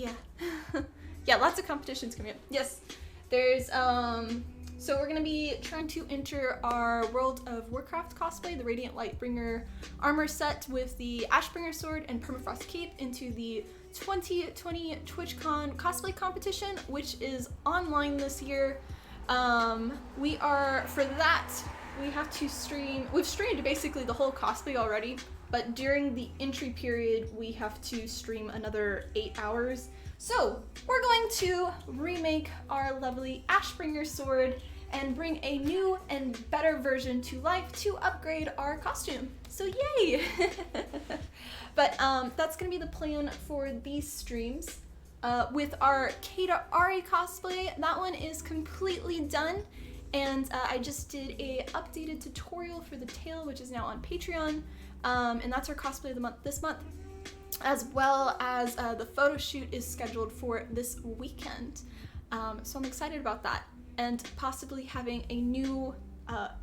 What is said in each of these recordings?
Yeah. Yeah, lots of competitions coming up. Yes. There's, so we're gonna be trying to enter our World of Warcraft cosplay, the Radiant Lightbringer armor set with the Ashbringer sword and Permafrost cape into the 2020 TwitchCon cosplay competition, which is online this year. We are, for that, we have to stream, we've streamed basically the whole cosplay already, but during the entry period, we have to stream another 8 hours. So we're going to remake our lovely Ashbringer sword and bring a new and better version to life to upgrade our costume. So yay! But that's gonna be the plan for these streams. With our Kata Ari cosplay, that one is completely done. And I just did a updated tutorial for the tail, which is now on Patreon. And that's our cosplay of the month this month, as well as the photo shoot is scheduled for this weekend. So I'm excited about that, and possibly having a new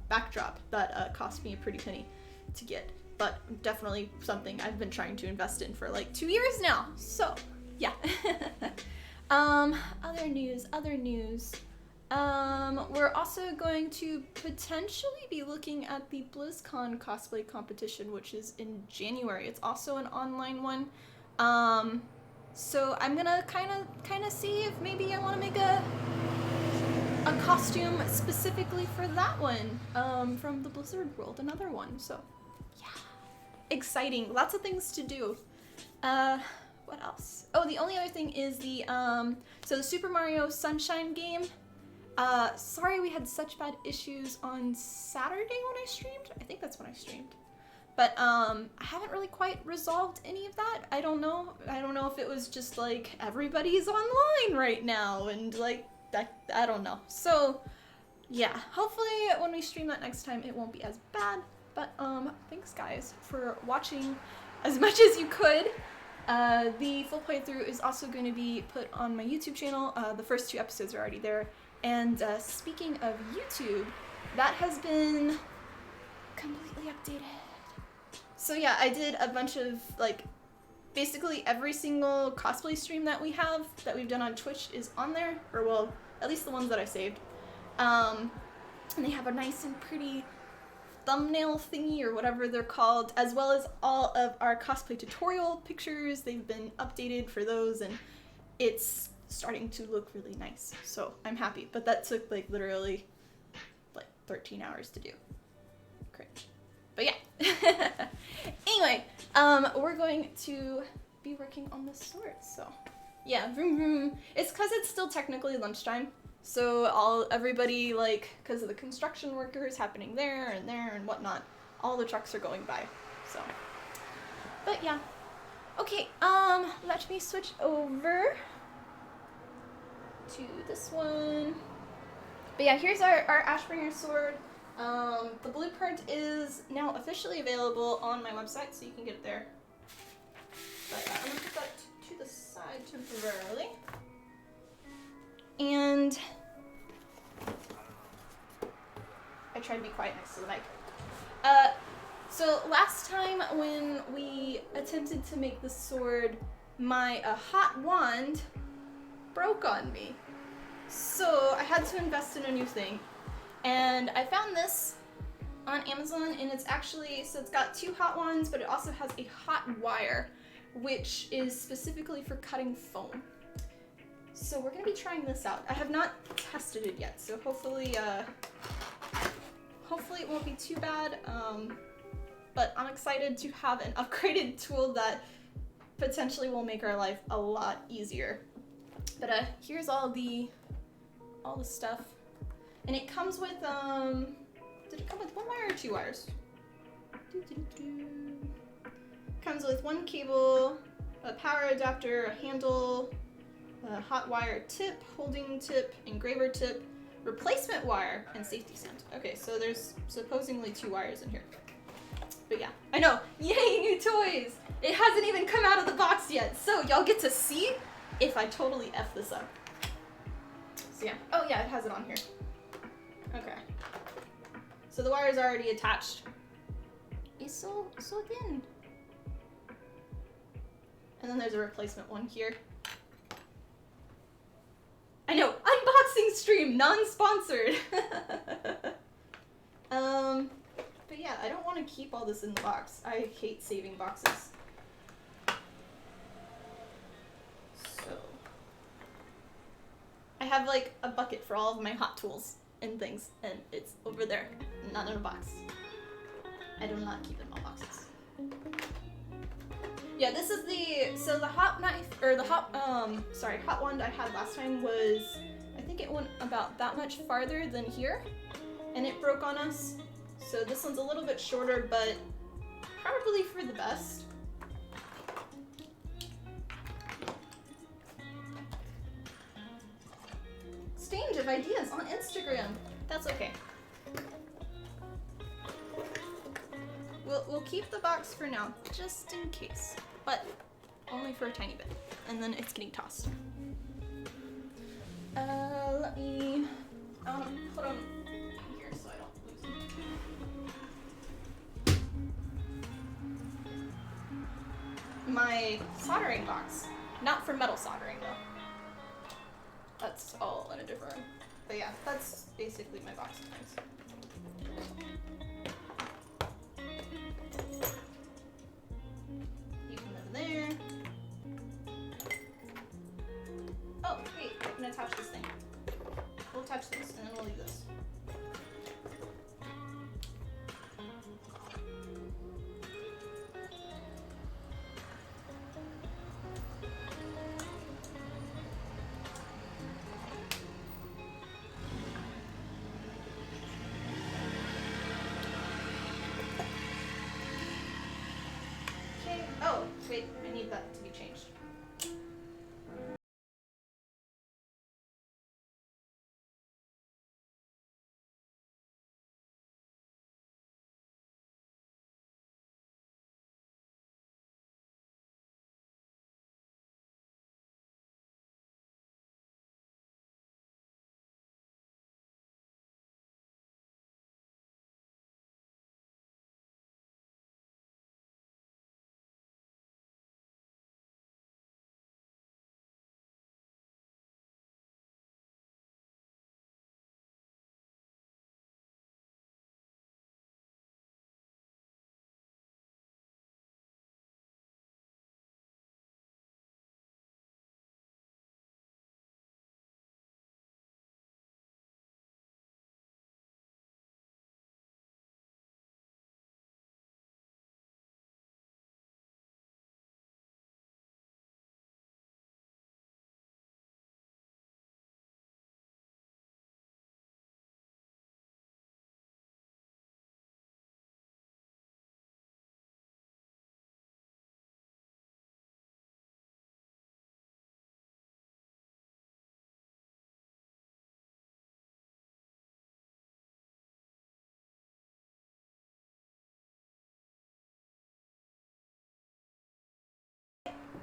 backdrop that cost me a pretty penny to get, but definitely something I've been trying to invest in for like 2 years now. So yeah. Other news. We're also going to potentially be looking at the BlizzCon cosplay competition, which is in January. It's also an online one. So I'm gonna kind of see if maybe I want to make a costume specifically for that one, from the Blizzard world, another one. So yeah, exciting, lots of things to do. What else? Oh, the only other thing is the so the Super Mario Sunshine game. Sorry we had such bad issues on Saturday when I streamed. I think that's when I streamed. But I haven't really quite resolved any of that. I don't know if it was just like everybody's online right now and like that, I don't know. So yeah, hopefully when we stream that next time it won't be as bad. But thanks guys for watching as much as you could. The full playthrough is also going to be put on my YouTube channel. The first 2 episodes are already there. And speaking of YouTube, that has been completely updated. So yeah, I did a bunch of, like, basically every single cosplay stream that we've done on Twitch is on there, or well, at least the ones that I saved. And they have a nice and pretty thumbnail thingy or whatever they're called, as well as all of our cosplay tutorial pictures. They've been updated for those, and it's starting to look really nice, so I'm happy. But that took like literally like 13 hours to do. Cringe. But yeah. Anyway, we're going to be working on this sword, so yeah, vroom vroom. It's because it's still technically lunchtime, so everybody, like, because of the construction workers happening there and whatnot, all the trucks are going by, so. But yeah. Okay, let me switch over to this one. But yeah, here's our Ashbringer sword. The blueprint is now officially available on my website, so you can get it there. But I'm gonna put that to the side temporarily. And I try to be quiet next to the mic. So last time when we attempted to make the sword, my hot wand broke on me. So I had to invest in a new thing. And I found this on Amazon, and it's actually, so it's got 2 hot wands, but it also has a hot wire, which is specifically for cutting foam. So we're gonna be trying this out. I have not tested it yet, so hopefully it won't be too bad. But I'm excited to have an upgraded tool that potentially will make our life a lot easier. But here's all the stuff. And it comes with, did it come with 1 wire or 2 wires? Comes with 1 cable, a power adapter, a handle, a hot wire tip, holding tip, engraver tip, replacement wire, and safety sand. Okay, so there's supposedly 2 wires in here. But yeah, I know, yay, new toys! It hasn't even come out of the box yet, so y'all get to see if I totally F this up. So yeah, oh yeah, it has it on here. Okay. So the wire is already attached. It's so thin. And then there's a replacement one here. stream, non-sponsored. But yeah, I don't want to keep all this in the box. I hate saving boxes. So, I have like a bucket for all of my hot tools and things, and it's over there, not in a box. I do not keep in all boxes. Yeah, this is so the hot knife, or the hot wand I had last time was, I think it went about that much farther than here, and it broke on us. So this one's a little bit shorter, but probably for the best. Exchange of ideas on Instagram. That's okay. We'll keep the box for now, just in case, but only for a tiny bit, and then it's getting tossed. Let me put them here so I don't lose them. My soldering box, not for metal soldering though. That's all in a different room. But yeah, that's basically my box of things. You can live there. Oh, wait, I can attach this thing. We'll attach this, and then we'll leave this. Okay, oh, wait, I need that to be changed.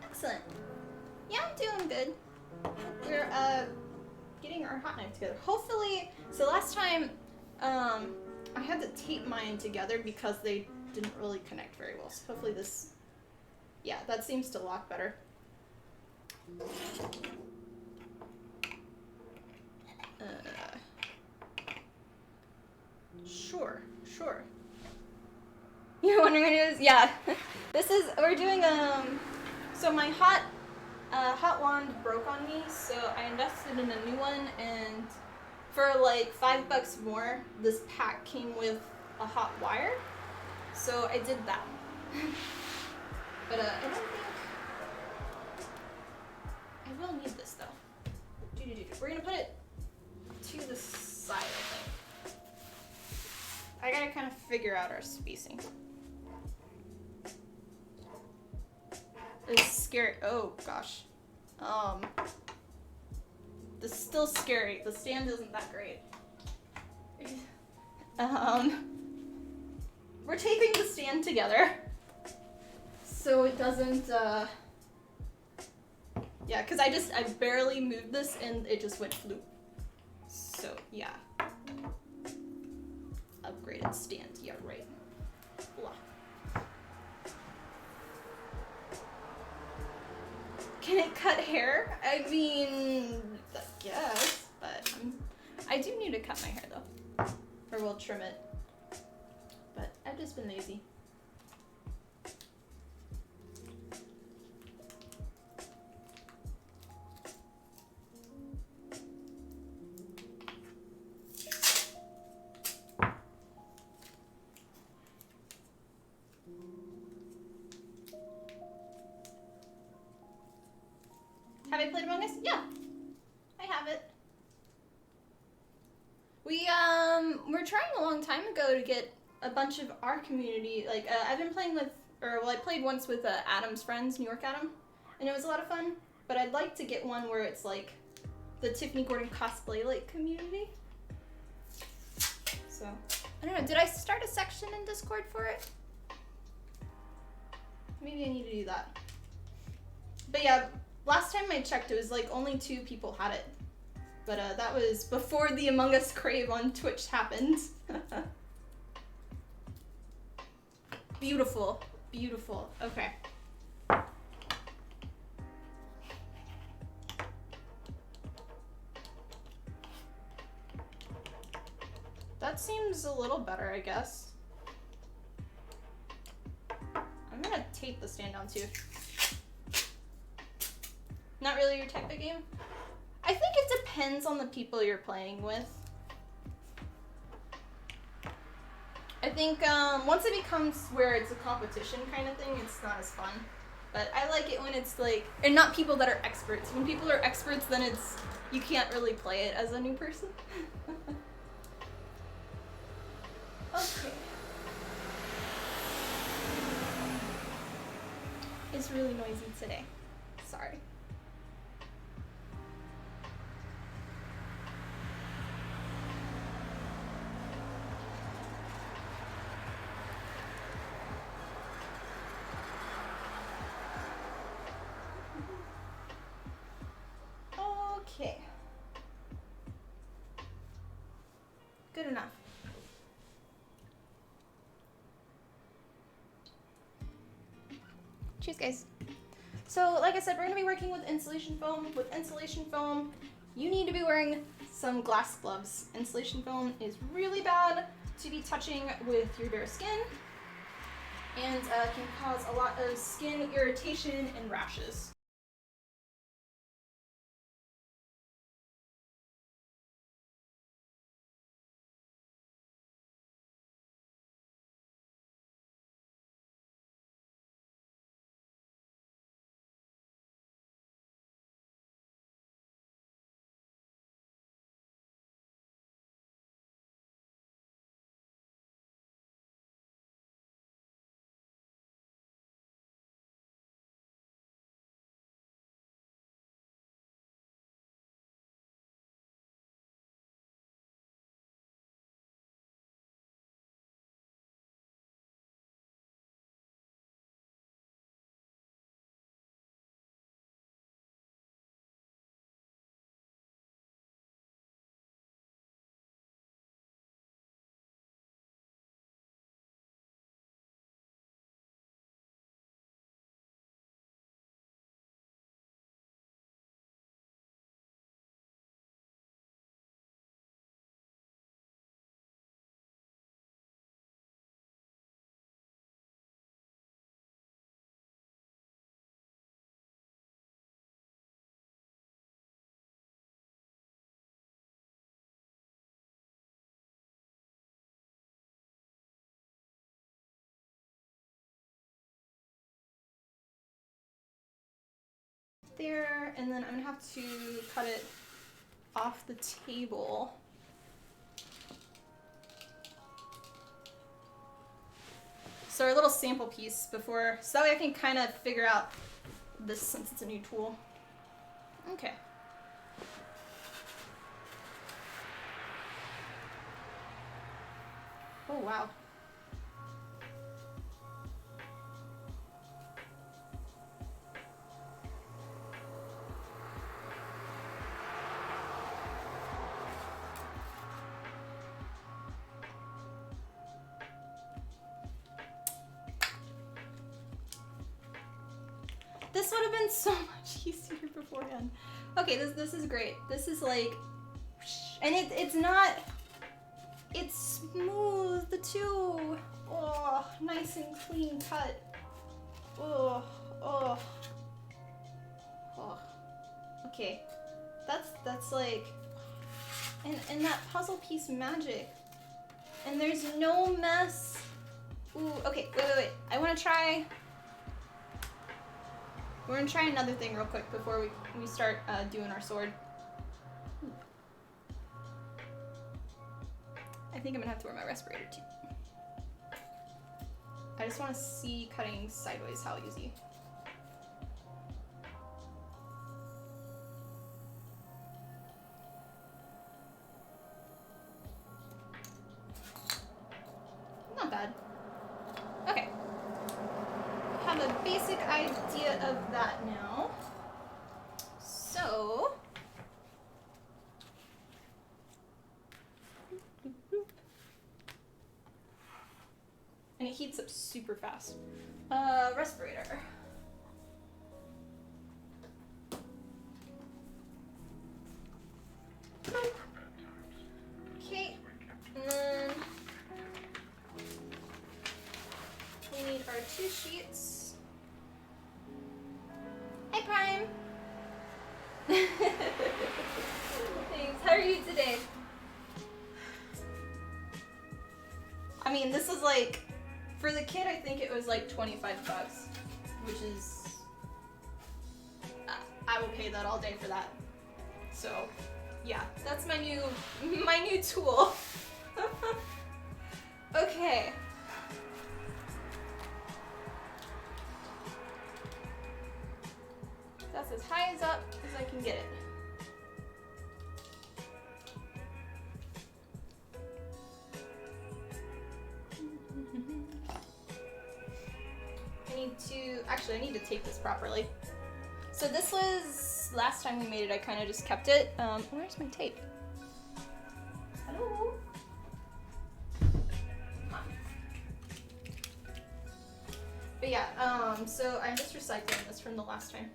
Excellent. Yeah, I'm doing good. We're getting our hot knife together. Hopefully, so last time I had to tape mine together because they didn't really connect very well. So hopefully this, yeah, that seems to lock better. Sure. You're wondering what it is? Yeah. This is, we're doing, so my hot wand broke on me, so I invested in a new one, and for like $5 more, this pack came with a hot wire, so I did that. But I don't think, I will need this though. We're gonna put it to the side, I think. I gotta kind of figure out our spacing. It's scary. Oh gosh. This is still scary. The stand isn't that great. We're taping the stand together so it doesn't, yeah, because I barely moved this and it just went floop. So yeah. Upgraded stand, yeah, right. Blah. Can it cut hair? I mean, I guess, but I'm I do need to cut my hair though, or we'll trim it. But I've just been lazy. Have I played Among Us? Yeah, I have it. We're trying a long time ago to get a bunch of our community. Like, I've been playing with, or well, I played once with Adam's friends, New York Adam, and it was a lot of fun. But I'd like to get one where it's like the Tiffany Gordon cosplay like community. So I don't know. Did I start a section in Discord for it? Maybe I need to do that. But yeah. Last time I checked, it was like only 2 people had it. But that was before the Among Us crave on Twitch happened. Beautiful. Beautiful. Okay. That seems a little better, I guess. I'm gonna tape the stand down too. Not really your type of game? I think it depends on the people you're playing with. I think once it becomes where it's a competition kind of thing, it's not as fun. But I like it when it's like, and not people that are experts. When people are experts, then it's, you can't really play it as a new person. Okay. It's really noisy today. Sorry. Okay. Good enough. Cheers, guys. So, like I said, we're going to be working with insulation foam. With insulation foam, you need to be wearing some glass gloves. Insulation foam is really bad to be touching with your bare skin and can cause a lot of skin irritation and rashes. There, and then I'm gonna have to cut it off the table. So our little sample piece before, so that way I can kind of figure out this since it's a new tool. Okay. Oh, wow. This would have been so much easier beforehand. Okay, this is great. This is like And it's not, it's smooth too. Oh, nice and clean cut. Oh, oh, oh. Okay, that's like, and that puzzle piece magic. And there's no mess. Ooh, okay, wait. I want to try. We're gonna try another thing real quick before we start doing our sword. I think I'm gonna have to wear my respirator too. I just want to see cutting sideways how easy. Not bad. Okay. Have a basic idea of that now. So, and it heats up super fast. Respirator. Okay, and then we need our 2 sheets. Hey, Prime. Thanks. How are you today? I mean, this is like, for the kid, I think it was like 25 bucks, which is, I will pay that all day for that. So, yeah, that's my new tool. Okay. That's as high as up as I can get it. I need to tape this properly. So this was, last time we made it, I kind of just kept it. Where's my tape? Hello? But yeah, so I'm just recycling this from the last time.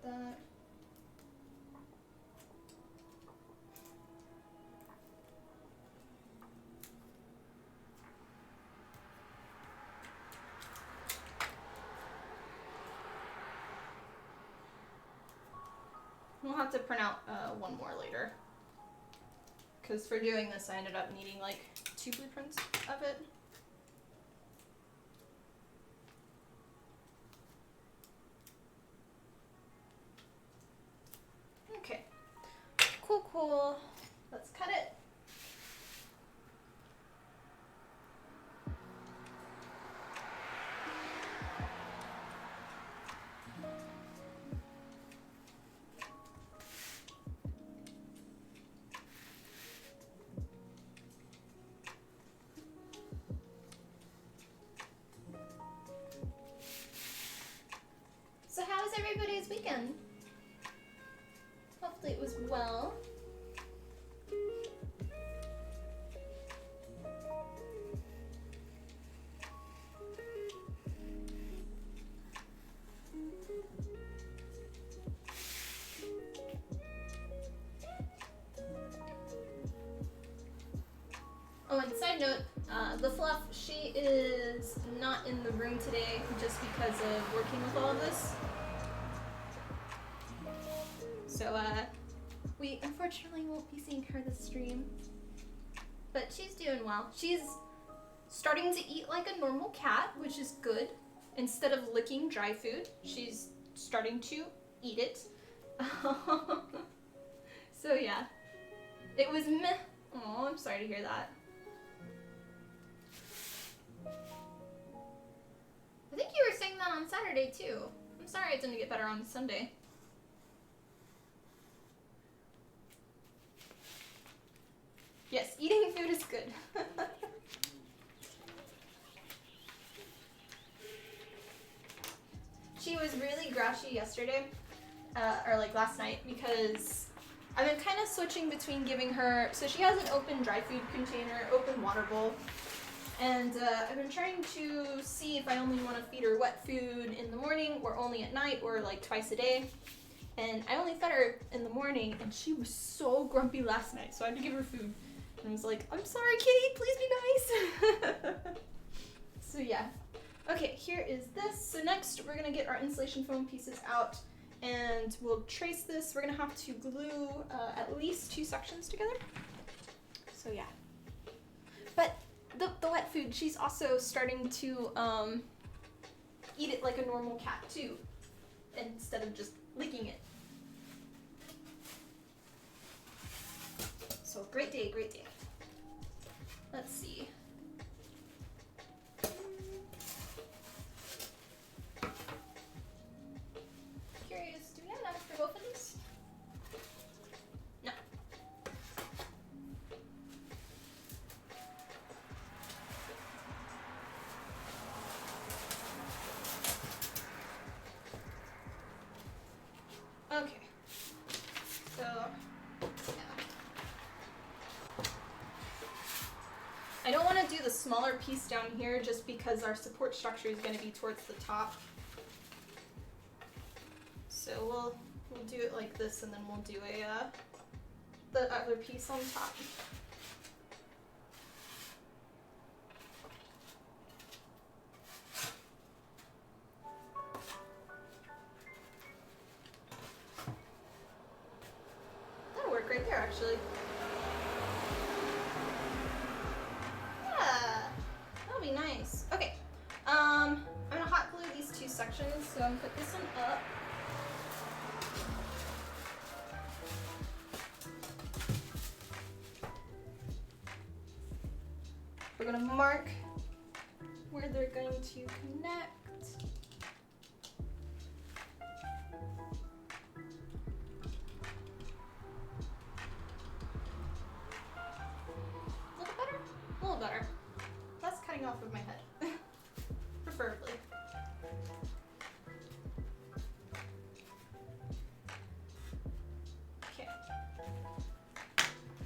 That. We'll have to print out one more later. Because for doing this, I ended up needing like 2 blueprints of it. Okay. Cool. Let's cut it. So how was everybody's weekend? Hopefully it was well. Oh, and side note, the Fluff, she is not in the room today just because of working with all of this. So, we unfortunately won't be seeing her this stream. But she's doing well. She's starting to eat like a normal cat, which is good. Instead of licking dry food, she's starting to eat it. So yeah. It was meh. Oh, I'm sorry to hear that. I think you were saying that on Saturday too. I'm sorry it didn't get better on Sunday. Yes, eating food is good. She was really grouchy yesterday, or like last night, because I've been kind of switching between giving her, so she has an open dry food container, open water bowl, and I've been trying to see if I only want to feed her wet food in the morning or only at night or like twice a day. And I only fed her in the morning and she was so grumpy last night, so I had to give her food. And I was like, I'm sorry, kitty, please be nice. So yeah. Okay, here is this. So next we're gonna get our insulation foam pieces out and we'll trace this. We're gonna have to glue at least 2 sections together. So yeah. But the wet food, she's also starting to eat it like a normal cat too, instead of just licking it. So great day, great day. Let's see. Curious, do we have enough for both of these? No. Okay. So, yeah. I don't want to do the smaller piece down here just because our support structure is going to be towards the top. So we'll do it like this and then we'll do the other piece on top. That'll work right there actually. That'll be nice. Okay, I'm gonna hot glue these 2 sections, so I'm gonna put this one up. We're gonna mark where they're going to connect. A little better? A little better. That's cutting off of my head, preferably. Okay.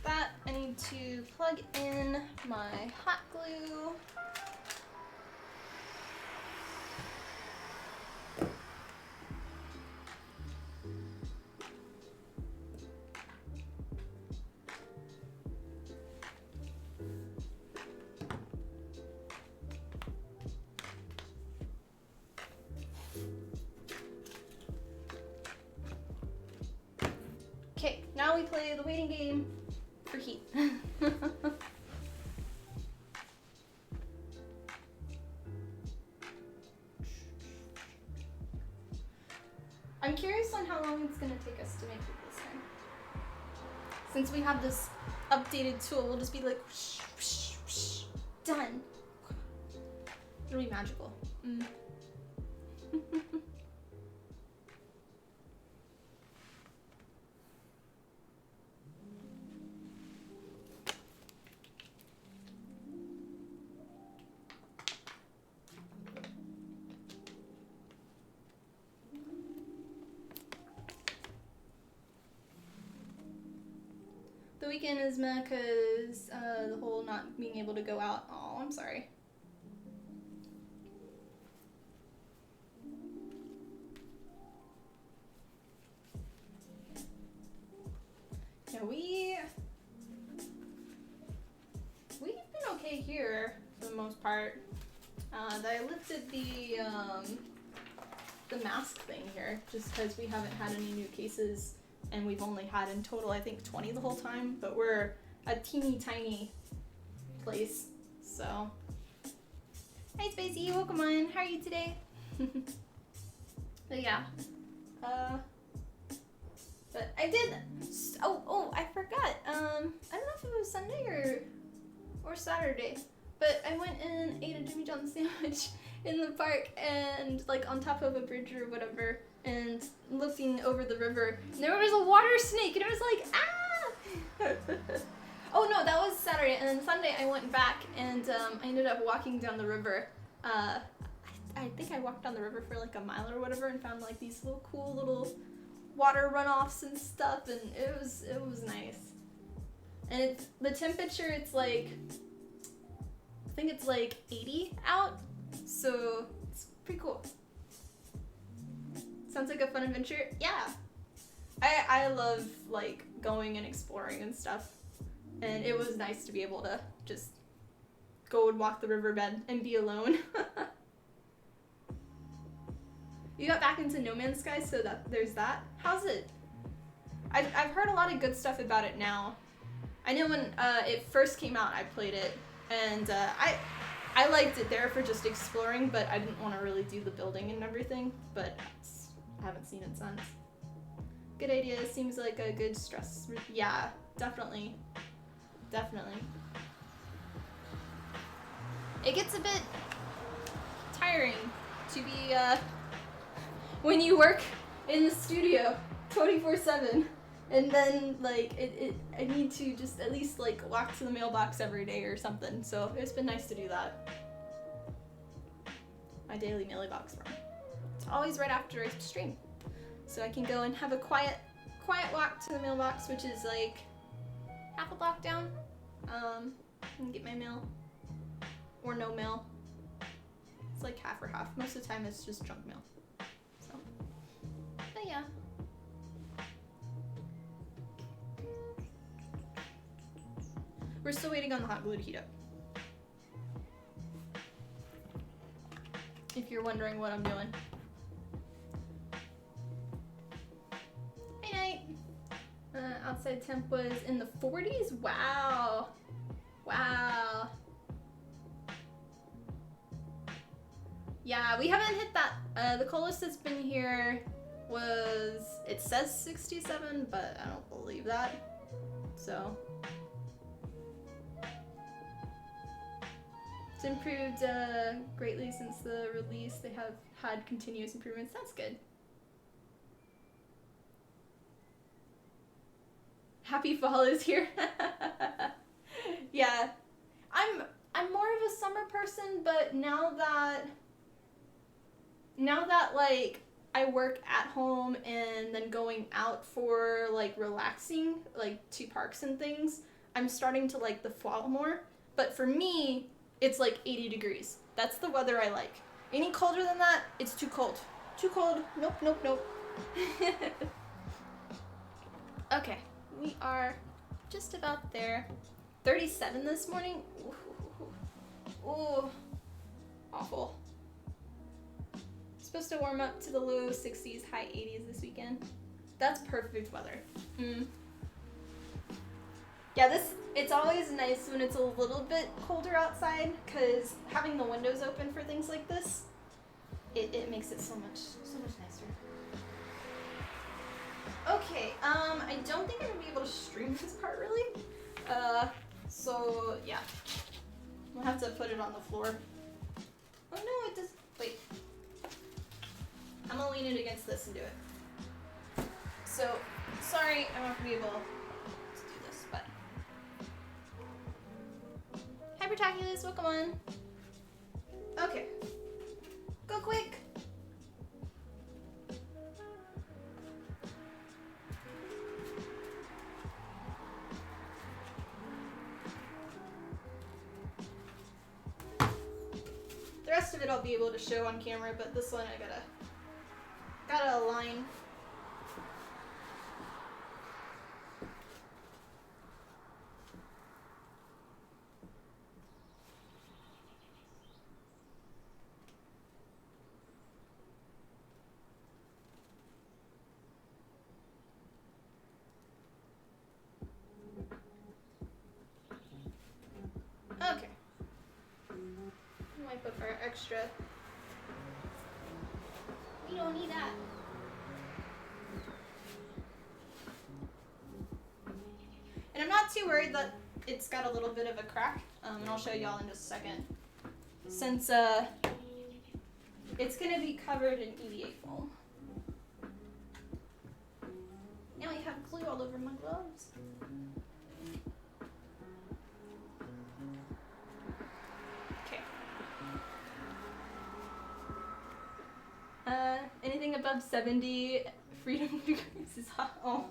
That, I need to plug in my hot glue. Okay, now we play the waiting game for heat. I'm curious on how long it's going to take us to make it this time. Since we have this updated tool, we'll just be like, whoosh, whoosh, whoosh, done. It'll be magical. The weekend is meh because the whole not being able to go out. Oh, I'm sorry. Yeah, we've been okay here for the most part. I lifted the mask thing here just because we haven't had any new cases. And we've only had in total, I think, 20 the whole time, but we're a teeny tiny place, so. Hi, Spacey, welcome on. How are you today? But yeah, but I did. Oh, I forgot. I don't know if it was Sunday or Saturday, but I went and ate a Jimmy John's sandwich in the park and like on top of a bridge or whatever. And looking over the river, and there was a water snake, and it was like, ah! Oh no, that was Saturday, and then Sunday I went back, and I ended up walking down the river. I think I walked down the river for like a mile or whatever, and found like these little cool little water runoffs and stuff, and it was nice. And the temperature, it's like, I think it's like 80 out, so it's pretty cool. Sounds like a fun adventure. Yeah. I love like going and exploring and stuff, and it was nice to be able to just go and walk the riverbed and be alone. You got back into No Man's Sky, so that there's that. How's it? I've heard a lot of good stuff about it now. I know when it first came out, I played it, and I liked it there for just exploring, but I didn't want to really do the building and everything, but I haven't seen it since. Good idea. Seems like a good stress. Yeah, definitely. Definitely. It gets a bit tiring to be, when you work in the studio 24/7, and then, like, I need to just at least, like, walk to the mailbox every day or something, so it's been nice to do that. My daily mailbox run. It's always right after I stream, so I can go and have a quiet walk to the mailbox, which is, like, half a block down, and get my mail. Or no mail. It's like half or half. Most of the time it's just junk mail. So, but yeah. We're still waiting on the hot glue to heat up. If you're wondering what I'm doing. Hey, Night. Outside temp was in the 40s? Wow. Wow. Yeah, we haven't hit that. The coldest that's been here was, it says 67, but I don't believe that. So. It's improved greatly since the release. They have had continuous improvements. That's good. Happy fall is here. Yeah. I'm more of a summer person, but now that like I work at home and then going out for like relaxing, like to parks and things, I'm starting to like the fall more. But for me, it's like 80 degrees. That's the weather I like. Any colder than that, it's too cold. Too cold. Nope, nope, nope. Okay, we are just about there. 37 this morning. Ooh, awful. Supposed to warm up to the low 60s, high 80s this weekend. That's perfect weather. Yeah, it's always nice when it's a little bit colder outside, because having the windows open for things like this, it makes it so much nicer. Okay, I don't think I'm gonna be able to stream this part really. So yeah. We'll have to put it on the floor. Oh no, it does. Wait. I'm gonna lean it against this and do it. So, sorry, I'm not gonna be able to do this, but. Hi, Protaculus, welcome on. Okay. Go quick. The rest of it I'll be able to show on camera, but this one I gotta align. Okay. Wipe up our extra. We don't need that. And I'm not too worried that it's got a little bit of a crack, and I'll show y'all in just a second. Since it's gonna be covered in EVA foam. Now I have glue all over my gloves. Anything above 70 Freedom degrees is hot. Oh.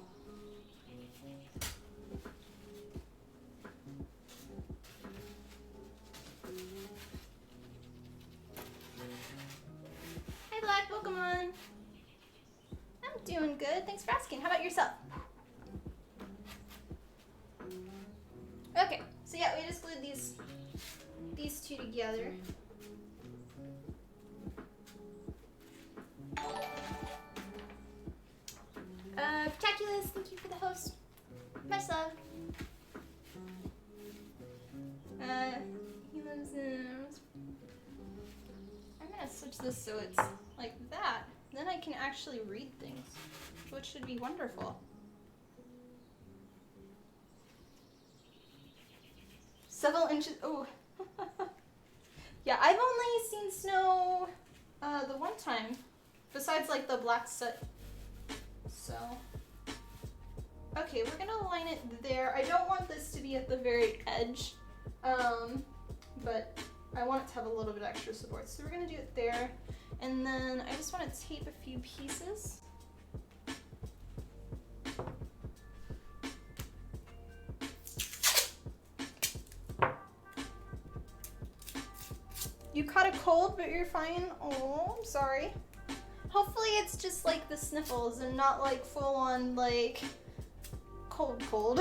Hi Black Pokemon. I'm doing good. Thanks for asking. How about yourself? Okay, so yeah, we just glued these two together. Protculus, thank you for the host. Much love. He lives in... I'm gonna switch this so it's like that. Then I can actually read things, which should be wonderful. 7 inches, oh. Yeah, I've only seen snow the one time, besides like the black soot. So, okay, we're gonna line it there. I don't want this to be at the very edge, but I want it to have a little bit extra support. So we're gonna do it there, and then I just want to tape a few pieces. You caught a cold, but you're fine. Oh, I'm sorry. Hopefully it's just like the sniffles and not like full on like cold.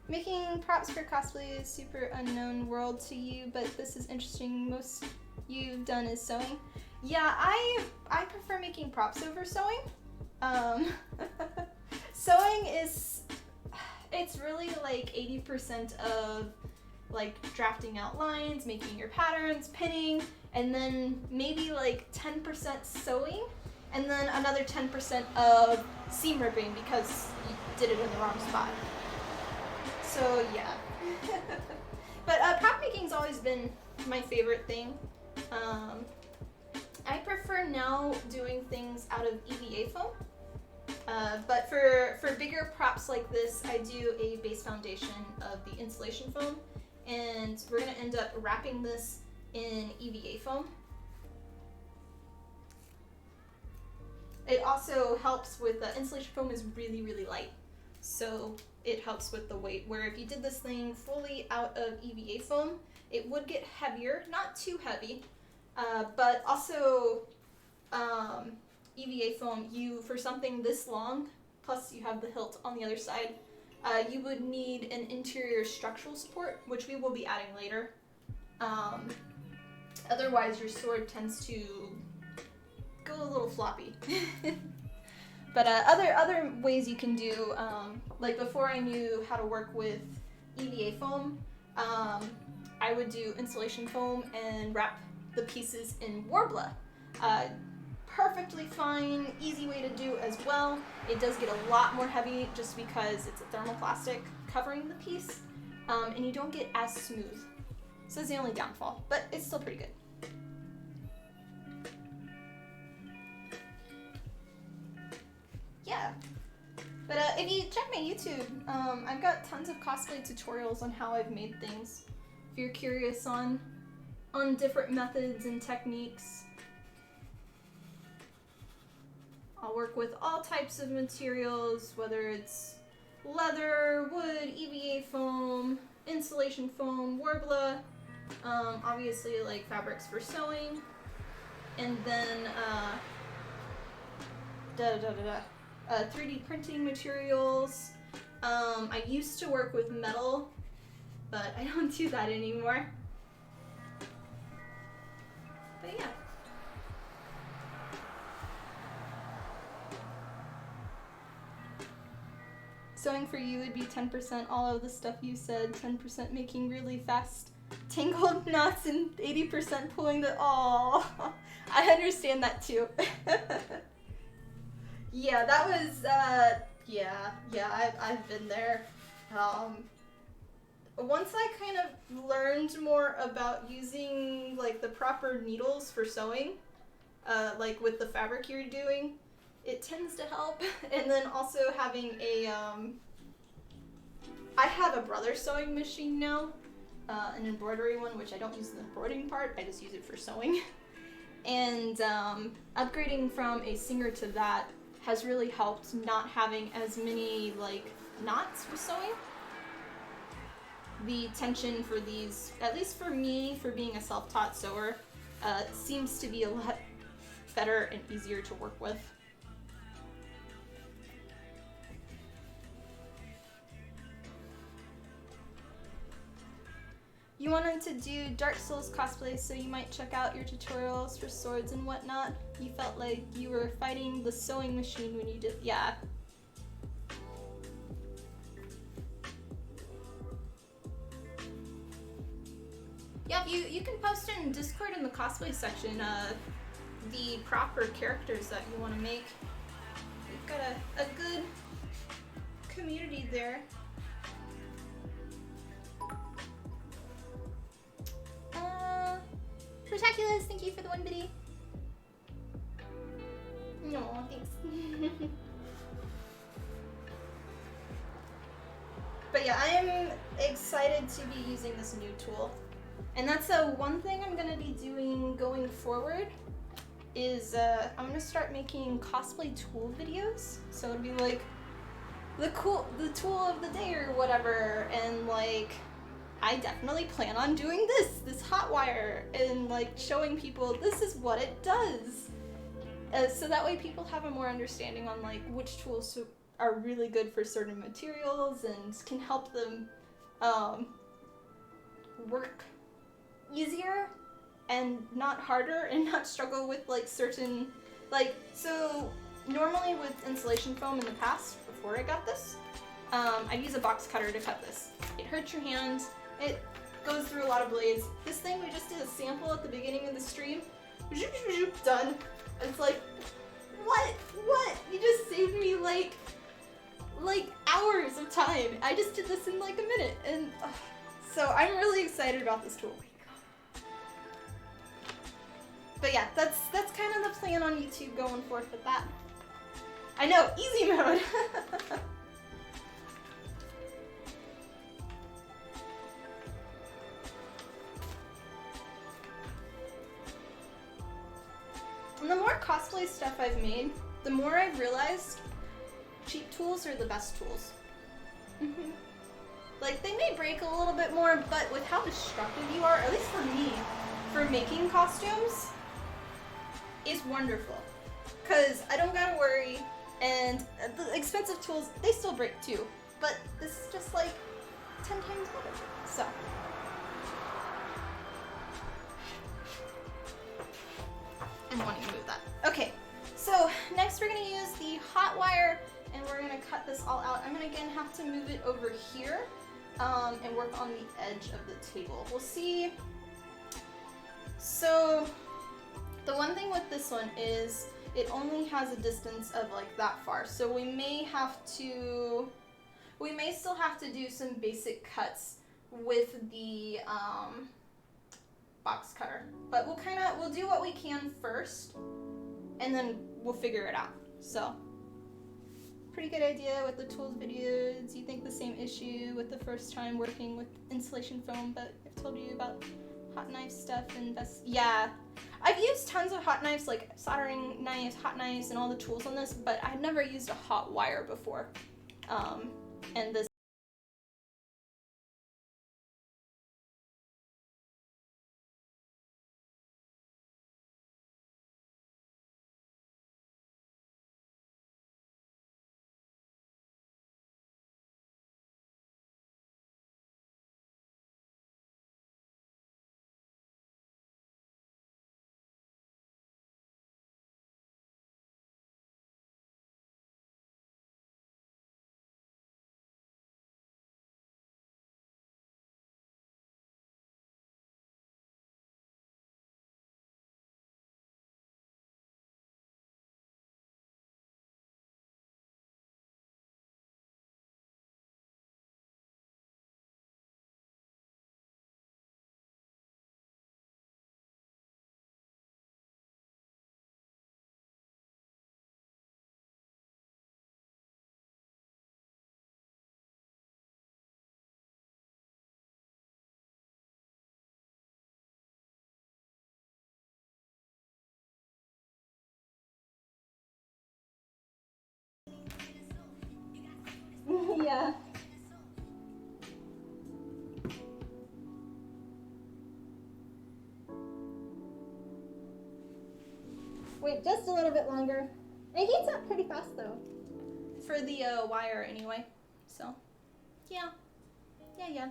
Making props for cosplay is super unknown world to you, but this is interesting. Most you've done is sewing. Yeah, I prefer making props over sewing. Sewing is, it's really like 80% of like drafting out lines, making your patterns, pinning, and then maybe like 10% sewing, and then another 10% of seam ripping because you did it in the wrong spot. So yeah. But prop making's always been my favorite thing. I prefer now doing things out of EVA foam. But for bigger props like this, I do a base foundation of the insulation foam, and we're gonna end up wrapping this in EVA foam. It also helps with, insulation foam is really, really light, so it helps with the weight, where if you did this thing fully out of EVA foam, it would get heavier, not too heavy, but also EVA foam, for something this long, plus you have the hilt on the other side, you would need an interior structural support, which we will be adding later. Otherwise, your sword tends to go a little floppy. But other ways you can do, like before I knew how to work with EVA foam, I would do insulation foam and wrap the pieces in Warbler. Perfectly fine, easy way to do as well. It does get a lot more heavy just because it's a thermoplastic covering the piece, and you don't get as smooth. So that's the only downfall, but it's still pretty good. Yeah, but if you check my YouTube, I've got tons of cosplay tutorials on how I've made things. If you're curious on different methods and techniques. I'll work with all types of materials, whether it's leather, wood, EVA foam, insulation foam, Warbler, obviously like fabrics for sewing, and then 3D printing materials. I used to work with metal, but I don't do that anymore. But yeah. Sewing for you would be 10% all of the stuff you said, 10% making really fast tangled knots, and 80% pulling the, oh, I understand that too. Yeah, that was, yeah, I've been there. Once I kind of learned more about using like the proper needles for sewing, like with the fabric you're doing, it tends to help. And then also having a, I have a brother sewing machine now, an embroidery one, which I don't use the embroidering part, I just use it for sewing. And upgrading from a singer to that has really helped not having as many like knots with sewing. The tension for these, at least for me, for being a self-taught sewer, seems to be a lot better and easier to work with. You wanted to do Dark Souls cosplay, so you might check out your tutorials for swords and whatnot. You felt like you were fighting the sewing machine when you did, yeah. Yeah, you can post in Discord in the cosplay section the proper characters that you want to make. We've got a good community there. Protculus, thank you for the 1 biddy. No, thanks. But yeah, I am excited to be using this new tool. And that's one thing I'm gonna be doing going forward is I'm gonna start making cosplay tool videos. So it'll be like the tool of the day or whatever, and like I definitely plan on doing this hot wire, and like showing people this is what it does. So that way people have a more understanding on like which tools are really good for certain materials and can help them work easier and not harder, and not struggle with like certain, like, so normally with insulation foam in the past, before I got this, I'd use a box cutter to cut this. It hurts your hand. It goes through a lot of blades. This thing, we just did a sample at the beginning of the stream. Zoop, zoop, zoop, done. It's like, what? You just saved me like hours of time. I just did this in like a minute, and so I'm really excited about this tool. But yeah, that's kind of the plan on YouTube going forth with that. I know, easy mode. And the more cosplay stuff I've made, the more I've realized cheap tools are the best tools. Like, they may break a little bit more, but with how destructive you are, at least for me, for making costumes, is wonderful. Because I don't gotta worry, and the expensive tools, they still break too. But this is just like 10 times better. So. I'm wanting to move that. Okay, so next we're gonna use the hot wire, and we're gonna cut this all out. I'm gonna again have to move it over here and work on the edge of the table. We'll see. So the one thing with this one is it only has a distance of like that far. So we may still have to do some basic cuts with the box cutter, but we'll do what we can first, and then we'll figure it out. So pretty good idea with the tools videos. You think the same issue with the first time working with insulation foam, but I've told you about hot knife stuff, and that's, yeah, I've used tons of hot knives, like soldering knives, hot knives, and all the tools on this, but I had never used a hot wire before, and this Yeah. Wait just a little bit longer. It heats up pretty fast though. For the wire anyway. So, yeah. Yeah.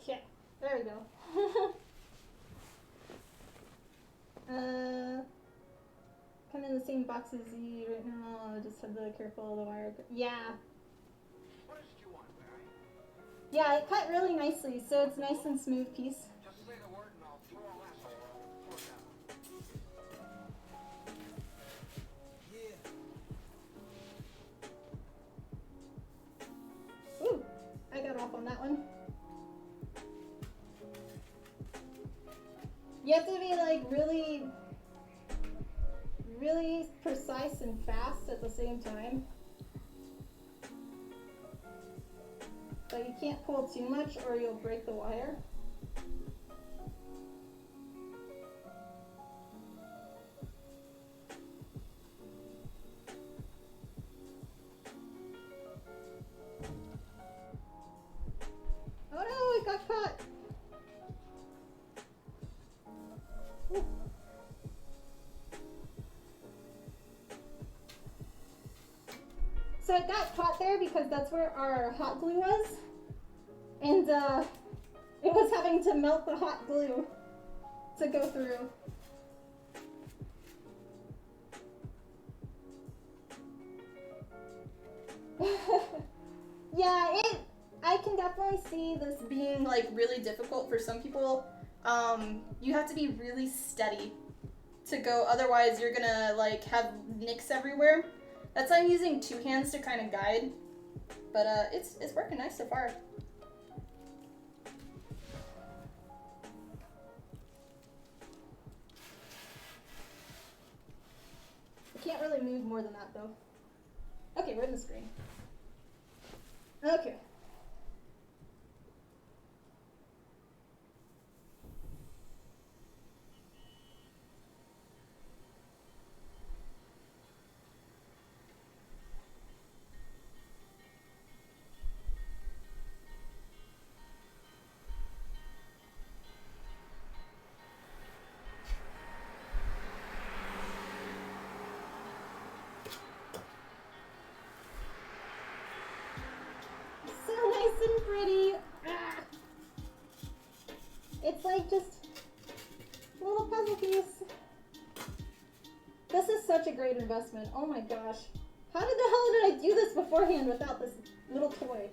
Okay, there we go. Come in the same box as you right now. Just have the careful the wire. Yeah. What is it you want, Barry? Yeah, it cut really nicely, so it's a nice and smooth piece. Just say the word and I'll throw a lasso Ooh, yeah. I got off on that one. You have to be like really precise and fast at the same time. So you can't pull too much or you'll break the wire. Oh no, it got caught. Ooh. So it got caught there because that's where our hot glue was. And it was having to melt the hot glue to go through. Yeah, I can definitely see this being Like really difficult for some people. You have to be really steady to go, otherwise you're gonna like have nicks everywhere. That's why I'm using two hands to kind of guide. But it's working nice so far. I can't really move more than that though. Okay, we're in the screen. Okay. So nice and pretty. Ah. It's like just a little puzzle piece. This is such a great investment. Oh my gosh. How the hell did I do this beforehand without this little toy?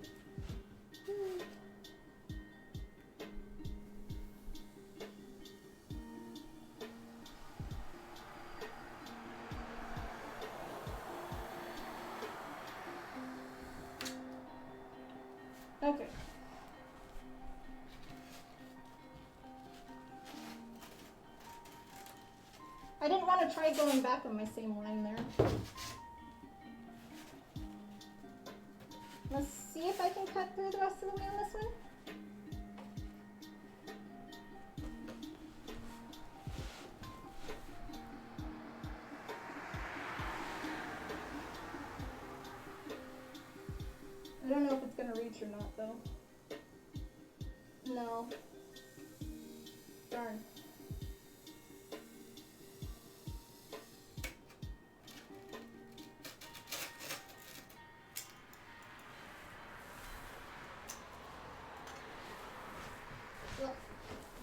Okay. I didn't want to try going back on my same line there. Let's see if I can cut through the rest of the way on this one. I don't know if it's gonna reach or not though. No. Darn.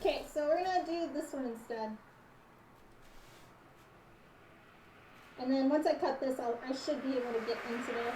Okay, so we're gonna do this one instead. And then once I cut this, I should be able to get into there.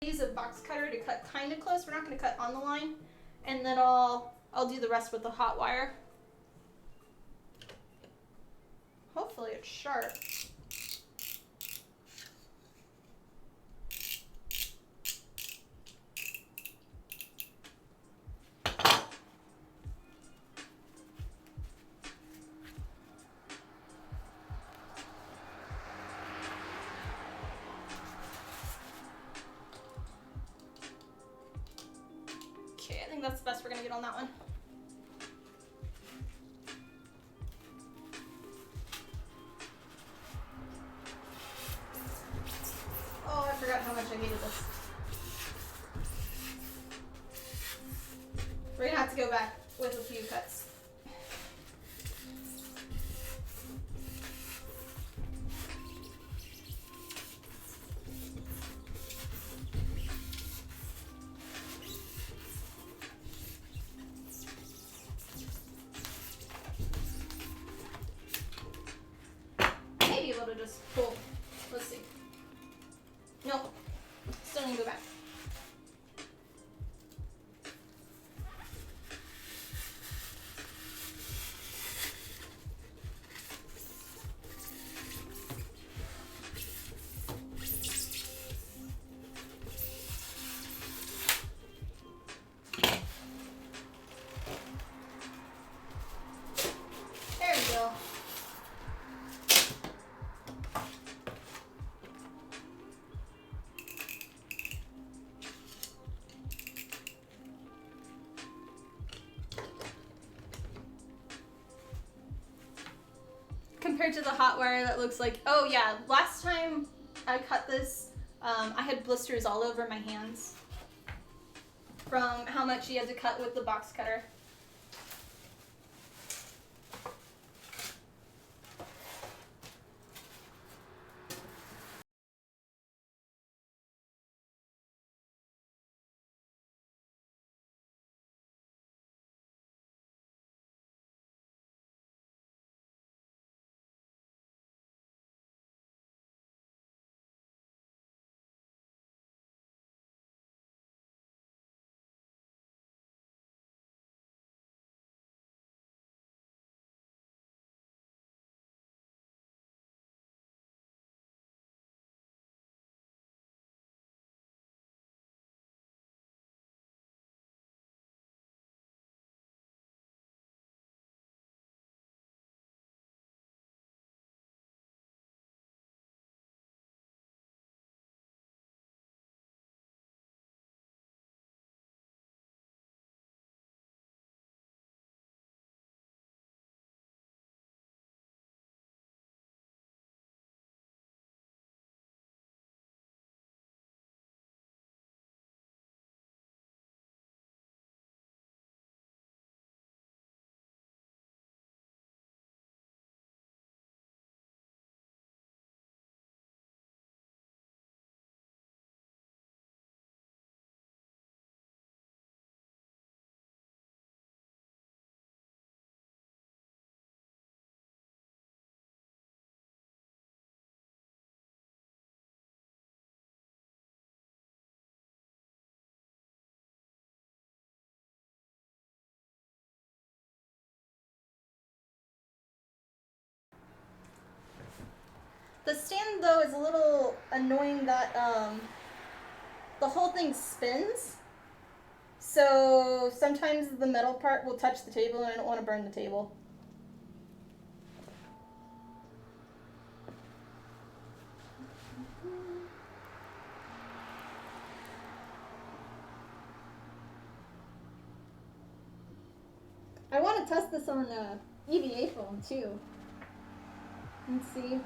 Use a box cutter to cut kind of close. We're not going to cut on the line, and then I'll do the rest with the hot wire. Hopefully it's sharp. gonna get on that one. Oh, I forgot how much I hated this. We're gonna have to go back with a few cuts. Maybe able to just pull. Let's see. Nope. Still need to go back. There we go. Compared to the hot wire that looks like, oh yeah, last time I cut this, I had blisters all over my hands from how much you had to cut with the box cutter. The stand though is a little annoying that the whole thing spins. So sometimes the metal part will touch the table and I don't want to burn the table. I want to test this on EVA foam too. Let's see.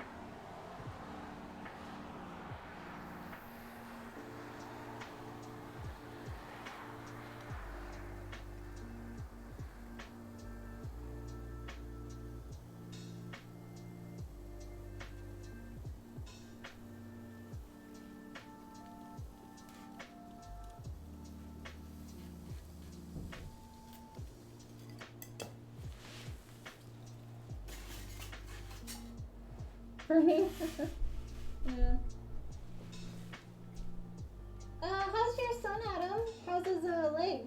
For me? Yeah. How's your son, Adam? How's his leg?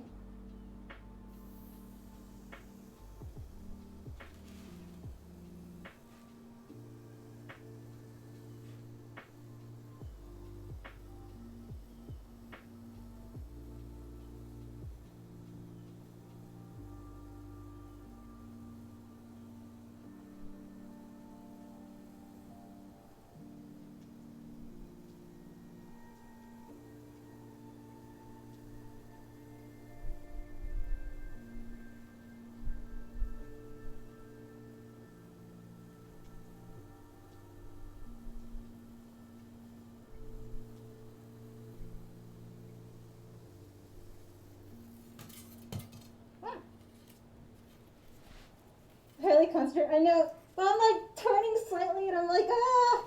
concert. I know, but I'm like turning slightly, and I'm like, ah.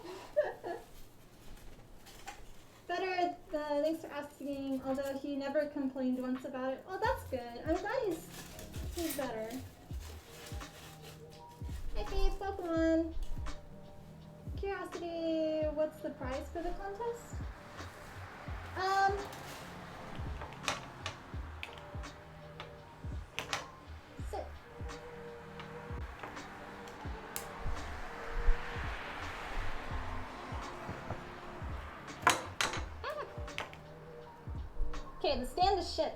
Better. Thanks for asking. Although he never complained once about it. Oh, that's good. I'm glad he's better. Hi, Faith. Welcome on. Curiosity. What's the prize for the contest? Sit. Okay, the stand is shit.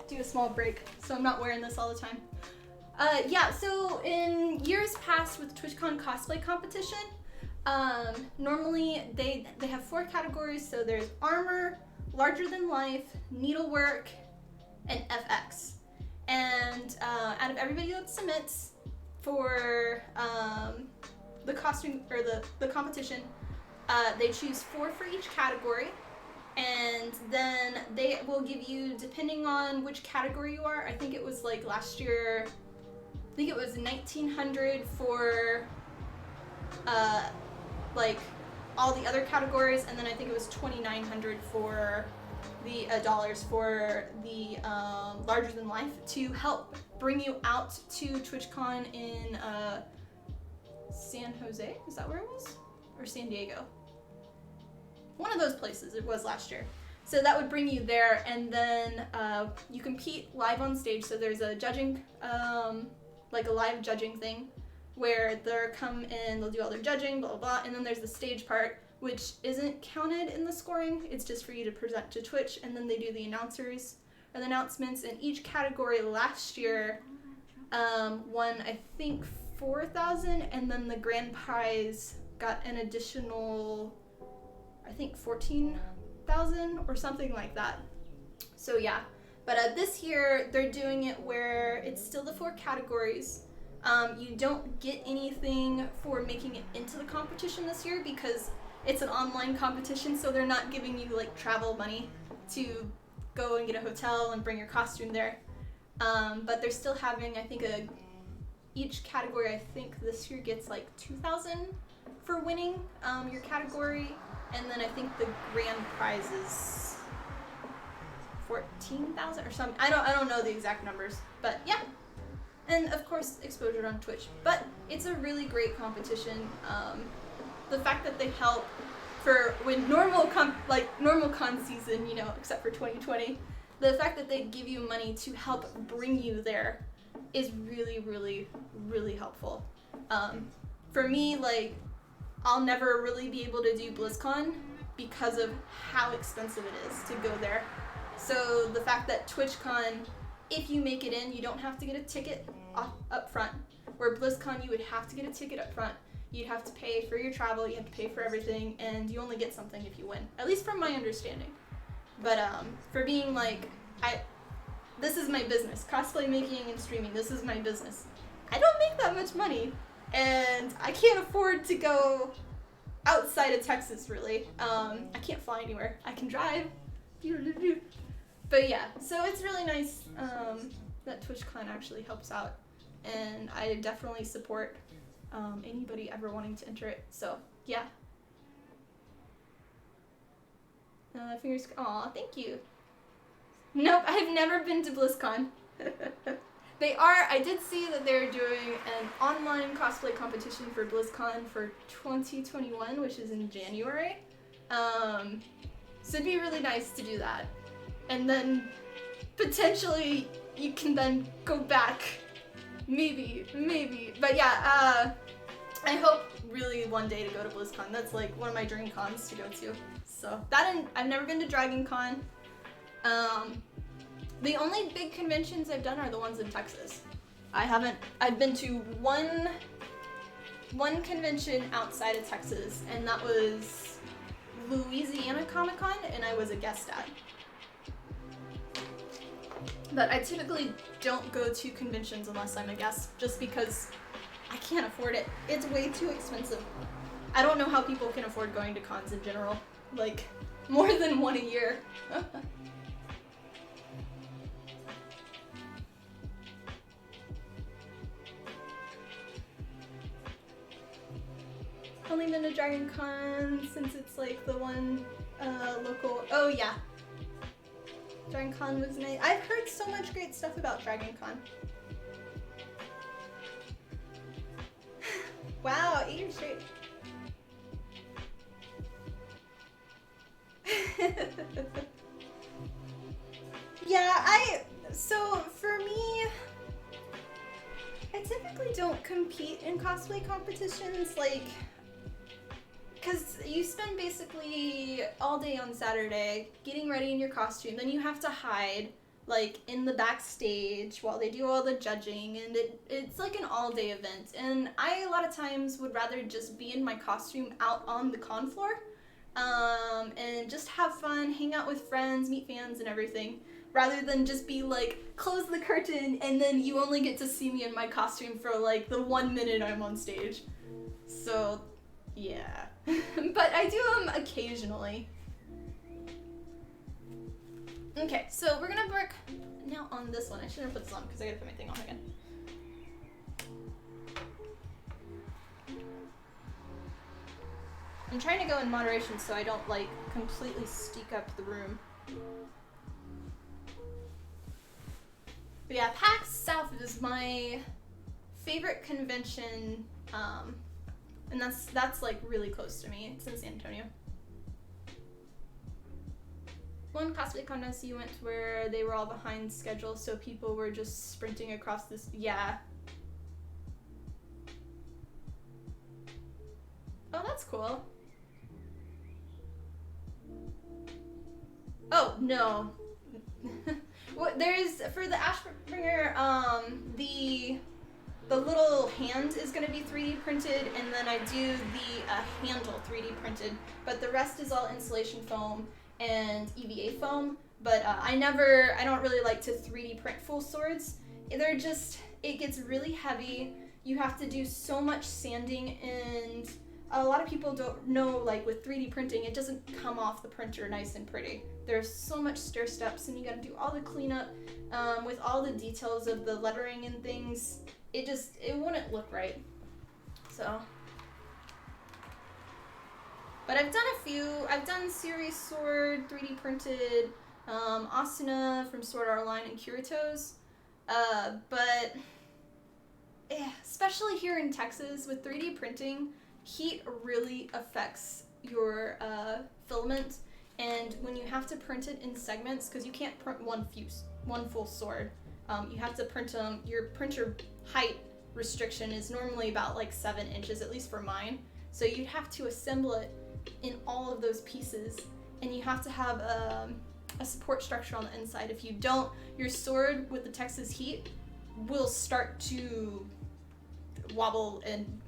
Do a small break so I'm not wearing this all the time. Yeah, so in years past with TwitchCon cosplay competition, normally they have 4 categories. So there's armor, larger than life, needlework, and FX. And out of everybody that submits for the costume or the competition, they choose 4 for each category. And then they will give you, depending on which category you are, I think it was like last year, I think it was 1900 for like all the other categories, and then I think it was 2900 for the dollars for the larger than life to help bring you out to TwitchCon in San Jose. Is that where it was? Or San Diego? One of those places it was last year. So that would bring you there, and then you compete live on stage. So there's a judging, like a live judging thing, where they'll come in, they'll do all their judging, blah, blah, blah, and then there's the stage part, which isn't counted in the scoring. It's just for you to present to Twitch, and then they do the announcers or the announcements. And each category last year won, I think, 4,000, and then the grand prize got an additional, I think, 14,000 or something like that. So yeah, but this year they're doing it where it's still the 4 categories. You don't get anything for making it into the competition this year because it's an online competition, so they're not giving you like travel money to go and get a hotel and bring your costume there. But they're still having, I think, each category, I think this year gets like 2,000 for winning your category. And then I think the grand prize is 14,000 or something. I don't know the exact numbers, but yeah. And of course, exposure on Twitch. But it's a really great competition. The fact that they help for when normal con season, you know, except for 2020, the fact that they give you money to help bring you there is really, really, really helpful. For me, like, I'll never really be able to do BlizzCon because of how expensive it is to go there. So the fact that TwitchCon, if you make it in, you don't have to get a ticket up front. Where BlizzCon, you would have to get a ticket up front. You'd have to pay for your travel, you have to pay for everything, and you only get something if you win. At least from my understanding. But for being like, this is my business. Cosplay making and streaming, this is my business. I don't make that much money. And I can't afford to go outside of Texas, really. I can't fly anywhere. I can drive. But yeah, so it's really nice that TwitchCon actually helps out. And I definitely support anybody ever wanting to enter it. So, yeah. Fingers. Aw, thank you. Nope, I've never been to BlizzCon. I did see that they're doing an online cosplay competition for BlizzCon for 2021, which is in January. So it'd be really nice to do that. And then potentially you can then go back. Maybe. But yeah, I hope really one day to go to BlizzCon. That's like one of my dream cons to go to. So that, and I've never been to Dragon Con. The only big conventions I've done are the ones in Texas. I've been to one convention outside of Texas, and that was Louisiana Comic Con, and I was a guest at. But I typically don't go to conventions unless I'm a guest, just because I can't afford it. It's way too expensive. I don't know how people can afford going to cons in general. Like, more than one a year. Only been to Dragon Con since it's like the one local. Oh yeah. Dragon Con was nice. I've heard so much great stuff about Dragon Con. Wow, 8 years straight. Yeah, so for me, I typically don't compete in cosplay competitions, like, because you spend basically all day on Saturday getting ready in your costume, then you have to hide, like, in the backstage while they do all the judging, and it's like an all-day event, and I, a lot of times, would rather just be in my costume out on the con floor, and just have fun, hang out with friends, meet fans, and everything, rather than just be like, close the curtain, and then you only get to see me in my costume for like the 1 minute I'm on stage. So, yeah. But I do them occasionally. Okay, so we're gonna work now on this one. I shouldn't have put this on because I gotta put my thing on again. I'm trying to go in moderation so I don't like completely steak up the room. But yeah, PAX South is my favorite convention, and that's like really close to me. It's in San Antonio. One cosplay contest you went to where they were all behind schedule, so people were just sprinting across this. Yeah. Oh, that's cool. Oh no. Well, there's for the Ashbringer, the little hand is going to be 3D printed, and then I do the handle 3D printed, but the rest is all insulation foam and EVA foam. But I don't really like to 3D print full swords. It gets really heavy. You have to do so much sanding, and a lot of people don't know, like with 3D printing, it doesn't come off the printer nice and pretty. There's so much stair steps, and you gotta do all the cleanup with all the details of the lettering and things. It wouldn't look right. So, but I've done a few. I've done Series Sword 3D printed, Asuna from Sword Art Online, and Kirito's. But especially here in Texas with 3D printing, heat really affects your filament, and when you have to print it in segments, because you can't print one full sword, you have to print them. Your printer height restriction is normally about like 7 inches, at least for mine. So you'd have to assemble it in all of those pieces, and you have to have a support structure on the inside. If you don't, your sword with the Texas heat will start to wobble and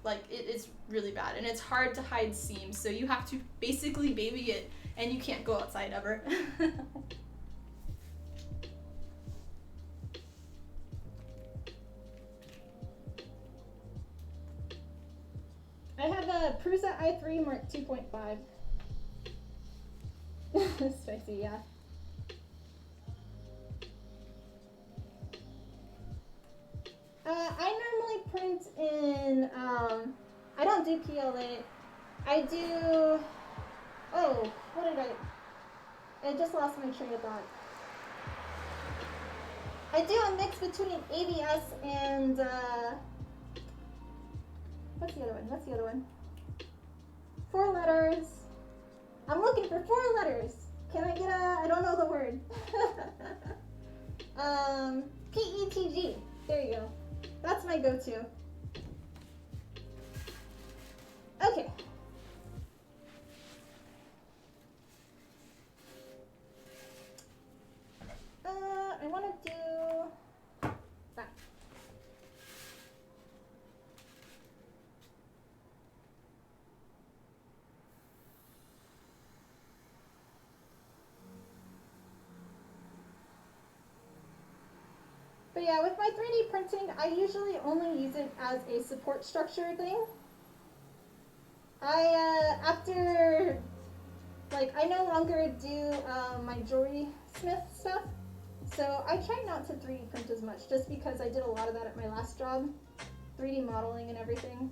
like it is really bad, and it's hard to hide seams, so you have to basically baby it, and you can't go outside ever. I have a Prusa i3 Mark 2.5. Spicy, yeah. I normally print in, I don't do PLA. I do, oh, what did I just lost my train of thought. I do a mix between ABS and, what's the other one? 4 letters. I'm looking for 4 letters. Can I get I don't know the word. PETG. There you go. That's my go-to. Okay. I want to do that. But yeah, with my 3D printing, I usually only use it as a support structure thing. After, like, I no longer do my jewelry smith stuff, so I try not to 3D print as much, just because I did a lot of that at my last job, 3D modeling and everything.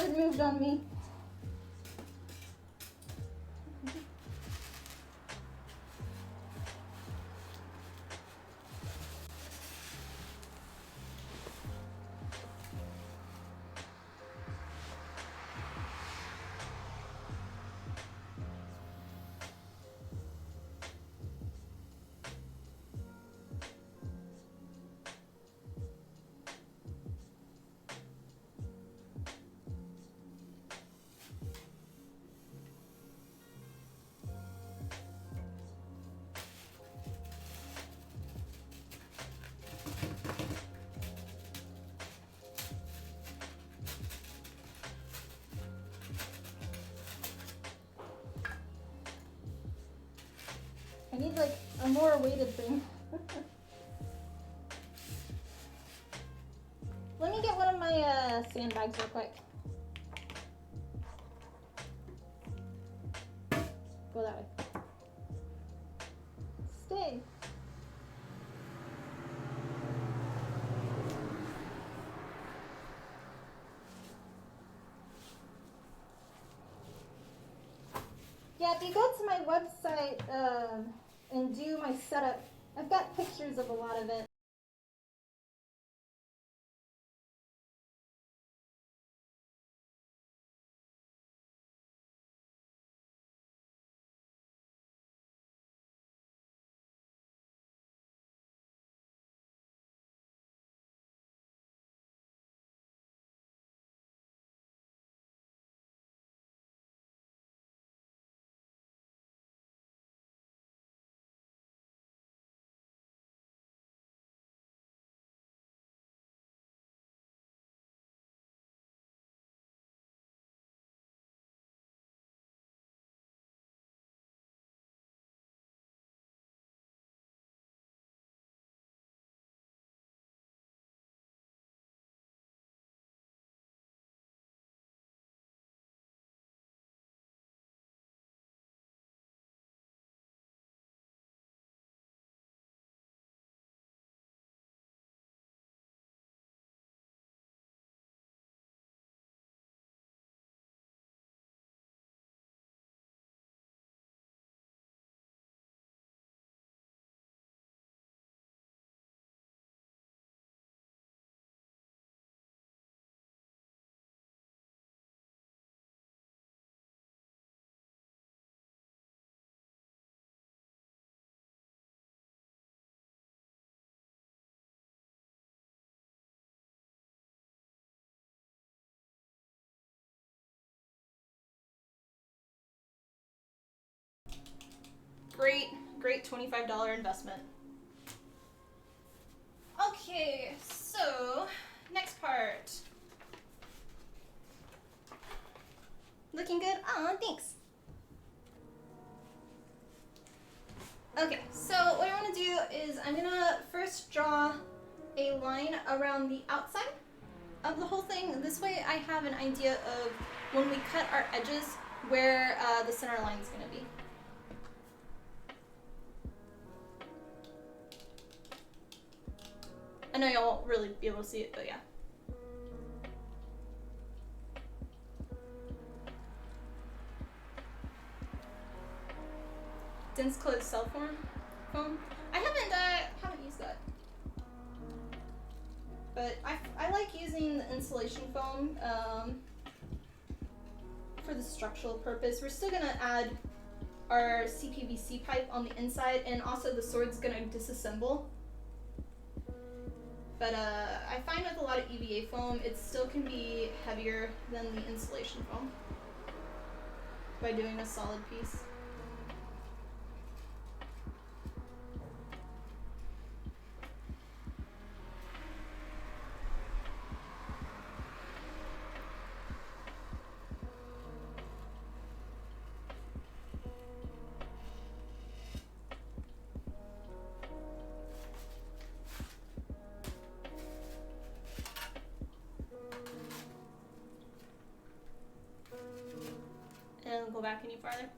lizard moved on me. I need like a more weighted thing. Let me get one of my sandbags real quick. Go that way. Stay. Yeah, if you go to my website and do my setup, I've got pictures of a lot of it. Great $25 investment. Okay, so next part. Looking good? Aw, thanks. Okay, so what I want to do is I'm gonna first draw a line around the outside of the whole thing. This way I have an idea of when we cut our edges where the center line is gonna be. I know y'all won't really be able to see it, but yeah. Dense closed cell foam. I haven't used that, but I like using the insulation foam for the structural purpose. We're still gonna add our CPVC pipe on the inside, and also the sword's gonna disassemble. But I find with a lot of EVA foam, it still can be heavier than the insulation foam by doing a solid piece. And go back any farther.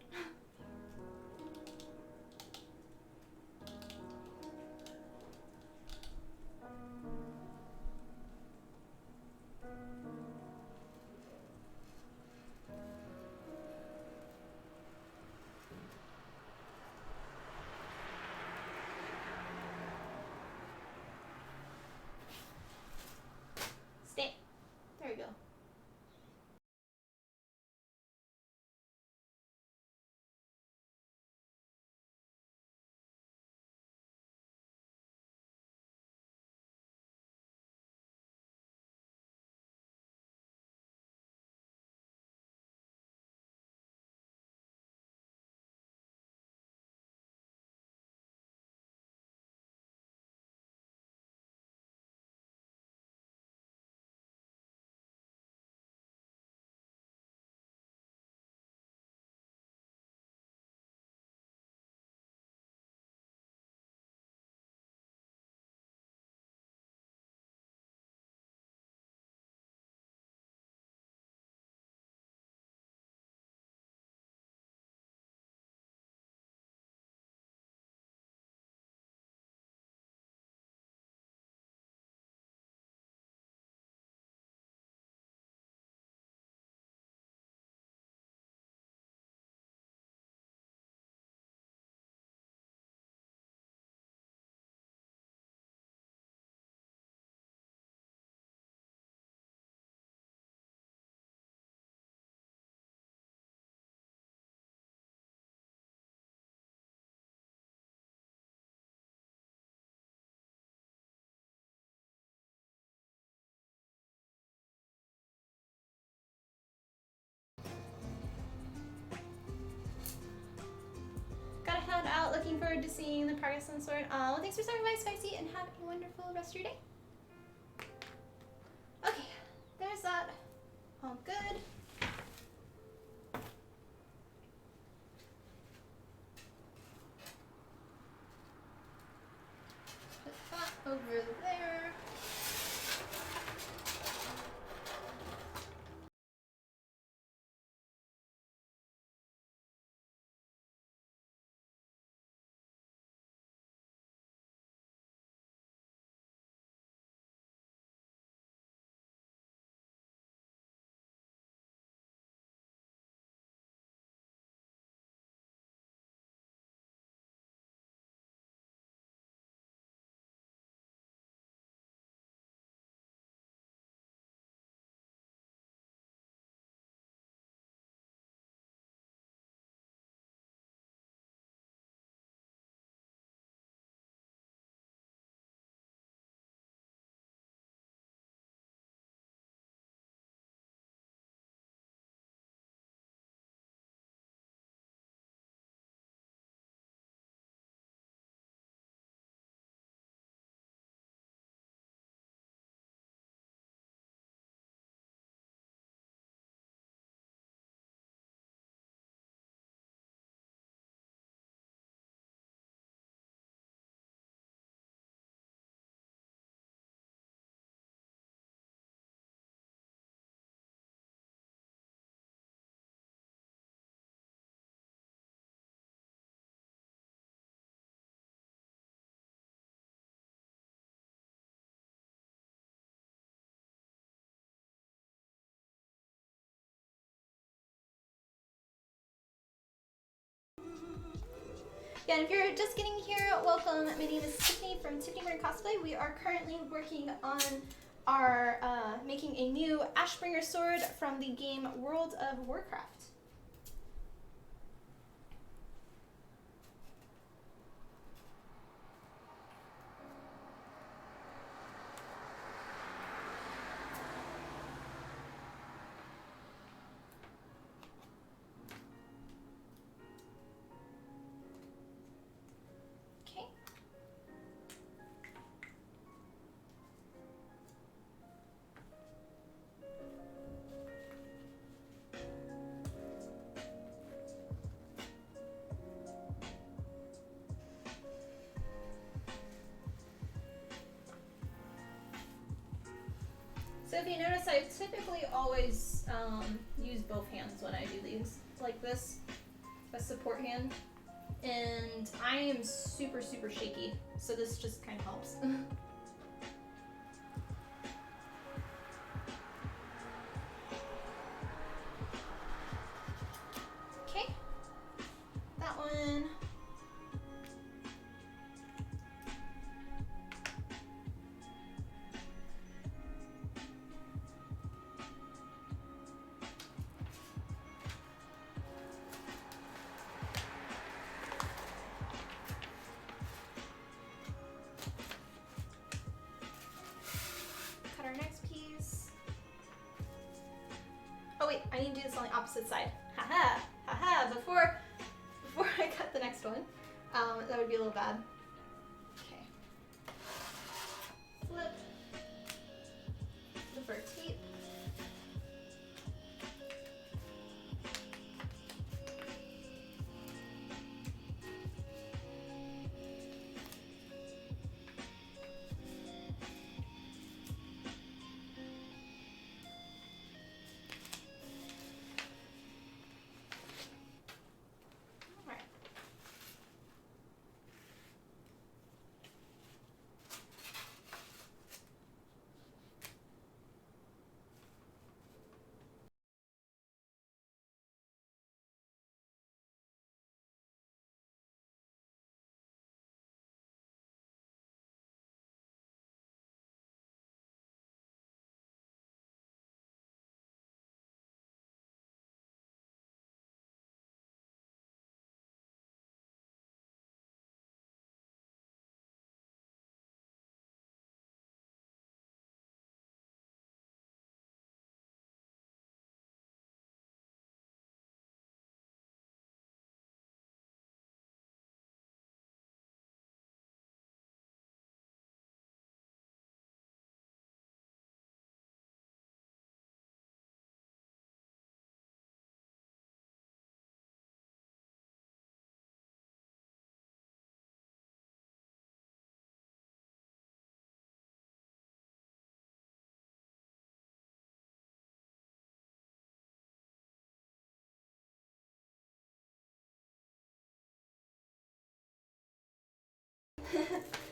forward to seeing the progress on the sword. Well, thanks for stopping by, Spicy, and have a wonderful rest of your day. Okay, there's that. All good. Put that over there. Yeah, and if you're just getting here, welcome. My name is Tiffany from Tiffany Cosplay. We are currently working on our making a new Ashbringer sword from the game World of Warcraft. Okay. So if you notice, I typically always use both hands when I do these, like this, a support hand, and I am super, super shaky, so this just kind of helps. Okay, that one. Cut our next piece. Oh wait, I need to do this on the opposite side. Haha, haha, before I cut the next one. That would be a little bad. Okay. Flip. Flip our tape.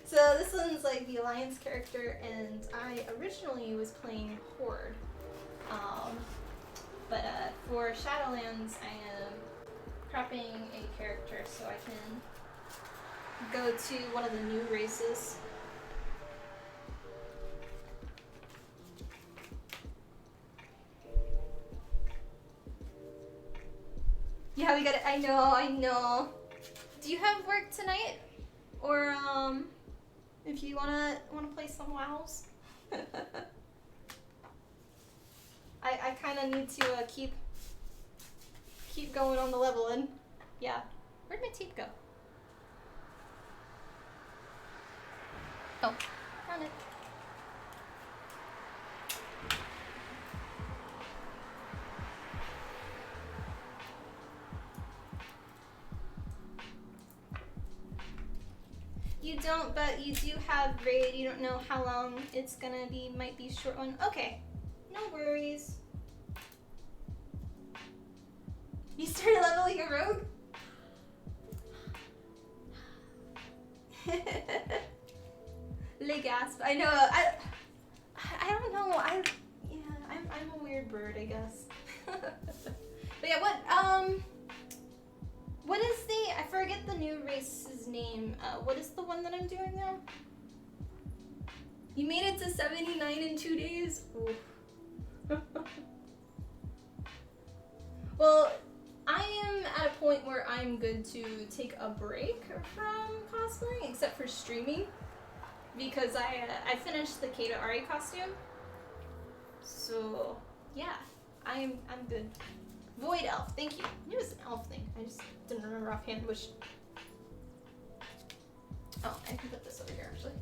So this one's like the Alliance character, and I originally was playing Horde. But for Shadowlands, I am prepping a character so I can go to one of the new races. Yeah, we got it. I know. Do you have work tonight? Or, if you wanna play some WoWs? I kinda need to, keep going on the level, and yeah. Where'd my tape go? Oh, found it. You don't, but you do have raid. You don't know how long it's gonna be. Might be a short one. Okay, no worries. You started leveling a rogue? Le gasp. I know. I don't know. I'm a weird bird, I guess. But yeah, what is the, I forget the new race's name. What is the one that I'm doing now? You made it to 79 in 2 days? Oof. Well, I am at a point where I'm good to take a break from cosplaying, except for streaming, because I finished the Kata Ari costume. So yeah, I'm good. Void elf, thank you. I knew it was an elf thing. I just didn't remember offhand which. Oh, I can put this over here actually.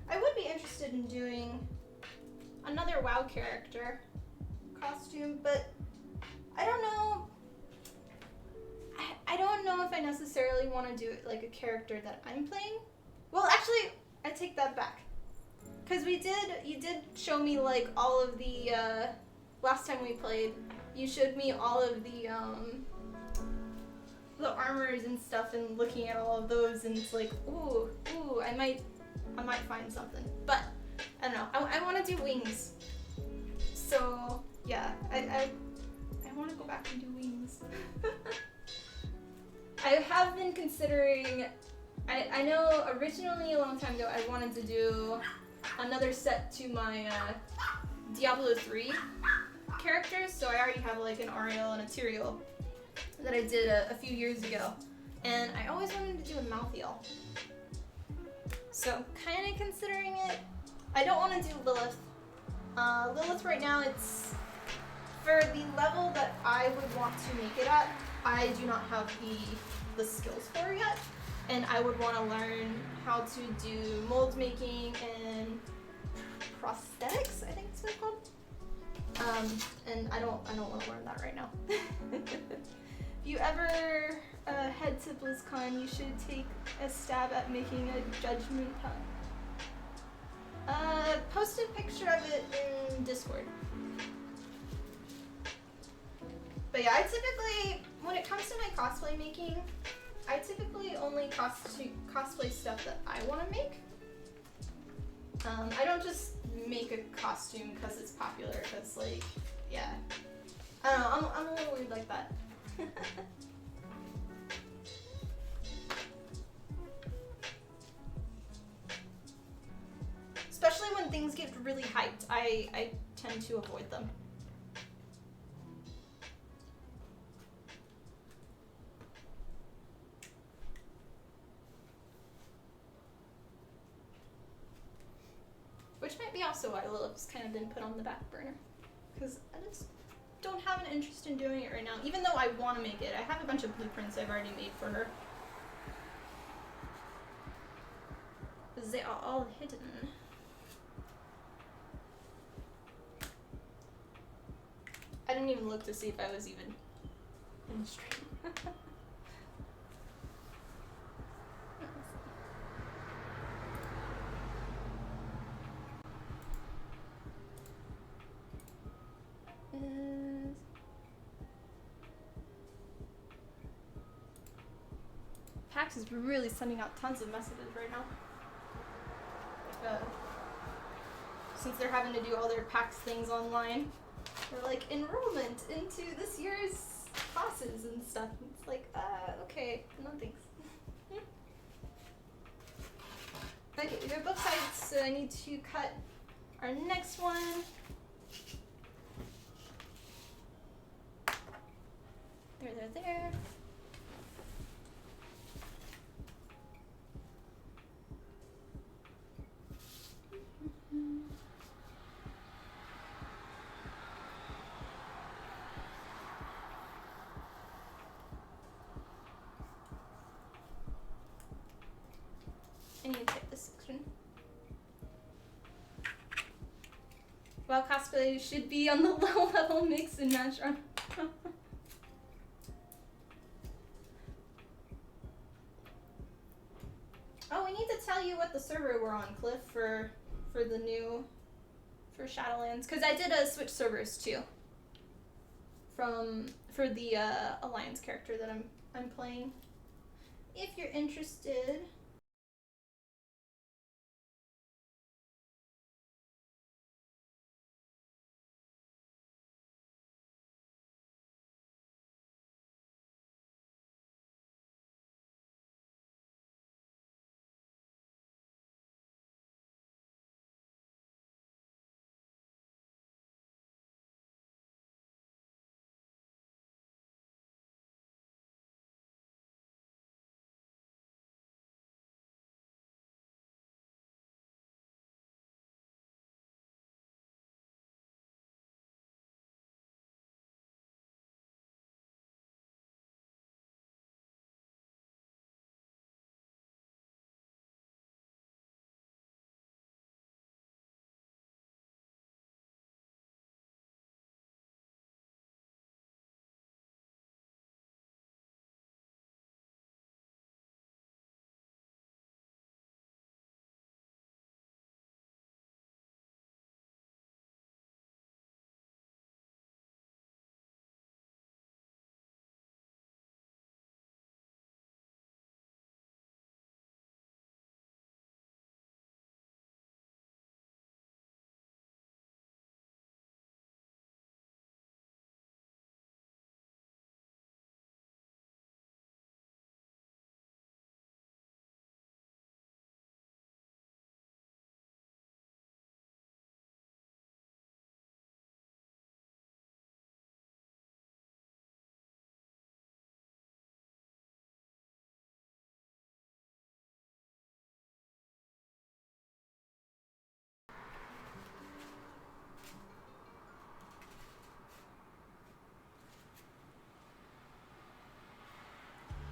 I would be interested in doing another WoW character costume, but I don't know. I don't know if I necessarily want to do it like a character that I'm playing. Well, actually, I take that back. Because you did show me like all of the, last time we played, you showed me all of the armors and stuff, and looking at all of those, and it's like, ooh, I might find something. But I don't know. I want to do wings. So yeah, I want to go back and do wings. I have been considering. I know originally a long time ago I wanted to do another set to my Diablo 3 characters. So I already have like an Ariel and a Tyrael that I did a few years ago, and I always wanted to do a Malthael. So kind of considering it. I don't want to do Lilith. Lilith right now, it's for the level that I would want to make it at. I do not have the skills for it yet, and I would want to learn how to do mold making and prosthetics, I think it's what it's called. And I don't want to learn that right now. If you ever head to BlizzCon, you should take a stab at making a judgment pun. Post a picture of it in Discord. But yeah, I typically, when it comes to my cosplay making, I typically only cosplay stuff that I want to make. I don't just make a costume because it's popular, because like, yeah. I don't know, I'm a little weird like that. Especially when things get really hyped, I tend to avoid them. Which might be also why Lilith's kind of been put on the back burner. Because I just don't have an interest in doing it right now. Even though I want to make it. I have a bunch of blueprints I've already made for her. Because they are all hidden. I didn't even look to see if I was even in the stream. PAX is really sending out tons of messages right now. Like, since they're having to do all their PAX things online. They're like, enrollment into this year's classes and stuff. It's like, okay, no thanks. Okay, we have both sides, so I need to cut our next one. There. I need to type this section. While cosplay should be on the low level mix and match on. Oh, we need to tell you what the server we're on, Cliff, for the new Shadowlands, because I did switch servers too. For the Alliance character that I'm playing. If you're interested.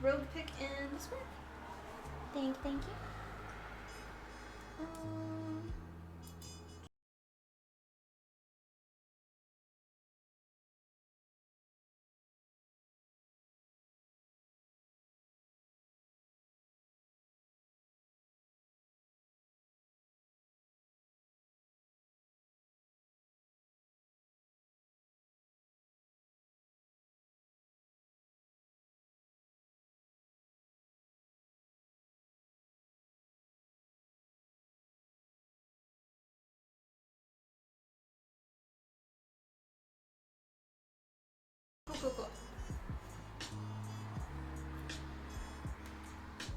Rogue pick in this one. Thank you. Cool.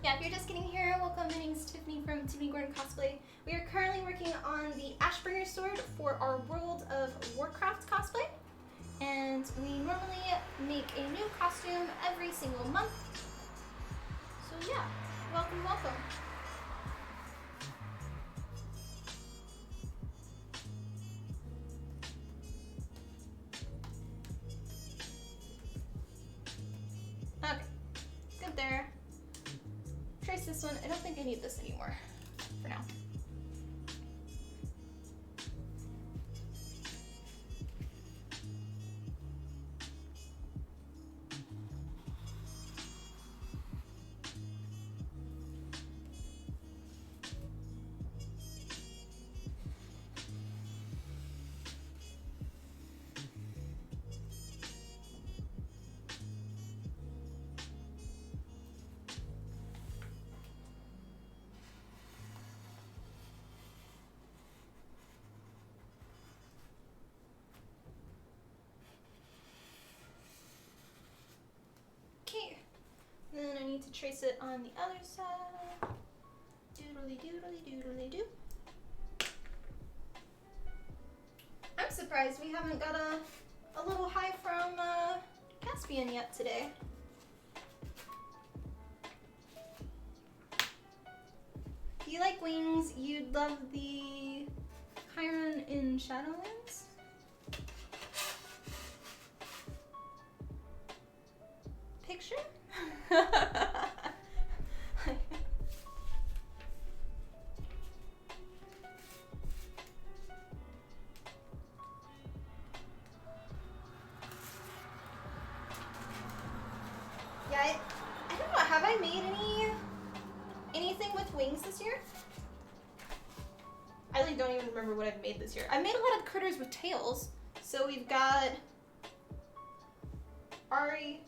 Yeah, if you're just getting here, welcome. My name is Tiffany from Tiffany Gordon Cosplay. We are currently working on the Ashbringer sword for our World of Warcraft cosplay. And we normally make a new costume every single month. So yeah, welcome. Okay, good there. Trace this one. I don't think I need this anymore for now. going to trace it on the other side. Doodly doodly doodly doo. I'm surprised we haven't got a little hi from Caspian yet today. If you like wings, you'd love the Chiron in Shadowlands. Picture? Yeah, I don't know. Have I made anything with wings this year? I like don't even remember what I've made this year. I've made a lot of critters with tails. So we've got Ari,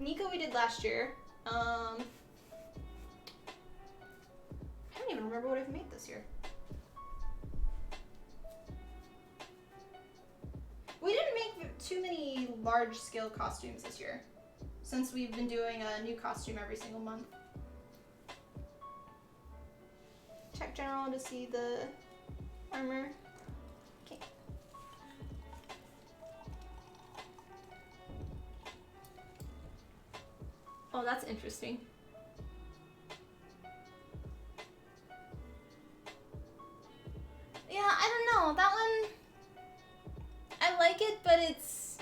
Nico we did last year. I don't even remember what I've made this year. We didn't make too many large-scale costumes this year, since we've been doing a new costume every single month. Check general to see the armor. Okay. Oh, that's interesting. Yeah, I don't know. That one, I like it, but it's...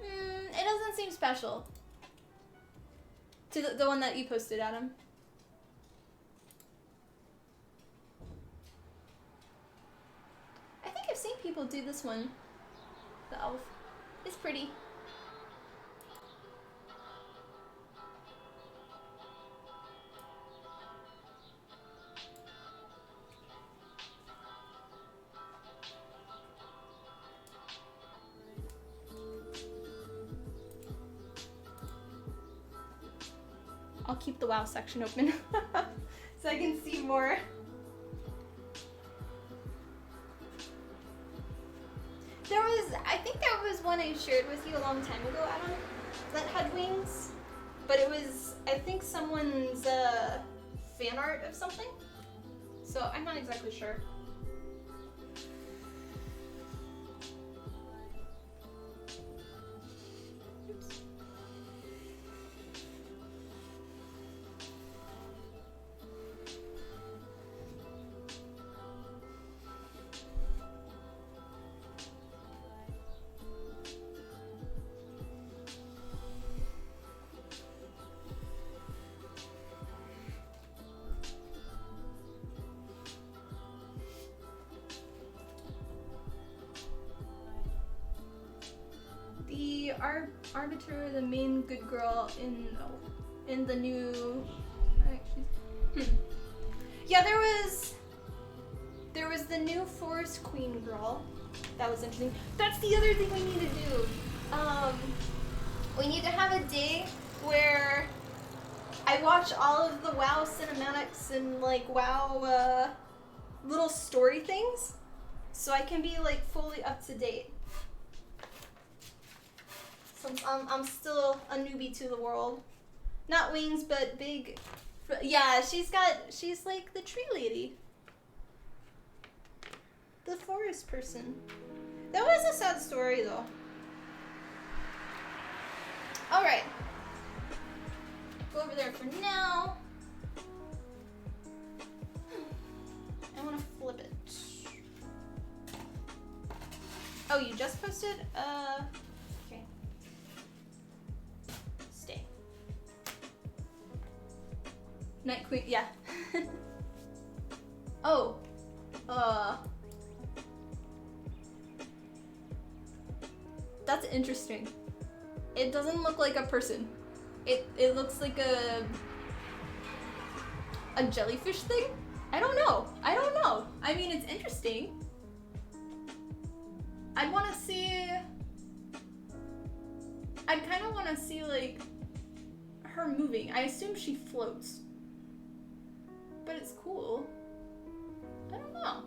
it doesn't seem special. To the one that you posted, Adam. I think I've seen people do this one. The elf. It's pretty. I'll keep the WoW section open so I can see more. I think there was one I shared with you a long time ago, Adam, that had wings, but it was, I think, someone's fan art of something, so I'm not exactly sure. Oops. The Arbiter, the main good girl in the new... Yeah, there was the new Forest Queen girl. That was interesting. That's the other thing we need to do. We need to have a day where I watch all of the WoW cinematics and like WoW little story things, so I can be like fully up to date. I'm still a newbie to the world. Not wings, but big. Yeah, she's like the tree lady. The forest person. That was a sad story though. Alright. Go over there for now. I want to flip it. Oh, you just posted? Okay. Stay. Night Queen, yeah. Oh. That's interesting. It doesn't look like a person. It looks like a jellyfish thing? I don't know. I mean, it's interesting. I'd want to see... I'd kind of want to see, like, her moving. I assume she floats. But it's cool. I don't know.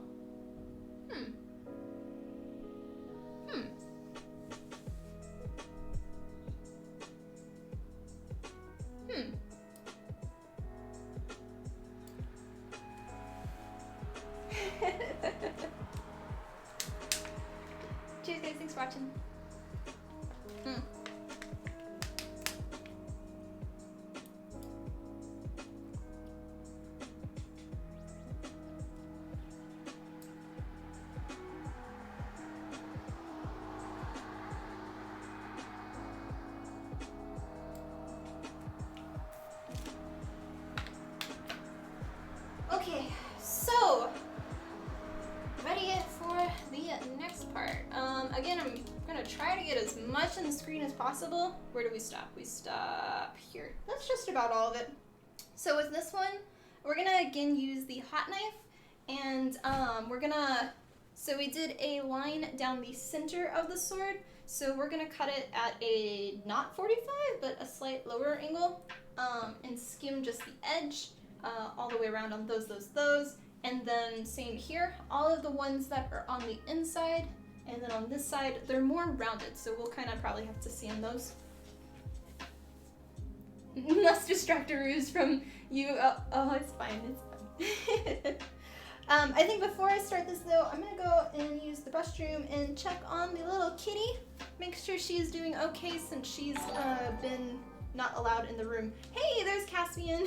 get as much on the screen as possible. Where do we stop? We stop here. That's just about all of it. So with this one, we're gonna again use the hot knife, and so we did a line down the center of the sword, so we're gonna cut it at a not 45, but a slight lower angle, and skim just the edge, all the way around on those, and then same here, all of the ones that are on the inside, and then on this side, they're more rounded, so we'll kind of probably have to sand those. Less distractories from you. Oh, it's fine, it's fine. I think before I start this though, I'm gonna go and use the restroom and check on the little kitty. Make sure she's doing okay since she's been not allowed in the room. Hey, there's Caspian.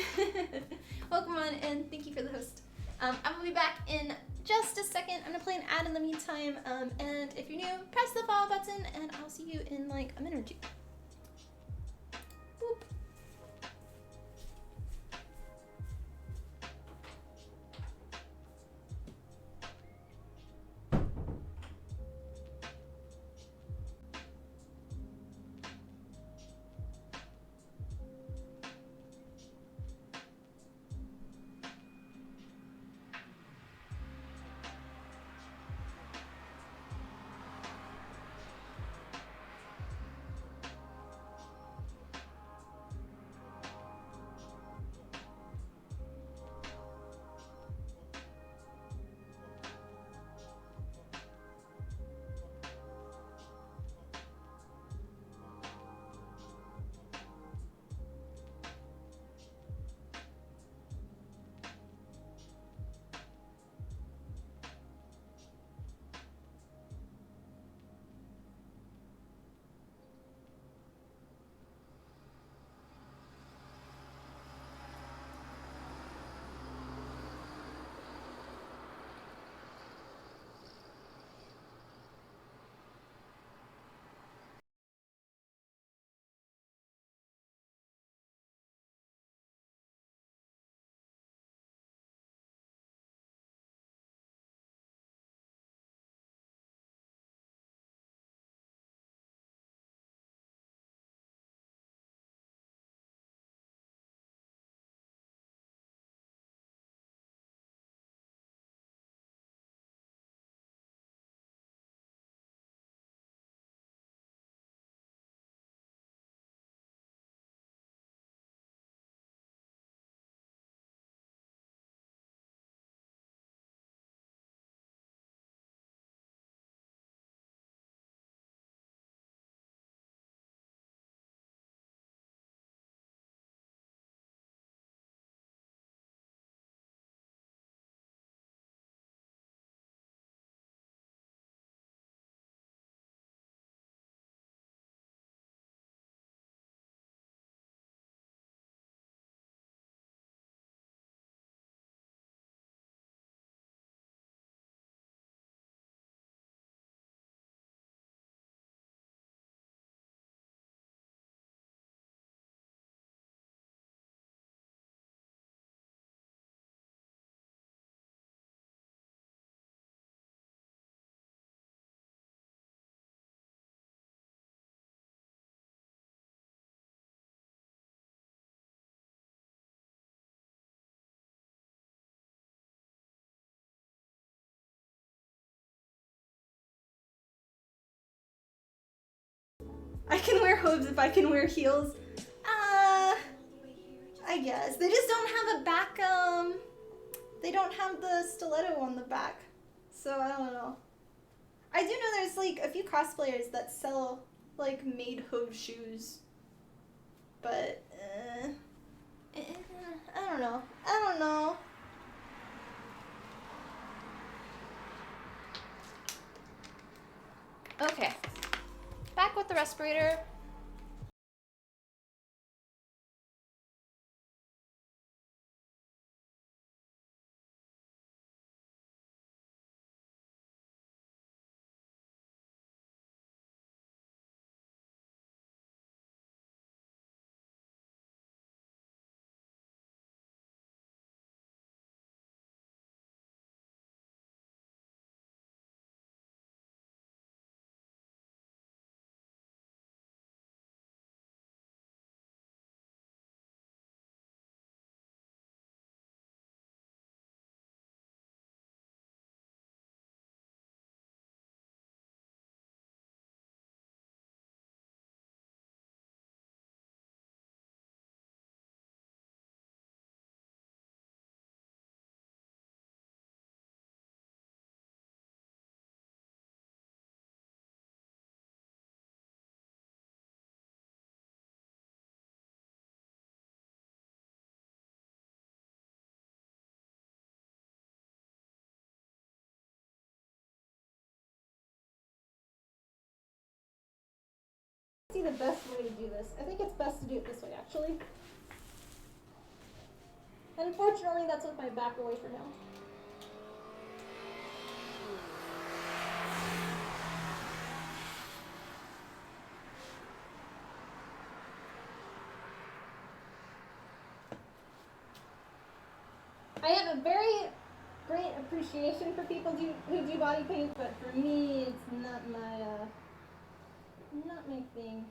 Welcome on and thank you for the host. I will be back in just a second. I'm gonna play an ad in the meantime. And if you're new, press the follow button and I'll see you in like a minute or two. Boop. I can wear hooves if I can wear heels. I guess. They just don't have a back, they don't have the stiletto on the back. So I don't know. I do know there's like a few cosplayers that sell like made hoof shoes. But, I don't know. I don't know. Okay. Back with the respirator. see the best way to do this. I think it's best to do it this way, actually. Unfortunately, that's with my back away for now. I have a very great appreciation for people who do body paint, but for me, it's not my thing.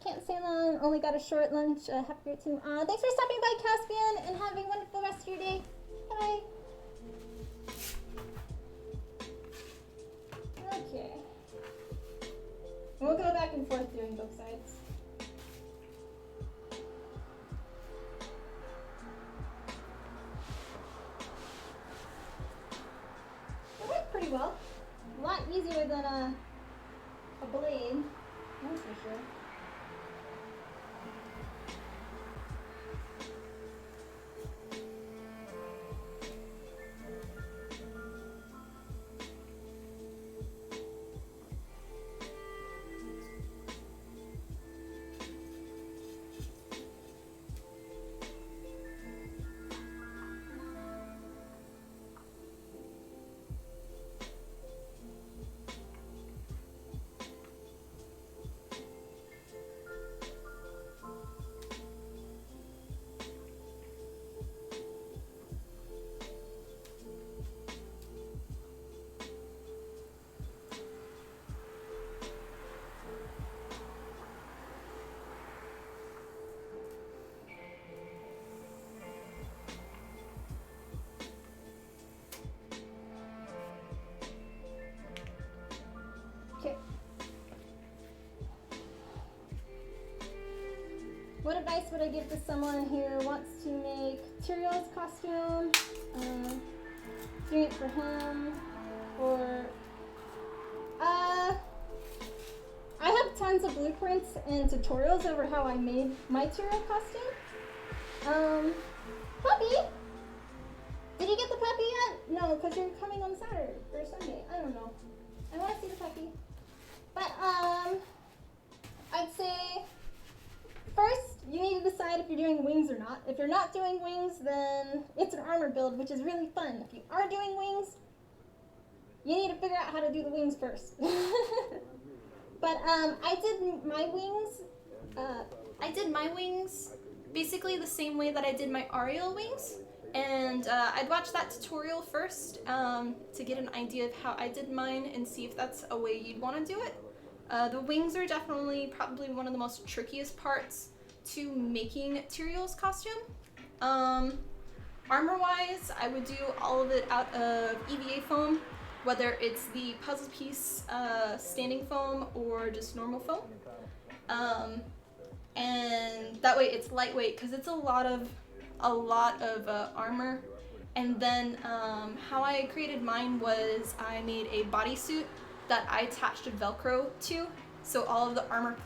Can't stay long, only got a short lunch. Have a great team. Thanks for stopping by, Caspian, and have a wonderful rest of your day. Bye. Okay. We'll go back and forth doing both sides. It went pretty well. A lot easier than a blade, that's for sure. What advice would I give to someone who wants to make Tyrion's costume? Doing it for him, or I have tons of blueprints and tutorials over how I made my Tyrion costume. Puppy, did you get the puppy yet? No, because you're coming on Saturday or Sunday. I don't know. I want to see the puppy, but I'd say. First, you need to decide if you're doing wings or not. If you're not doing wings, then it's an armor build, which is really fun. If you are doing wings, you need to figure out how to do the wings first. But I did my wings basically the same way that I did my Ariel wings. And I'd watch that tutorial first to get an idea of how I did mine and see if that's a way you'd want to do it. The wings are definitely probably one of the most trickiest parts to making Tyriel's costume. Armor-wise, I would do all of it out of EVA foam, whether it's the puzzle piece standing foam or just normal foam. And that way it's lightweight because it's a lot of armor. And then how I created mine was I made a bodysuit that I attached a Velcro to, so all of the armor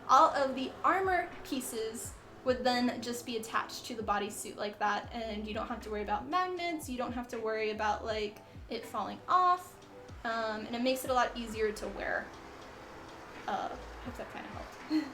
all of the armor pieces would then just be attached to the bodysuit like that, and you don't have to worry about magnets, you don't have to worry about like it falling off, and it makes it a lot easier to wear. Hope that kind of helped.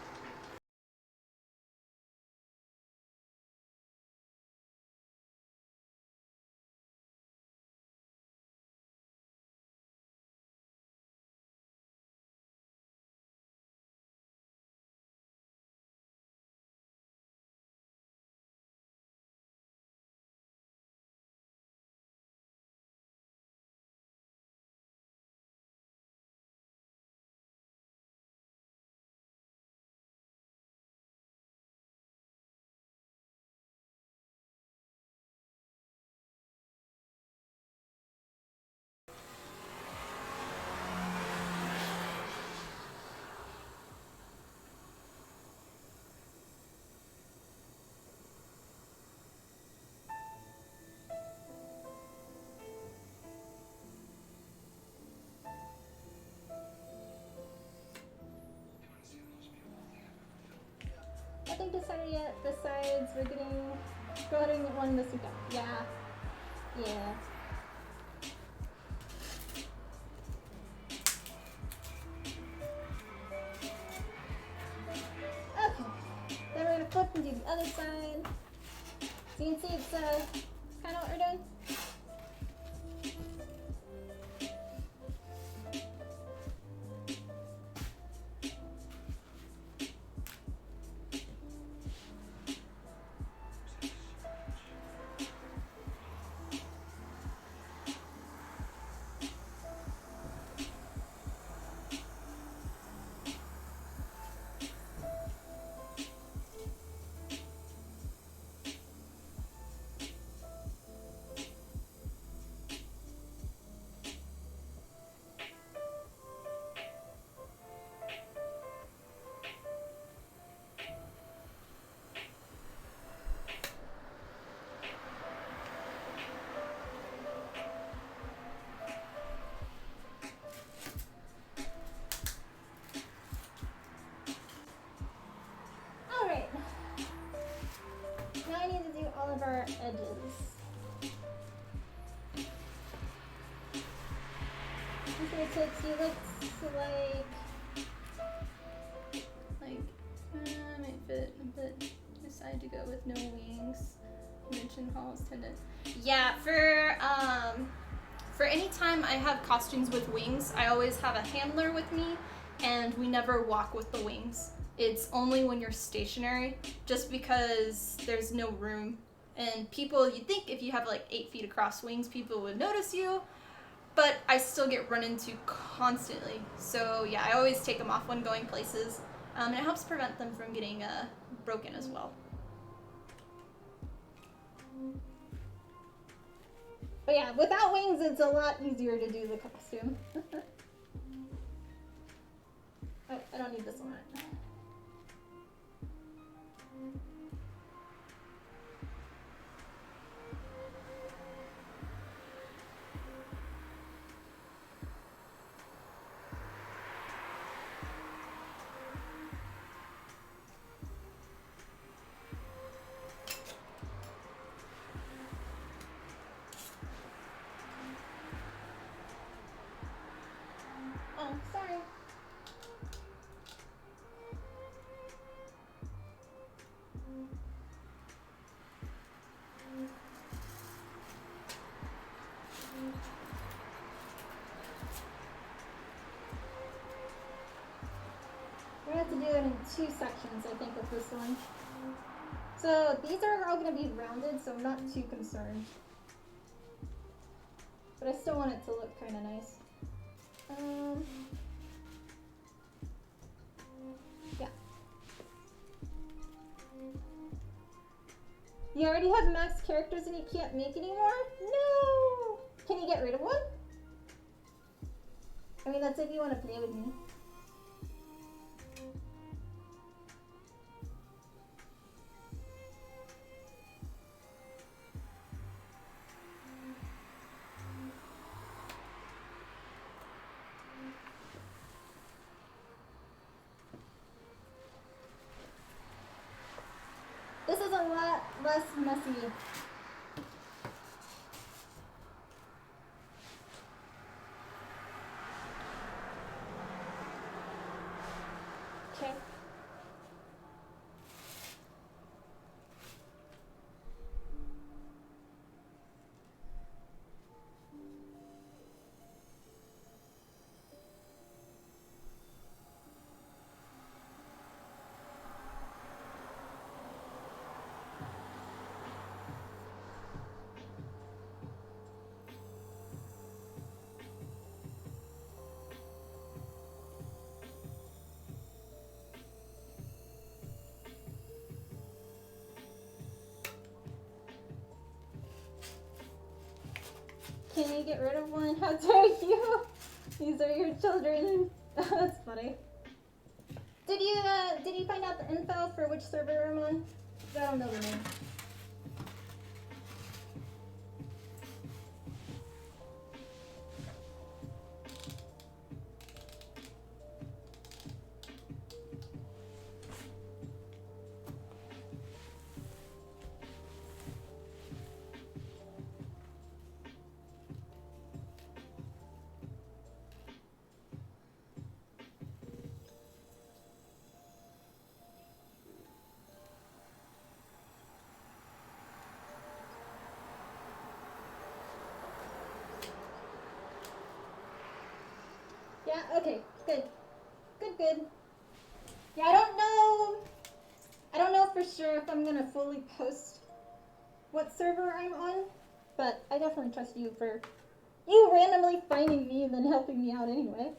Nothing decided yet. Besides, we're getting one this weekend. Yeah. Yeah. Okay. Then we're gonna flip and do the other side. So you can see it's kind of what we're doing. Alright. Now I need to do all of our edges. Okay, so it looks might fit, but decided to go with no wings. Mention Hall's tendon. Yeah, for any time I have costumes with wings, I always have a handler with me, and we never walk with the wings. It's only when you're stationary, just because there's no room. And people, you'd think if you have like 8 feet across wings, people would notice you, but I still get run into constantly. So yeah, I always take them off when going places, and it helps prevent them from getting broken as well. But yeah, without wings, it's a lot easier to do the costume. Oh, I don't need this one. Oh, sorry. We're gonna have to do it in 2 sections, I think, with this one. So these are all gonna be rounded, so I'm not too concerned. But I still want it to look kind of nice. Yeah. You already have max characters and you can't make any more? No! Can you get rid of one? I mean, that's if you want to play with me. This is a lot less messy. Okay. Can you get rid of one? How dare you? These are your children. That's funny. Did you find out the info for which server I'm on? I don't know the name. Yeah, okay, good. Good. Yeah, I don't know for sure if I'm gonna fully post what server I'm on, but I definitely trust you for you randomly finding me and then helping me out anyway.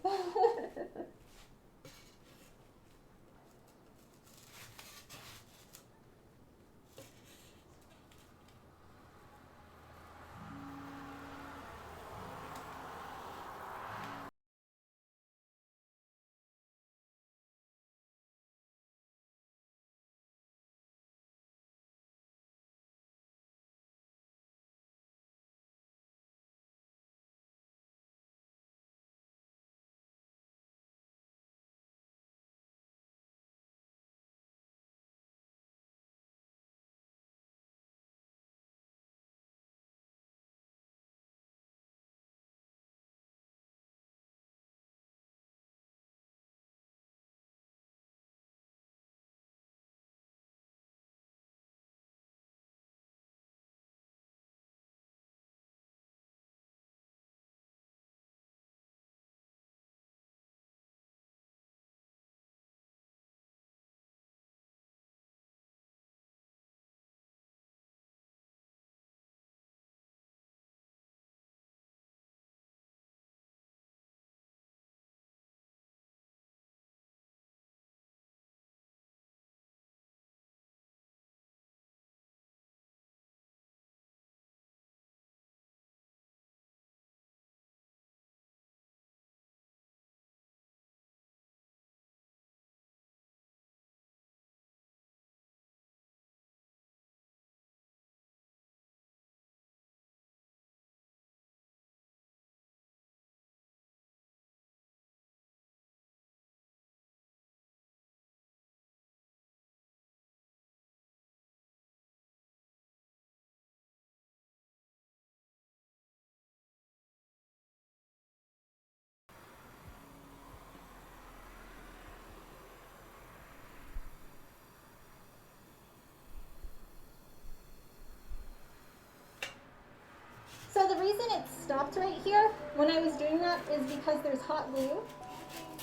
So the reason it stopped right here when I was doing that is because there's hot glue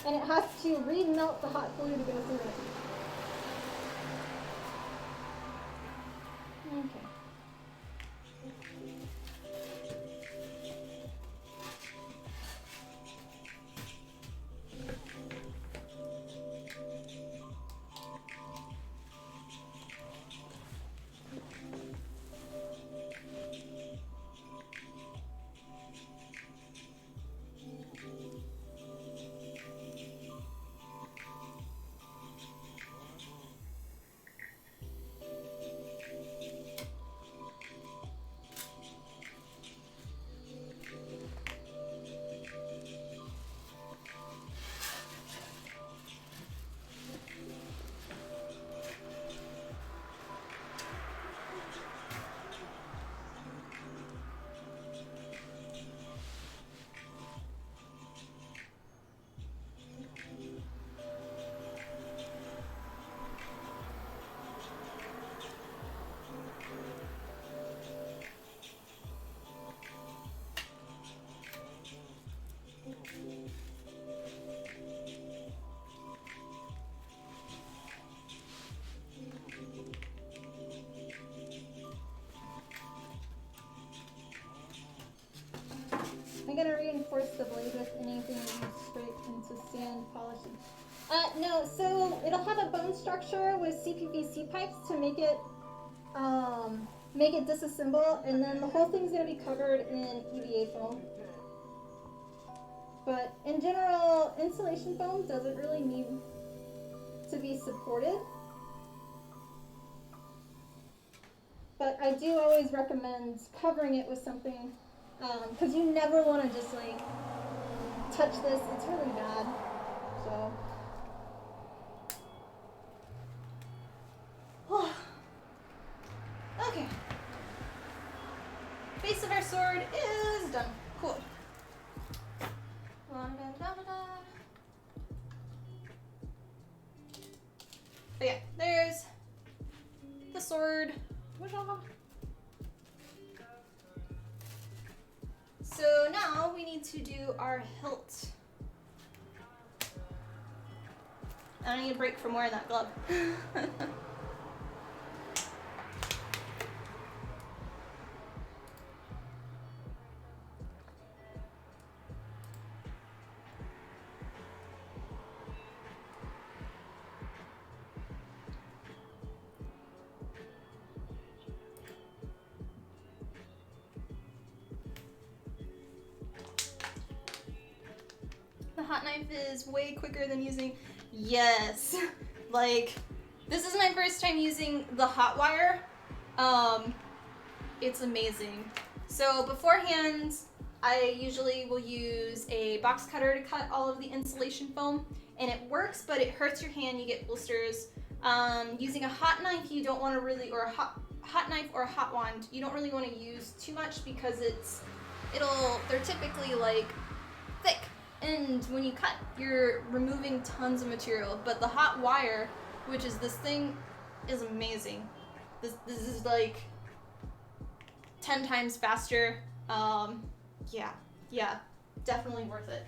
and it has to remelt the hot glue to go through it. Okay. I'm gonna reinforce the blade with anything used straight into sand polishing. No, so it'll have a bone structure with CPVC pipes to make it disassemble, and then the whole thing's gonna be covered in EVA foam. But in general, insulation foam doesn't really need to be supported. But I do always recommend covering it with something, because you never want to just like touch this. It's really bad. So. Okay. Base of our sword is done. Cool. But yeah, there's the sword. So now we need to do our hilt. I need a break from wearing that glove. The hot knife is way quicker than using, yes, like, this is my first time using the hot wire. It's amazing. So beforehand, I usually will use a box cutter to cut all of the insulation foam, and it works, but it hurts your hand, you get blisters. Using a hot knife, you don't want to really, or a hot knife or a hot wand, you don't really want to use too much because they're typically like thick. And when you cut, you're removing tons of material. But the hot wire, which is this thing, is amazing. This is like 10 times faster. Yeah, definitely worth it.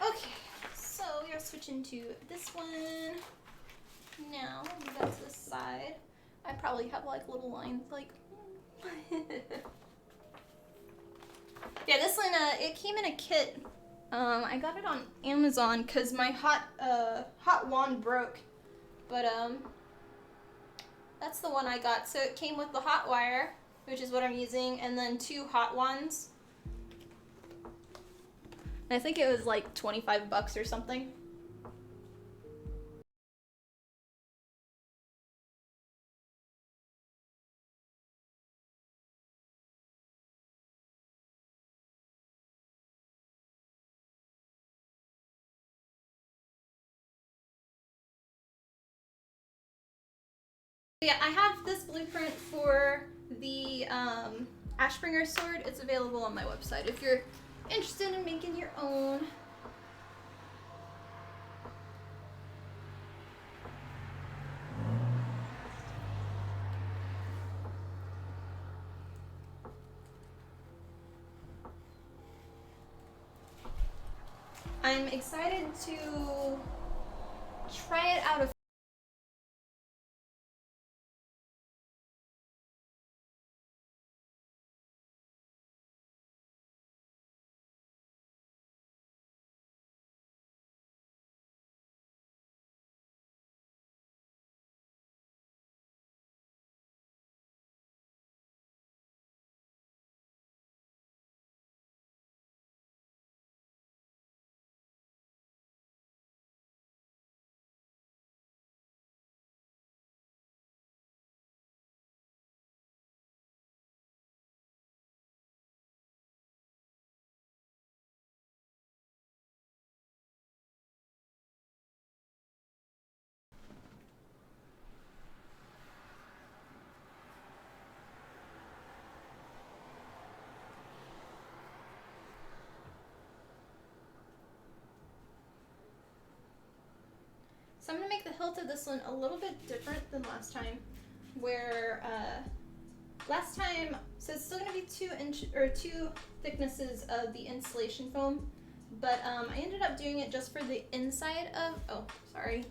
Okay, so we are switching to this one. Now, that's this side. I probably have like little lines like yeah, this one it came in a kit. I got it on Amazon because my hot wand broke. But that's the one I got. So it came with the hot wire, which is what I'm using, and then 2 hot wands. And I think it was like $25 or something. Yeah, I have this blueprint for the Ashbringer sword. It's available on my website if you're interested in making your own. I'm excited to try it out of So I'm gonna make the hilt of this one a little bit different than last time, where last time, so it's still gonna be 2 thicknesses of the insulation foam, but I ended up doing it just for the inside of, oh, sorry.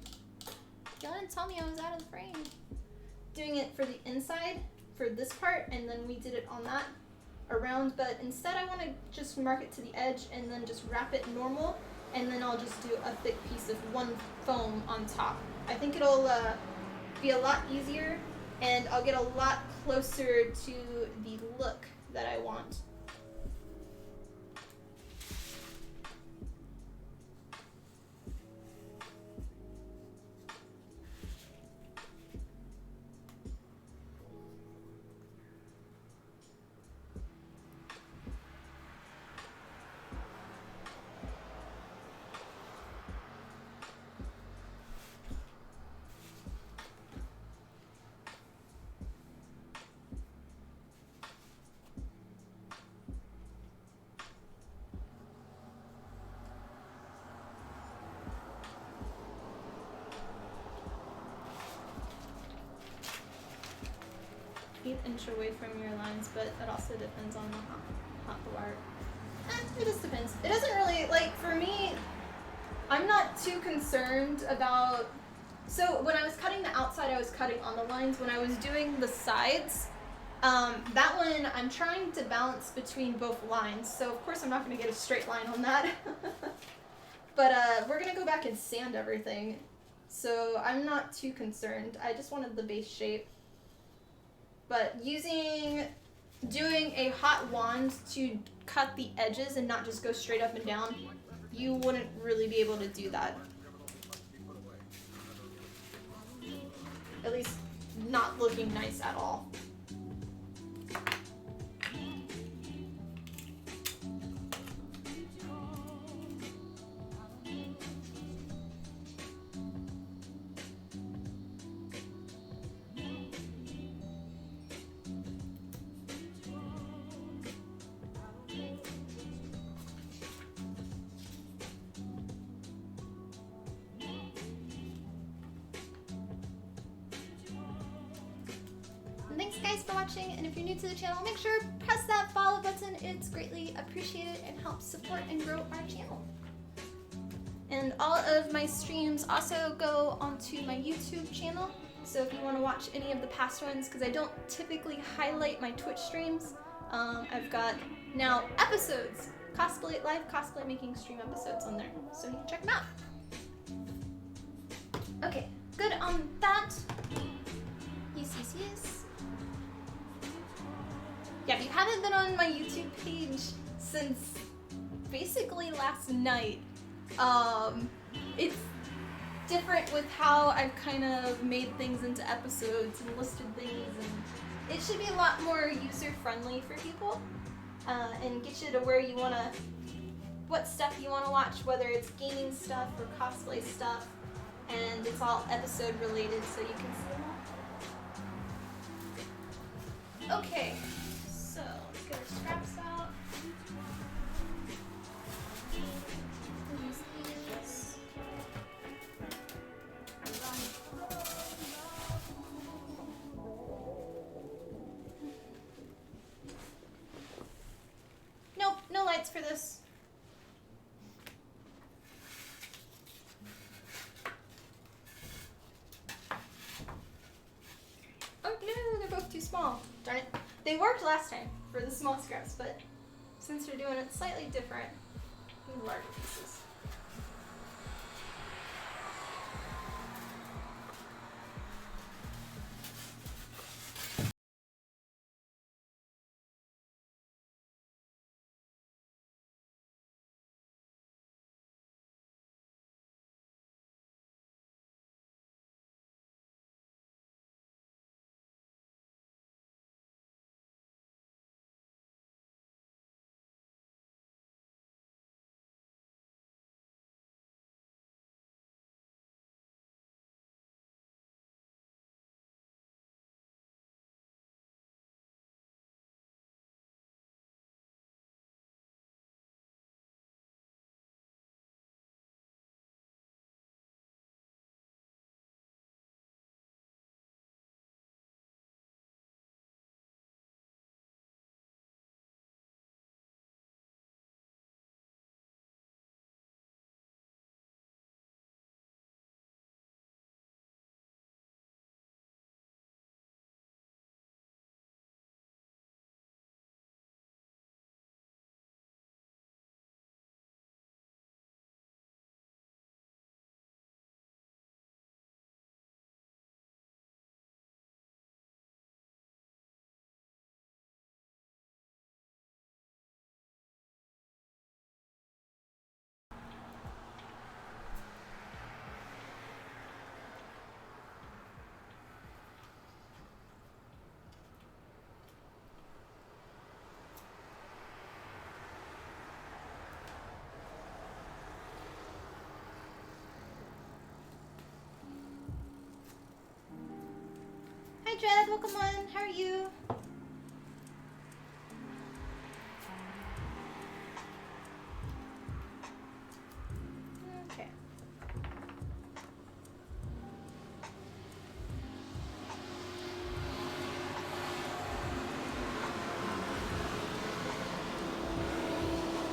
Y'all didn't tell me I was out of the frame. Doing it for for the inside for this part, and then we did it on that around, but instead I want to just mark it to the edge and then just wrap it normal, and then I'll just do a thick piece of one foam on top. I think it'll be a lot easier, and I'll get a lot closer to the look that I want. Inch away from your lines, but it also depends on how hot the wire. It just depends. It doesn't really, like, for me, I'm not too concerned about, so when I was cutting the outside, I was cutting on the lines. When I was doing the sides, that one, I'm trying to balance between both lines, so of course I'm not going to get a straight line on that. But we're going to go back and sand everything, so I'm not too concerned. I just wanted the base shape. But doing a hot wand to cut the edges and not just go straight up and down, you wouldn't really be able to do that. At least not looking nice at all. Thanks guys for watching, and if you're new to the channel, make sure to press that follow button. It's greatly appreciated and helps support and grow our channel. And all of my streams also go onto my YouTube channel, so if you want to watch any of the past ones, because I don't typically highlight my Twitch streams, I've got now episodes, live cosplay making stream episodes on there, so you can check them out. Okay, good on that. Yes. Yeah, if you haven't been on my YouTube page since basically last night, it's different with how I've kind of made things into episodes and listed things, and it should be a lot more user-friendly for people, and get you to where you want to, what stuff you want to watch, whether it's gaming stuff or cosplay stuff, and it's all episode related, so you can see them all. Okay, so let's get our scraps out. Use these. Nope, no lights for this. Oh no, they're both too small. Darn it. They worked last time for the small scraps, but since we're doing it slightly different, we need larger pieces. Hi Dread, welcome on. How are you? Okay.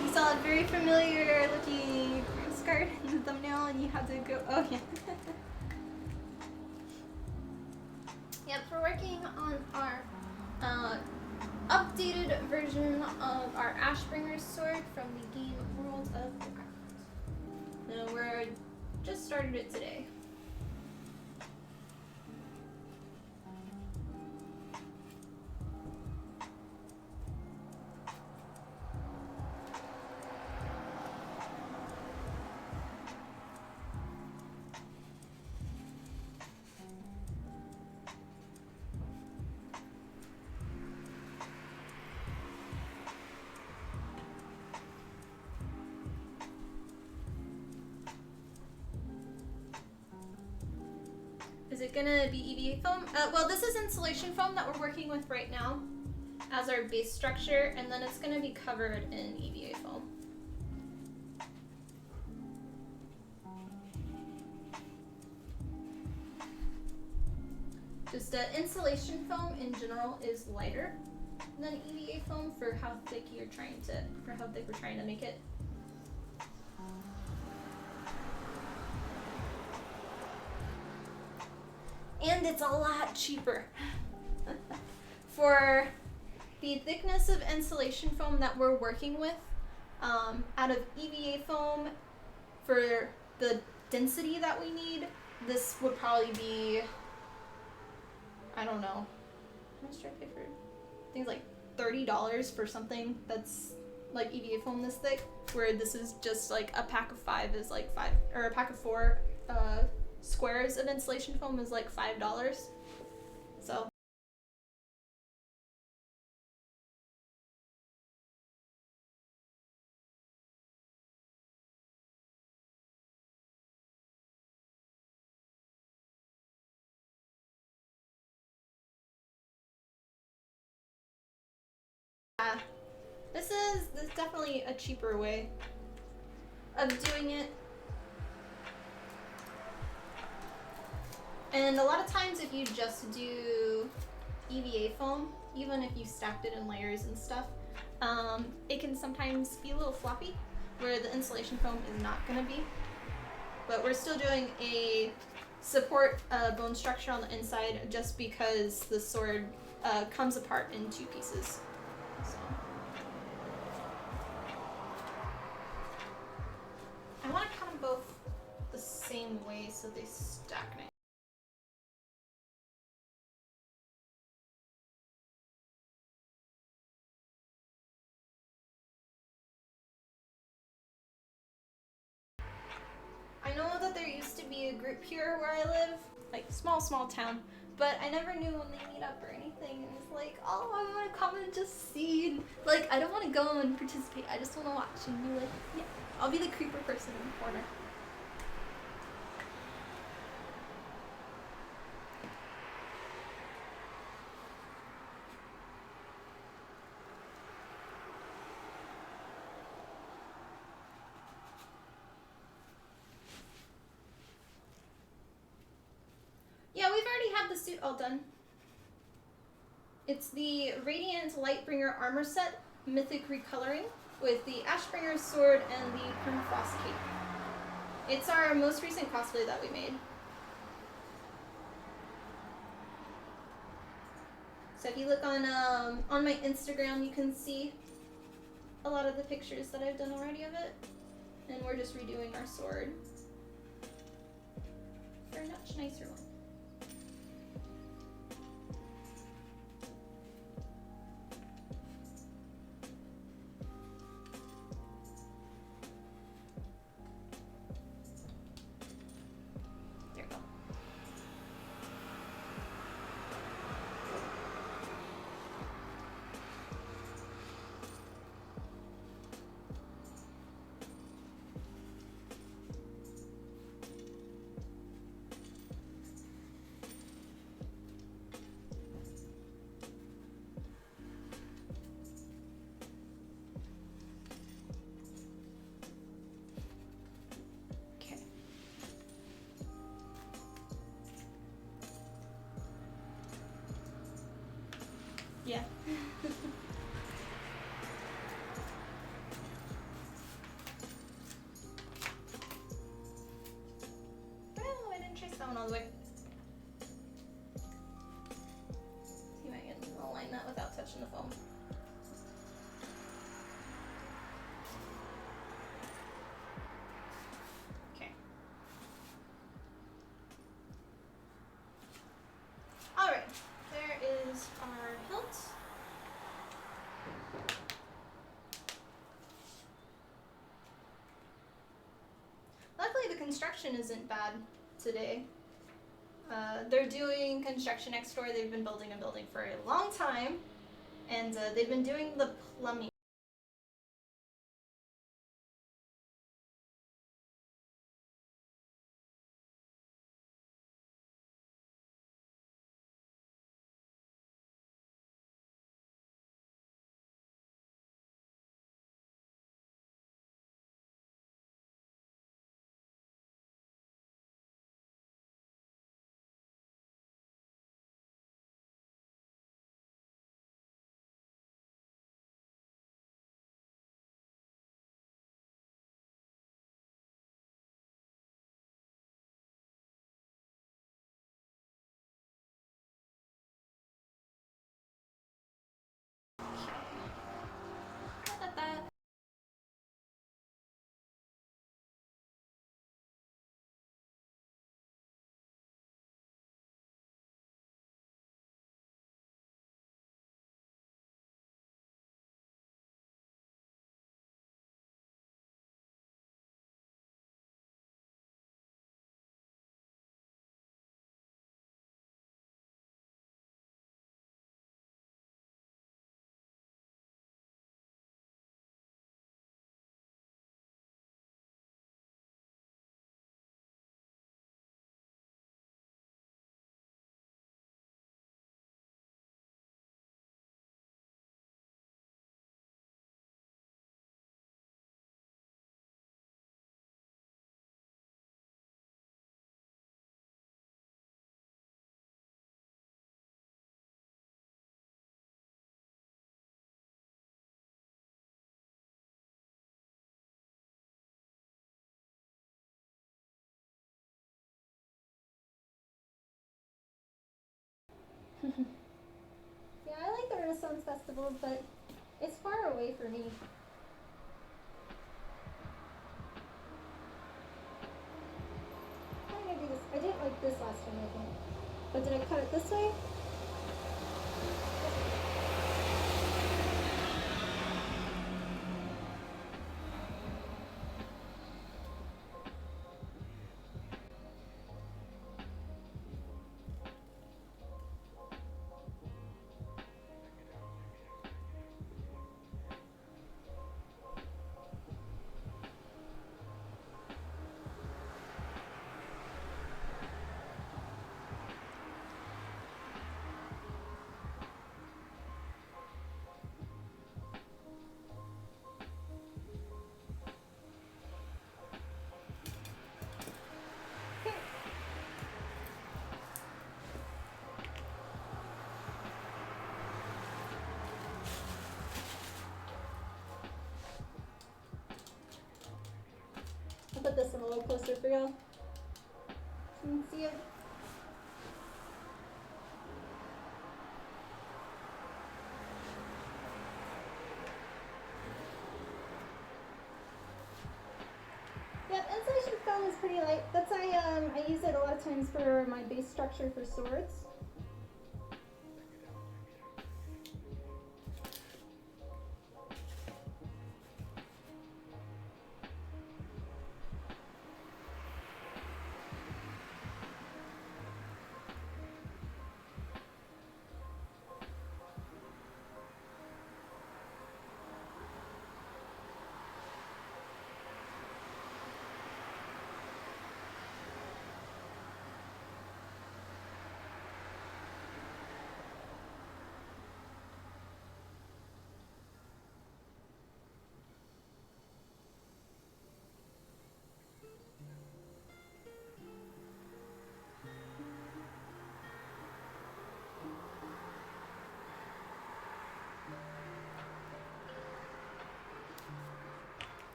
You saw a very familiar looking Christmas card in the thumbnail and you had to go, oh yeah. Yep, we're working on our updated version of our Ashbringer sword from the game World of Warcraft. And we're just started it today. Is it gonna be EVA foam? Well, this is insulation foam that we're working with right now as our base structure, and then it's gonna be covered in EVA foam. Just insulation foam in general is lighter than EVA foam for how thick we're trying to make it. And it's a lot cheaper. For the thickness of insulation foam that we're working with, out of EVA foam, for the density that we need, this would probably be, I don't know, how much do I pay for it? I think it's like $30 for something that's like EVA foam this thick, where this is just like a pack of 5 is like 5, or a pack of 4 squares of insulation foam is like $5. So this is definitely a cheaper way of doing it. And a lot of times if you just do EVA foam, even if you stacked it in layers and stuff, it can sometimes be a little floppy, where the insulation foam is not going to be. But we're still doing a support bone structure on the inside just because the sword comes apart in 2 pieces. So I want to cut them both the same way so they stack nice. I know that there used to be a group here where I live, like small town, but I never knew when they meet up or anything, and it's like, oh, I want to come and just see, and like, I don't want to go and participate, I just want to watch and be like, yeah, I'll be the creeper person in the corner. Yeah, we've already had the suit all done. It's the Radiant Lightbringer armor set, Mythic recoloring, with the Ashbringer sword and the Permafrost cape. It's our most recent cosplay that we made. So if you look on my Instagram, you can see a lot of the pictures that I've done already of it. And we're just redoing our sword for a much nicer one. There we go. Yeah. Oh, I didn't trace that one all the way. See if I can align that without touching the foam. Okay. Alright, there is our hilt. Luckily the construction isn't bad today. They're doing construction next door. They've been building a building for a long time, and they've been doing the plumbing. Yeah, I like the Renaissance Festival, but it's far away for me. How am I gonna do this? I didn't like this last time, I think. But did I cut it this way? I'll put this in a little closer for y'all. So you can see it. Yep, insulation foam is pretty light. That's I use it a lot of times for my base structure for swords.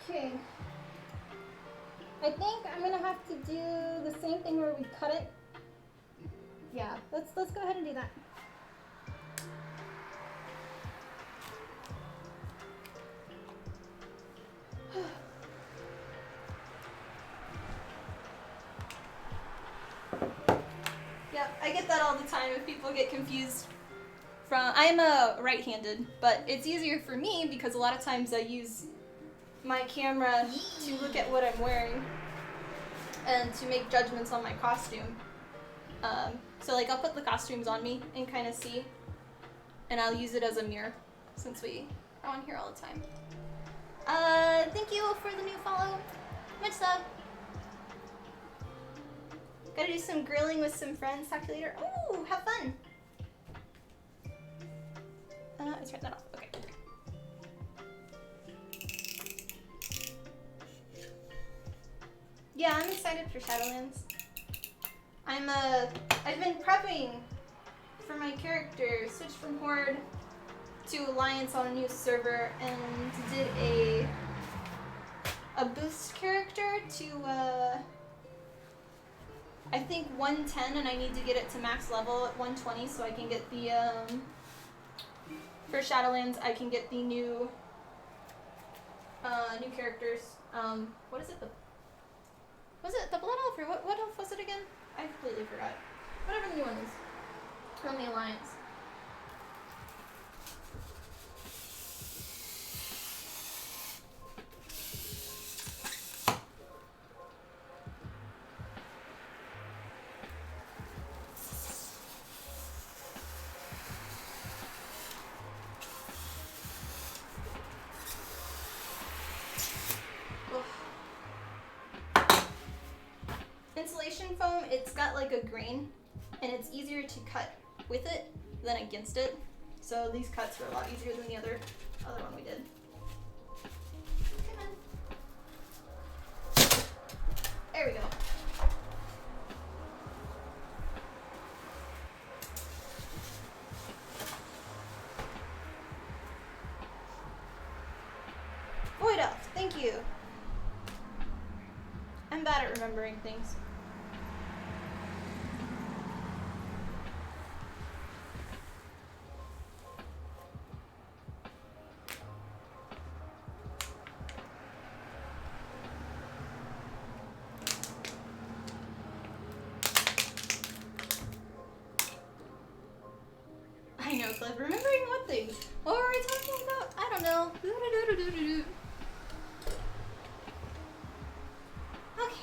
Okay. I think I'm gonna have to do the same thing where we cut it. Yeah, let's go ahead and do that. Yeah, I get that all the time if people get confused. I'm right-handed, but it's easier for me because a lot of times I use my camera to look at what I'm wearing and to make judgments on my costume. So like I'll put the costumes on me and kind of see, and I'll use it as a mirror since we are on here all the time. Thank you for the new follow. Much love. Gotta do some grilling with some friends. Talk to you later. Ooh, have fun. Let's turn that off. Okay. Yeah, I'm excited for Shadowlands. I've been prepping for my character. Switched from Horde to Alliance on a new server and did a boost character to I think 110, and I need to get it to max level at 120 so I can get the for Shadowlands I can get the new characters. What is it? Was it the Blood Elf or what elf was it again? I completely forgot. Whatever the new one is from the Alliance. Insulation foam, it's got like a grain, and it's easier to cut with it than against it. So these cuts were a lot easier than the other one we did. Come on. There we go. Void Elf, thank you. I'm bad at remembering things. I know, Cliff. Remembering what things? What were we talking about? I don't know. Okay.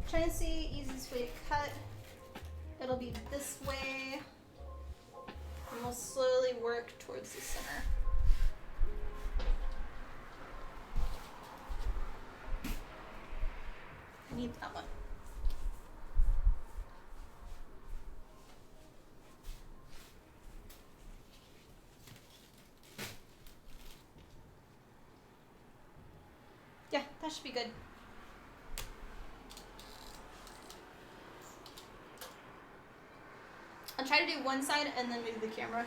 Trying to see easiest way to cut. It'll be this way. And we'll slowly work towards the center. I need that one. Yeah, that should be good. I'll try to do one side and then move the camera,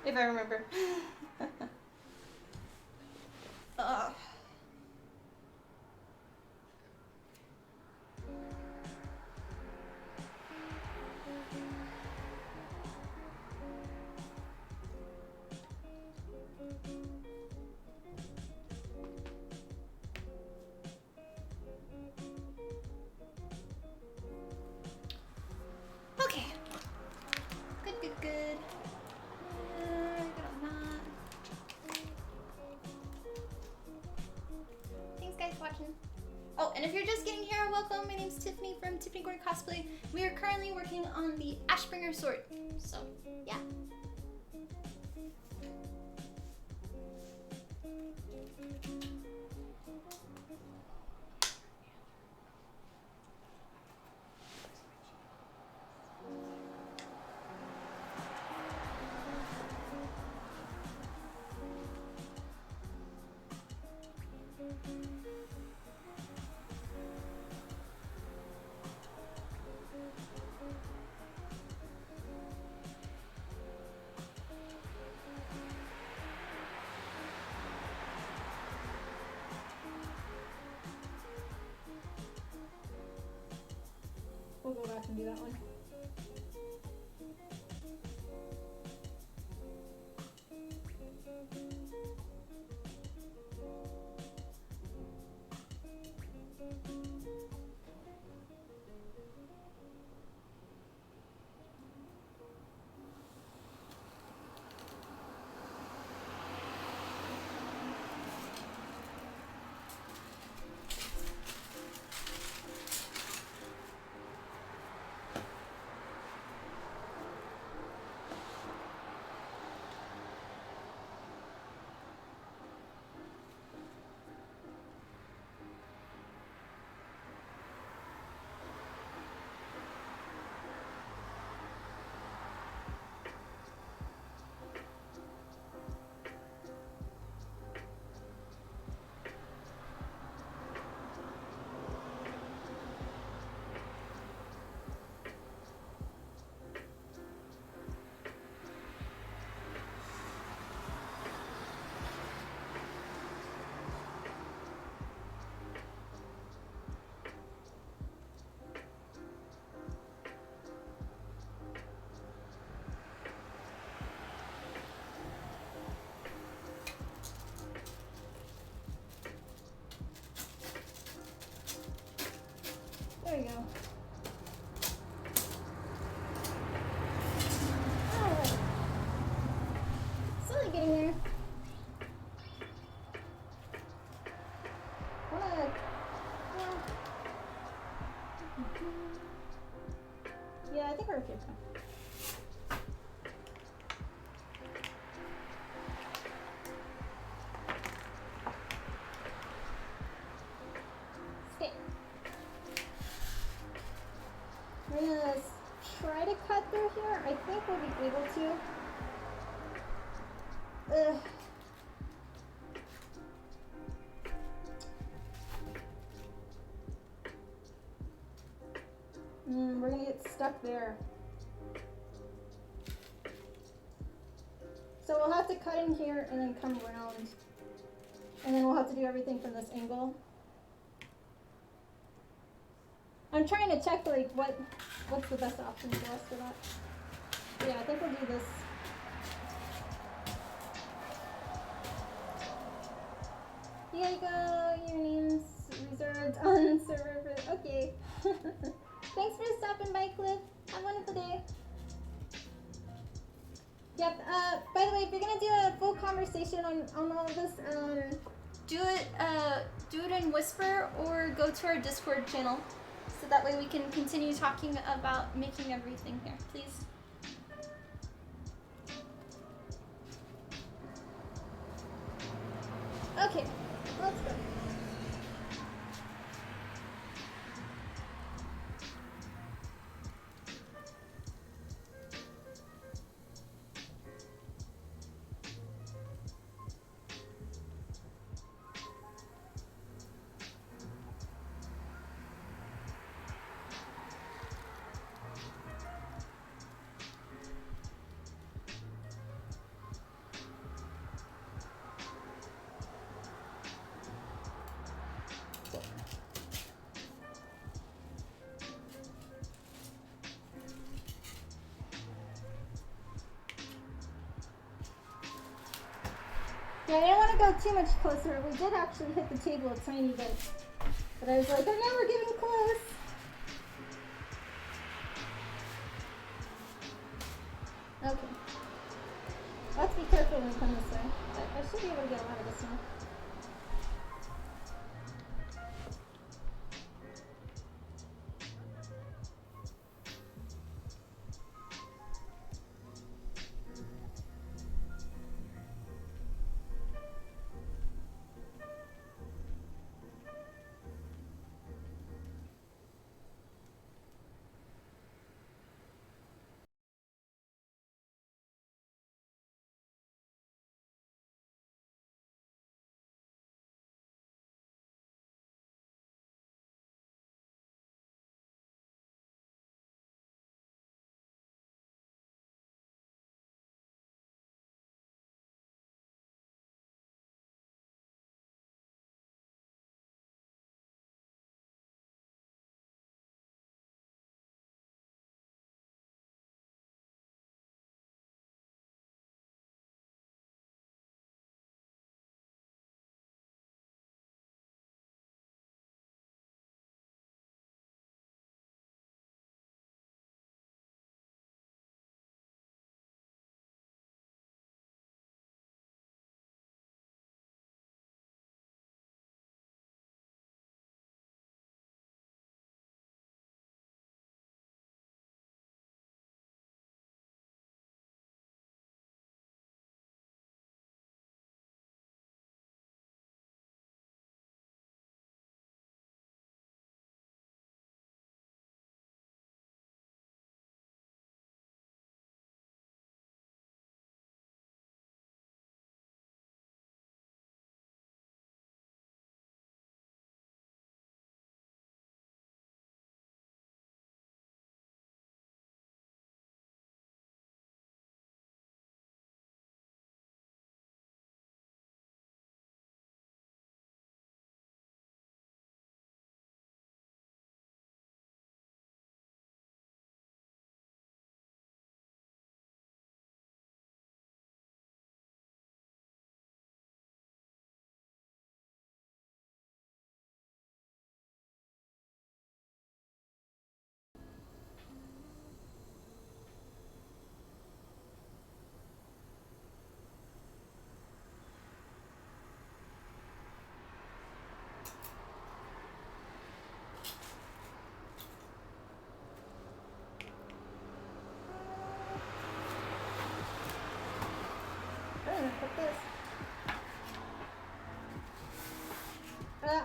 if I remember. Okay. Good. Thanks guys for watching. Oh, and if you're just getting here, welcome. My name's Tiffany from Tiffany Cosplay. We are currently working on the Ashbringer sword. So, yeah. back and do that one. There we go. Alright. Slowly getting there. Wanna... Yeah, I think we're okay now. Stay. We're gonna try to cut through here. I think we'll be able to. Ugh. We're gonna get stuck there. So we'll have to cut in here and then come around. And then we'll have to do everything from this angle. I'm trying to check like what's the best option for us for that. Yeah, I think we'll do this. Here you go, your name's reserved on server. Okay. Thanks for stopping by, Cliff. Have a wonderful day. Yep, by the way, if you're gonna do a full conversation on all of this, Do it in Whisper or go to our Discord channel. So that way we can continue talking about making everything here, please. okay, let's go. Yeah, I didn't want to go too much closer. We did actually hit the table a tiny bit. But I was like, I'm never getting close. Okay. Let's be careful when we come this way. I should be able to get a lot of this now.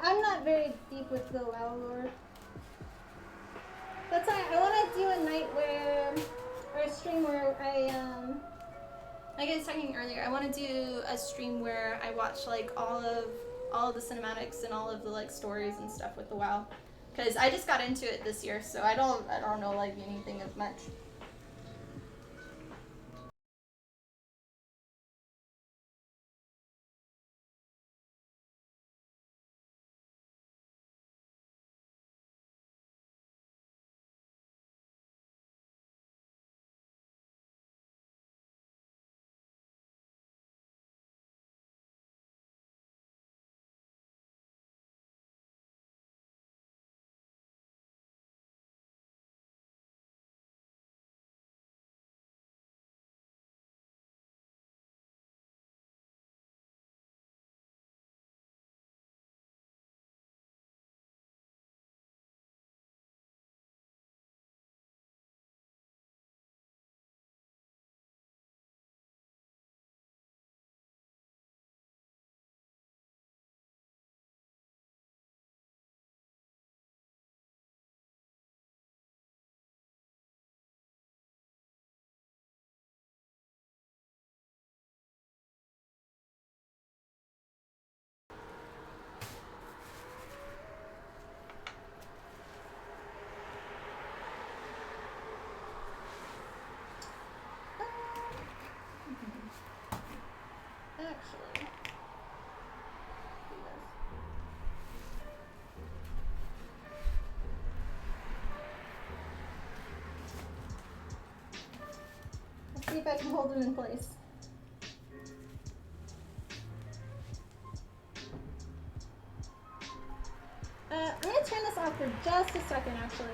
I'm not very deep with the WoW lore. That's why I want to do a night where, or a stream where like I was talking earlier, I want to do a stream where I watch like all of the cinematics and all of the like stories and stuff with the WoW, because I just got into it this year, so I don't know like anything as much. actually. Let's see if I can hold them in place. I'm gonna turn this off for just a second, actually.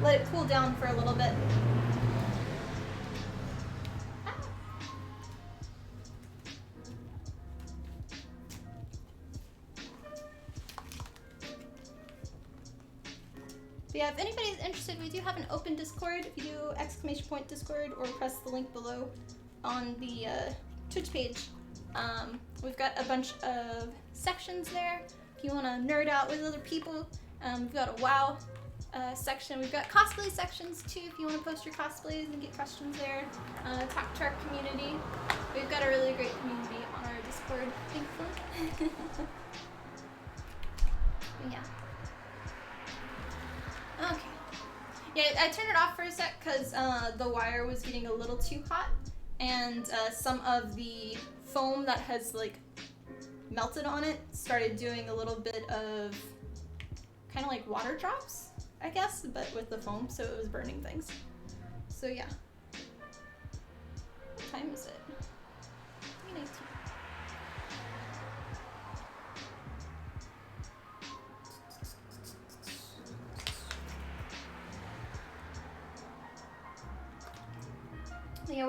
Let it cool down for a little bit. But yeah, if anybody's interested, we do have an open Discord. If you do ! Discord or press the link below on the Twitch page, we've got a bunch of sections there. If you want to nerd out with other people, we've got a WoW section. We've got cosplay sections too. If you want to post your cosplays and get questions there, talk to our community. We've got a really great community on our Discord, thankfully. Yeah. Okay. Yeah, I turned it off for a sec because the wire was getting a little too hot, and some of the foam that has like melted on it started doing a little bit of kind of like water drops, I guess, but with the foam, so it was burning things. So yeah. What time is it? 3:19. Yeah,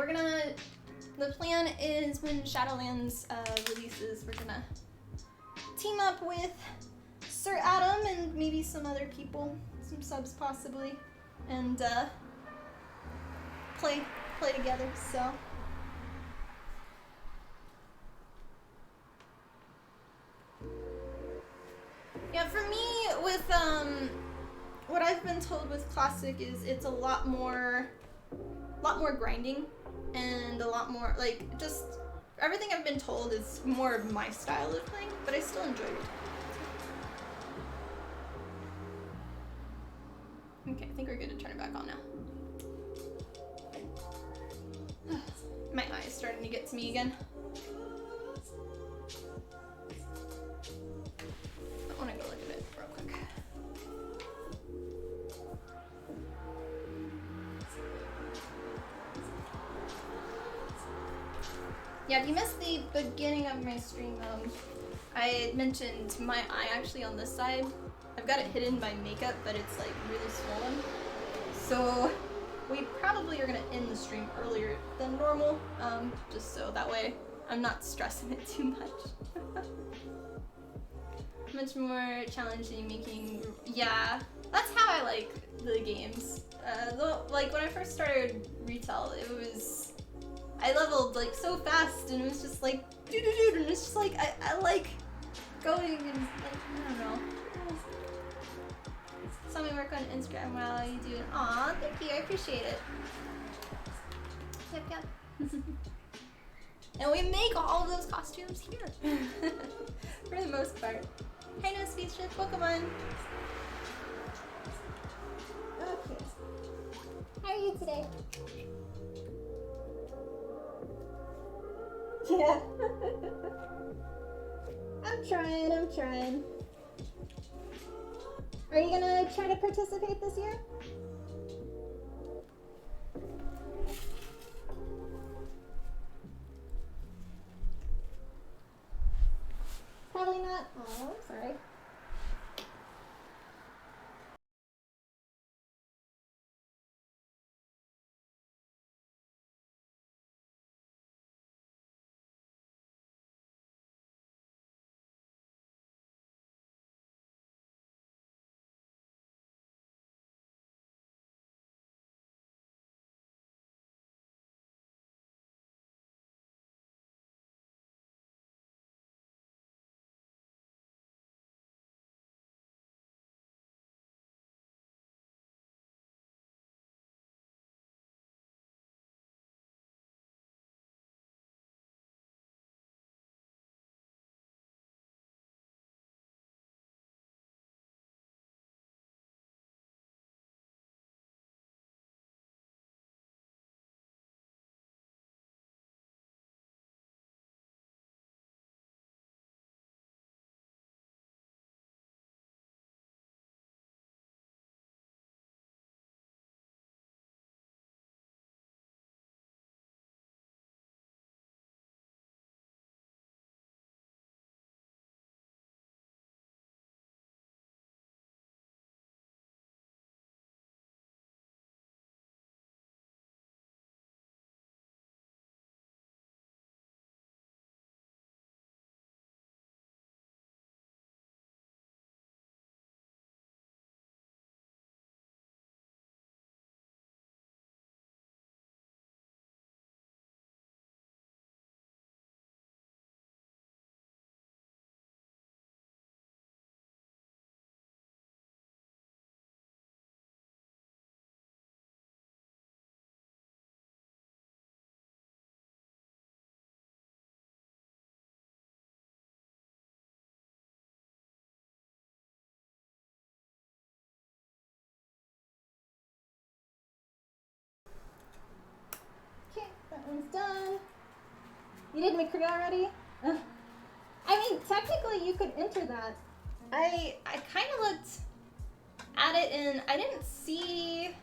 the plan is when Shadowlands releases, we're gonna team up with Sir Adam and maybe some other people, some subs possibly, and play together, so. Yeah, for me, with what I've been told with Classic is it's a lot more grinding and a lot more, like, just everything I've been told is more of my style of playing, but I still enjoy it. Okay, I think we're good to turn it back on now. My eye's starting to get to me again. I want to go look at it real quick. Yeah, if you missed the beginning of my stream, I had mentioned my eye actually on this side. I've got it hidden by makeup, but it's like really swollen. So we probably are gonna end the stream earlier than normal, just so that way I'm not stressing it too much. Much more challenging making, yeah, that's how I like the games. Like when I first started retail, it was I leveled like so fast, and it was just like doo doo doo, and it's just like I like going and like I don't know. Saw me work on Instagram while you do it. Aw, thank you, I appreciate it. Yep, yep. And we make all of those costumes here. For the most part. Hi, no speechless Pokemon. Okay. How are you today? Yeah. I'm trying. Are you gonna try to participate this year? Probably not. Oh, I'm sorry. Okay, that one's done. You did McCree already? I mean, technically you could enter that. I kind of looked at it and I didn't see.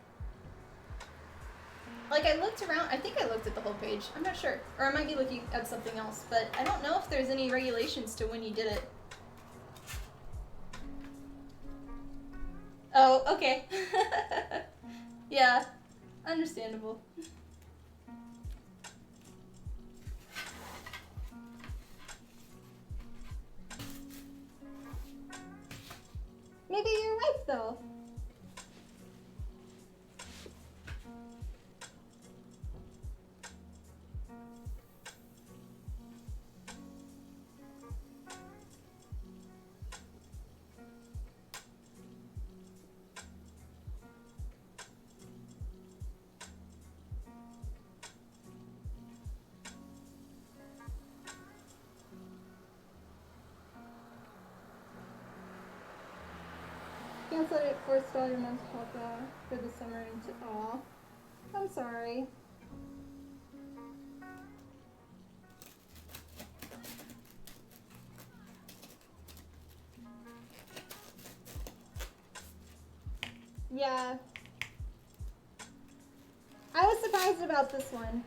Like I looked around. I think I looked at the whole page. I'm not sure, or I might be looking at something else. But I don't know if there's any regulations to when you did it. Oh, okay. Yeah, understandable. Maybe you're right though. Cancel it, forced all your months for the summer into all. I'm sorry. Yeah. I was surprised about this one.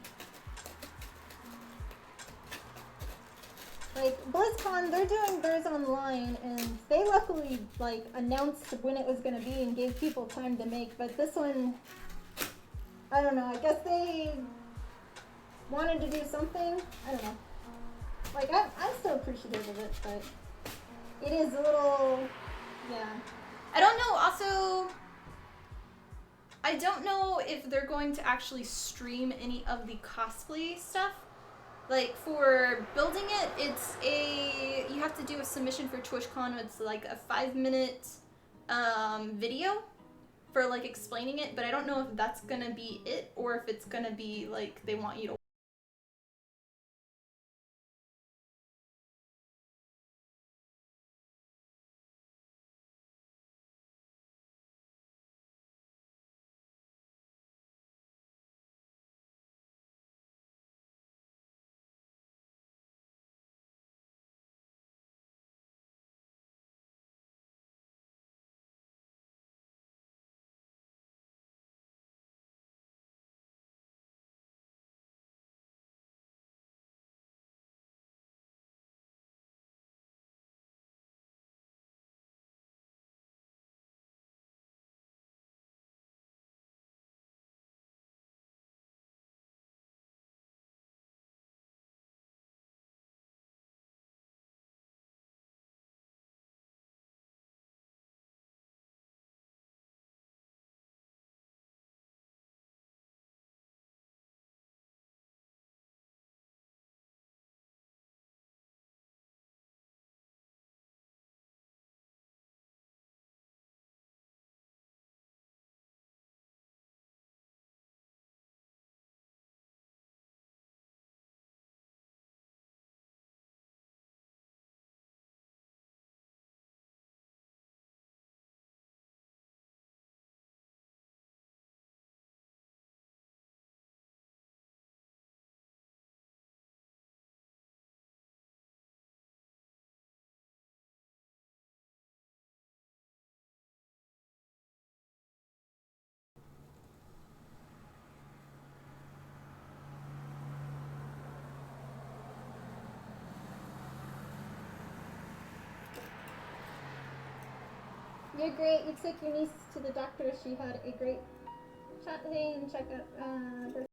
Like, BlizzCon, they're doing theirs online, and they luckily, like, announced when it was gonna be and gave people time to make, but this one, I don't know, I guess they wanted to do something, I don't know. Like, I'm still appreciative of it, but it is a little, yeah. I don't know. Also, I don't know if they're going to actually stream any of the cosplay stuff. Like for building it, you have to do a submission for TwitchCon. It's like a 5-minute video for like explaining it, but I don't know if that's gonna be it or if it's gonna be like they want you to. You're great. You took your niece to the doctor. She had a great chat today and check out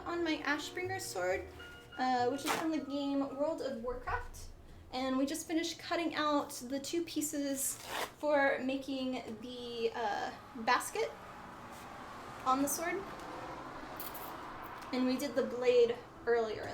On my Ashbringer sword, which is from the game World of Warcraft. And we just finished cutting out the 2 pieces for making the basket on the sword. And we did the blade earlier.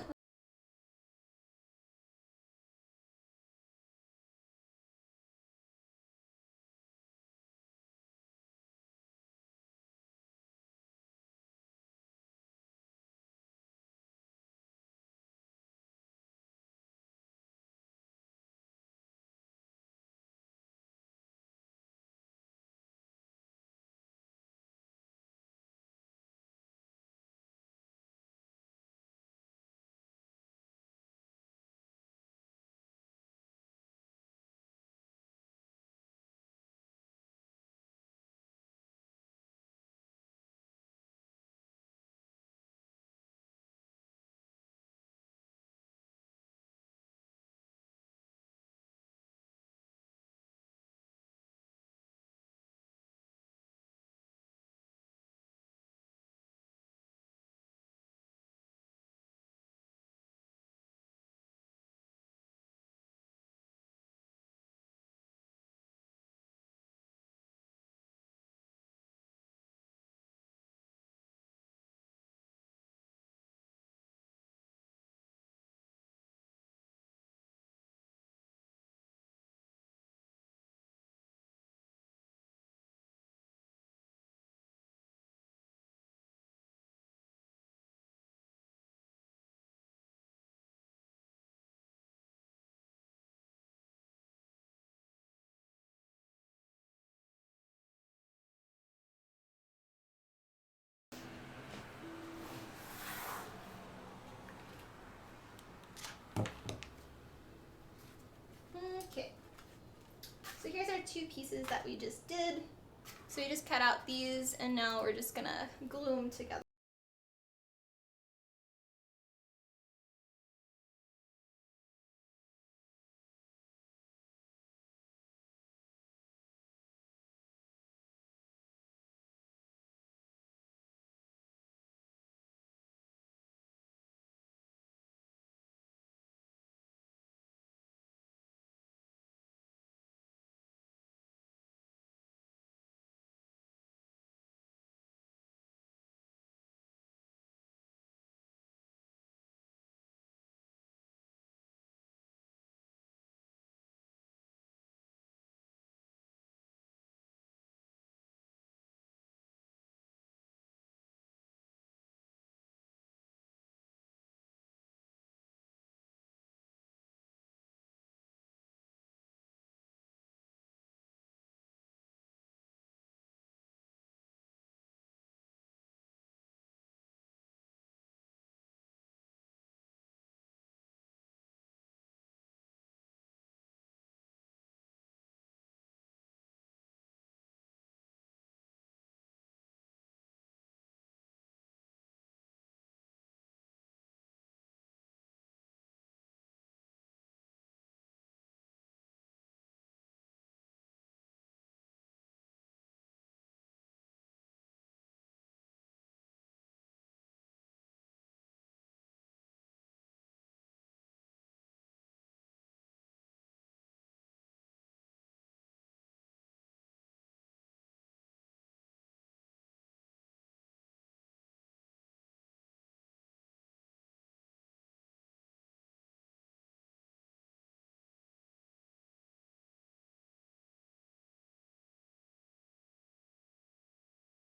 two pieces that we just did. So we just cut out these, and now we're just gonna glue them together.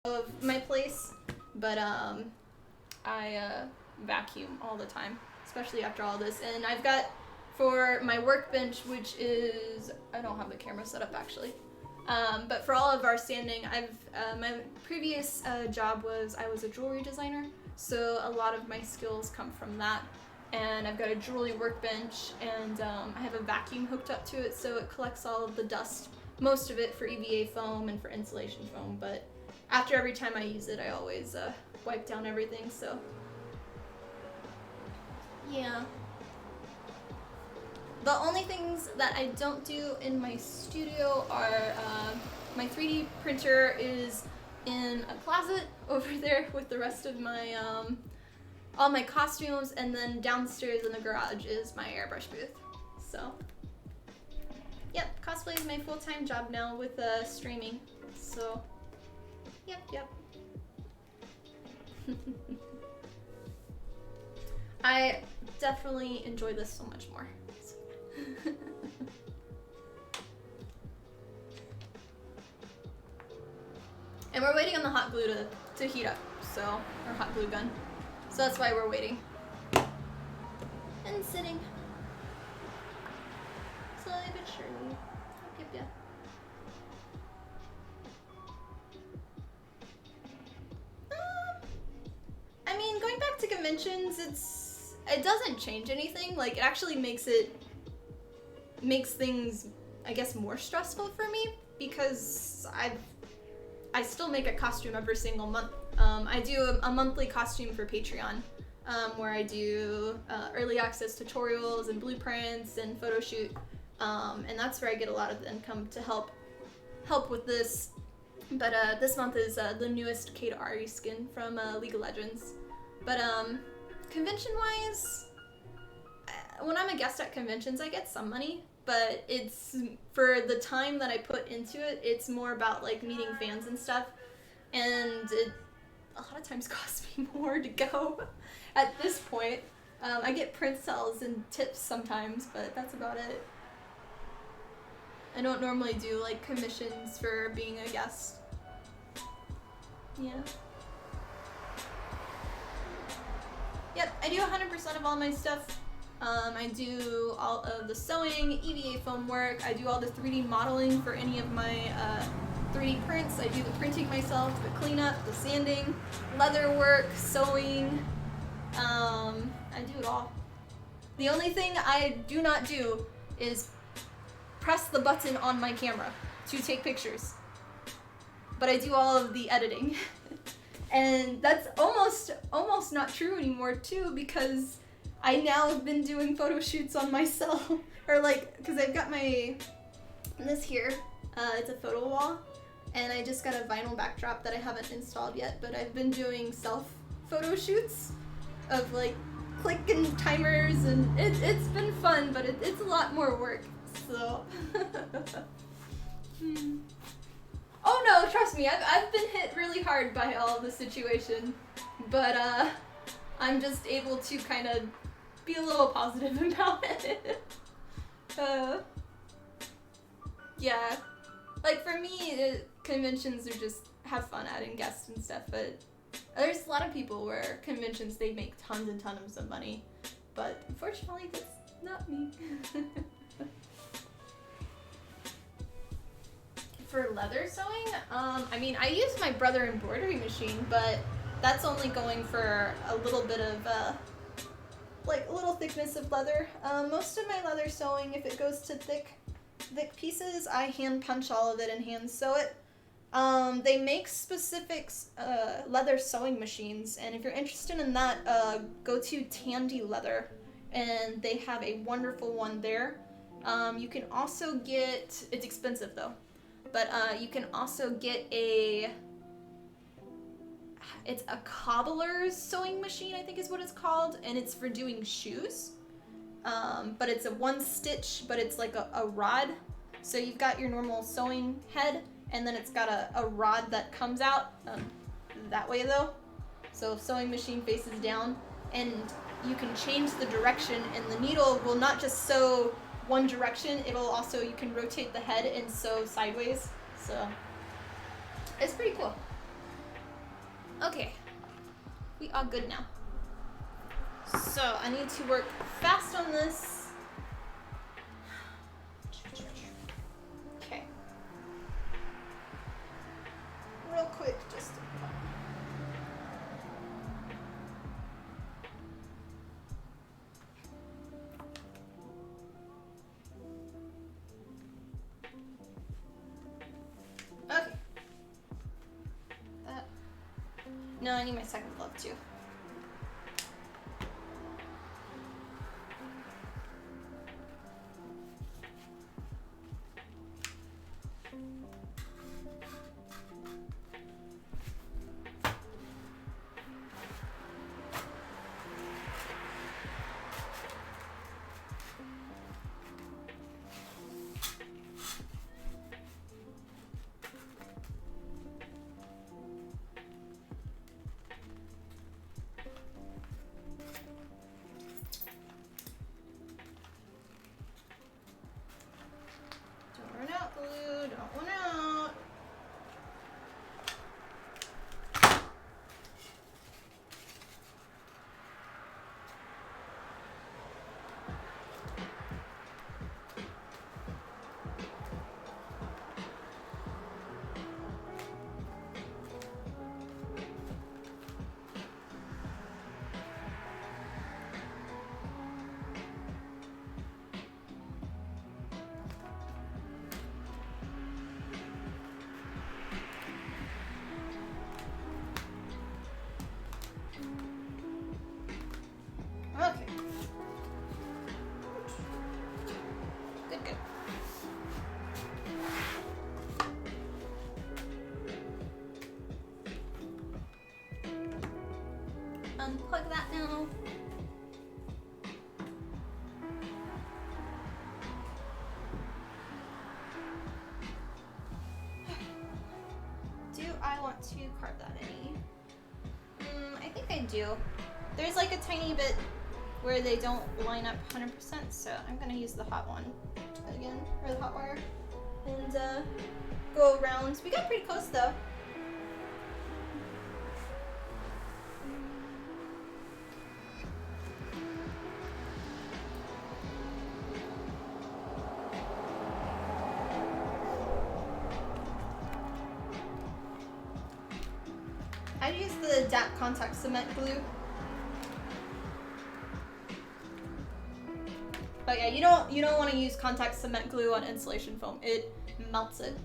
Of my place, but I vacuum all the time, especially after all this. And I've got for my workbench, which is, I don't have the camera set up actually, but for all of our sanding, my previous job was I was a jewelry designer, so a lot of my skills come from that. And I've got a jewelry workbench, and I have a vacuum hooked up to it, so it collects all of the dust, most of it for EVA foam and for insulation foam, but after every time I use it, I always wipe down everything, so yeah. The only things that I don't do in my studio are my 3D printer is in a closet over there with the rest of my all my costumes, and then downstairs in the garage is my airbrush booth. So yep, cosplay is my full-time job now with streaming. So yep. I definitely enjoy this so much more. And we're waiting on the hot glue to heat up, so, or hot glue gun. So that's why we're waiting. And sitting. Slowly but surely. Yep. I mean, going back to conventions, it doesn't change anything. Like, it actually makes things, I guess, more stressful for me, because I still make a costume every single month. I do a monthly costume for Patreon, where I do early access tutorials and blueprints and photo shoot, and that's where I get a lot of the income to help with this. But this month is the newest Kate Ari skin from League of Legends. But convention-wise, when I'm a guest at conventions, I get some money, but it's for the time that I put into it. It's more about like meeting fans and stuff, and it a lot of times costs me more to go. At this point, I get print sales and tips sometimes, but that's about it. I don't normally do like commissions for being a guest. Yeah. Yep, I do 100% of all my stuff. I do all of the sewing, EVA foam work. I do all the 3D modeling for any of my 3D prints. I do the printing myself, the cleanup, the sanding, leather work, sewing. I do it all. The only thing I do not do is press the button on my camera. to take pictures. But I do all of the editing. And that's almost not true anymore too, because I now have been doing photo shoots on myself. Or like, because I've got this here, it's a photo wall, and I just got a vinyl backdrop that I haven't installed yet, but I've been doing self photo shoots of like clicking timers, and it's been fun, but it's a lot more work, so. Oh no, trust me, I've been hit really hard by all the situation, but I'm just able to kind of be a little positive about it. Yeah, like for me, conventions are just have fun adding guests and stuff, but there's a lot of people where conventions, they make tons and tons of money, but unfortunately that's not me. For leather sewing, I mean, I use my brother embroidery machine, but that's only going for a little bit of, like a little thickness of leather. Most of my leather sewing, if it goes to thick pieces, I hand punch all of it and hand sew it. They make specific leather sewing machines, and if you're interested in that, go to Tandy Leather, and they have a wonderful one there. You can also get, it's expensive though, but you can also get it's a cobbler's sewing machine, I think is what it's called, and it's for doing shoes. But it's a one stitch, but it's like a rod. So you've got your normal sewing head, and then it's got a rod that comes out that way though. So sewing machine faces down, and you can change the direction, and the needle will not just sew one direction, it'll also, you can rotate the head and sew sideways. So it's pretty cool. Okay, we are good now. So I need to work fast on this. Okay. Real quick, just okay. No, I need my second glove too. Okay. Good, good. Unplug that now. Do I want to carve that any? I think I do. There's like a tiny bit where they don't line up 100%, so I'm gonna use the hot one again, or the hot wire, and go around. We got pretty close though. I use the DAP contact cement glue. But yeah, you don't want to use contact cement glue on insulation foam. It melts it.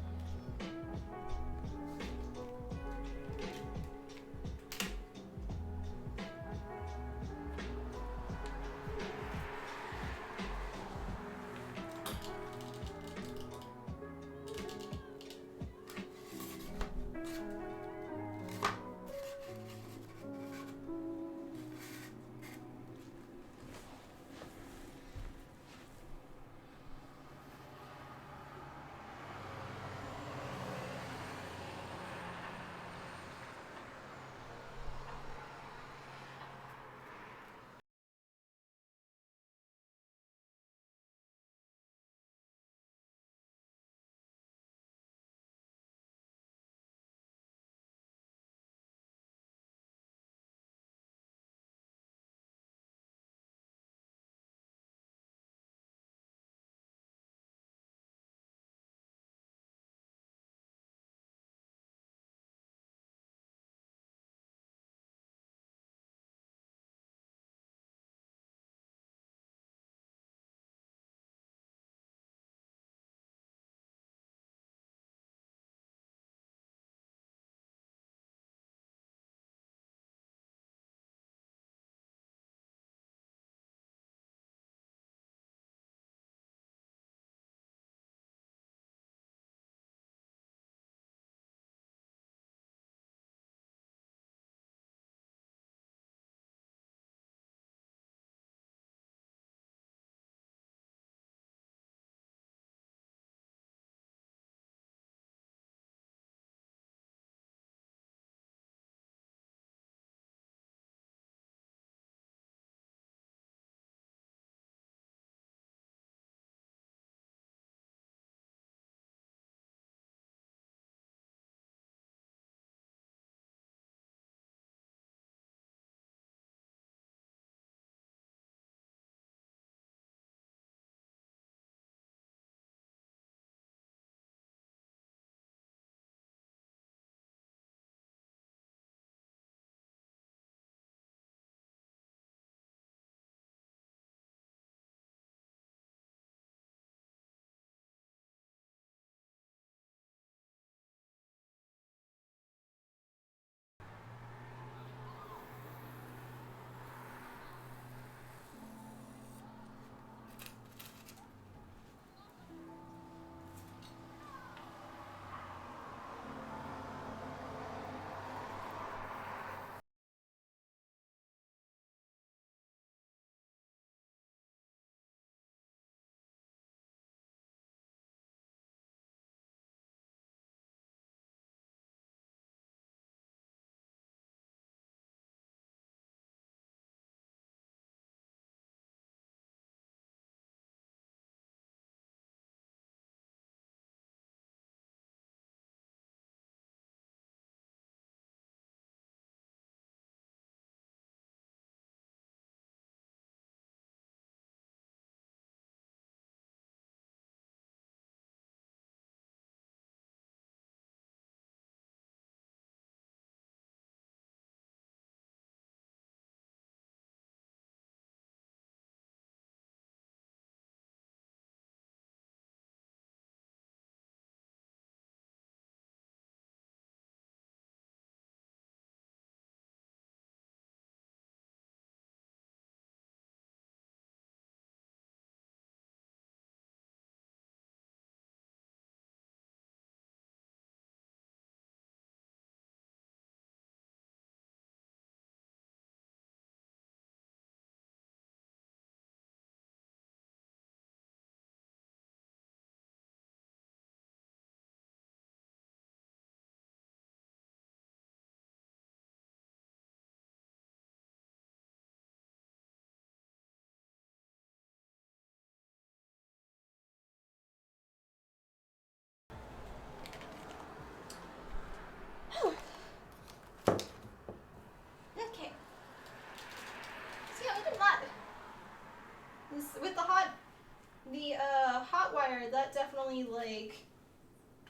fire, that definitely like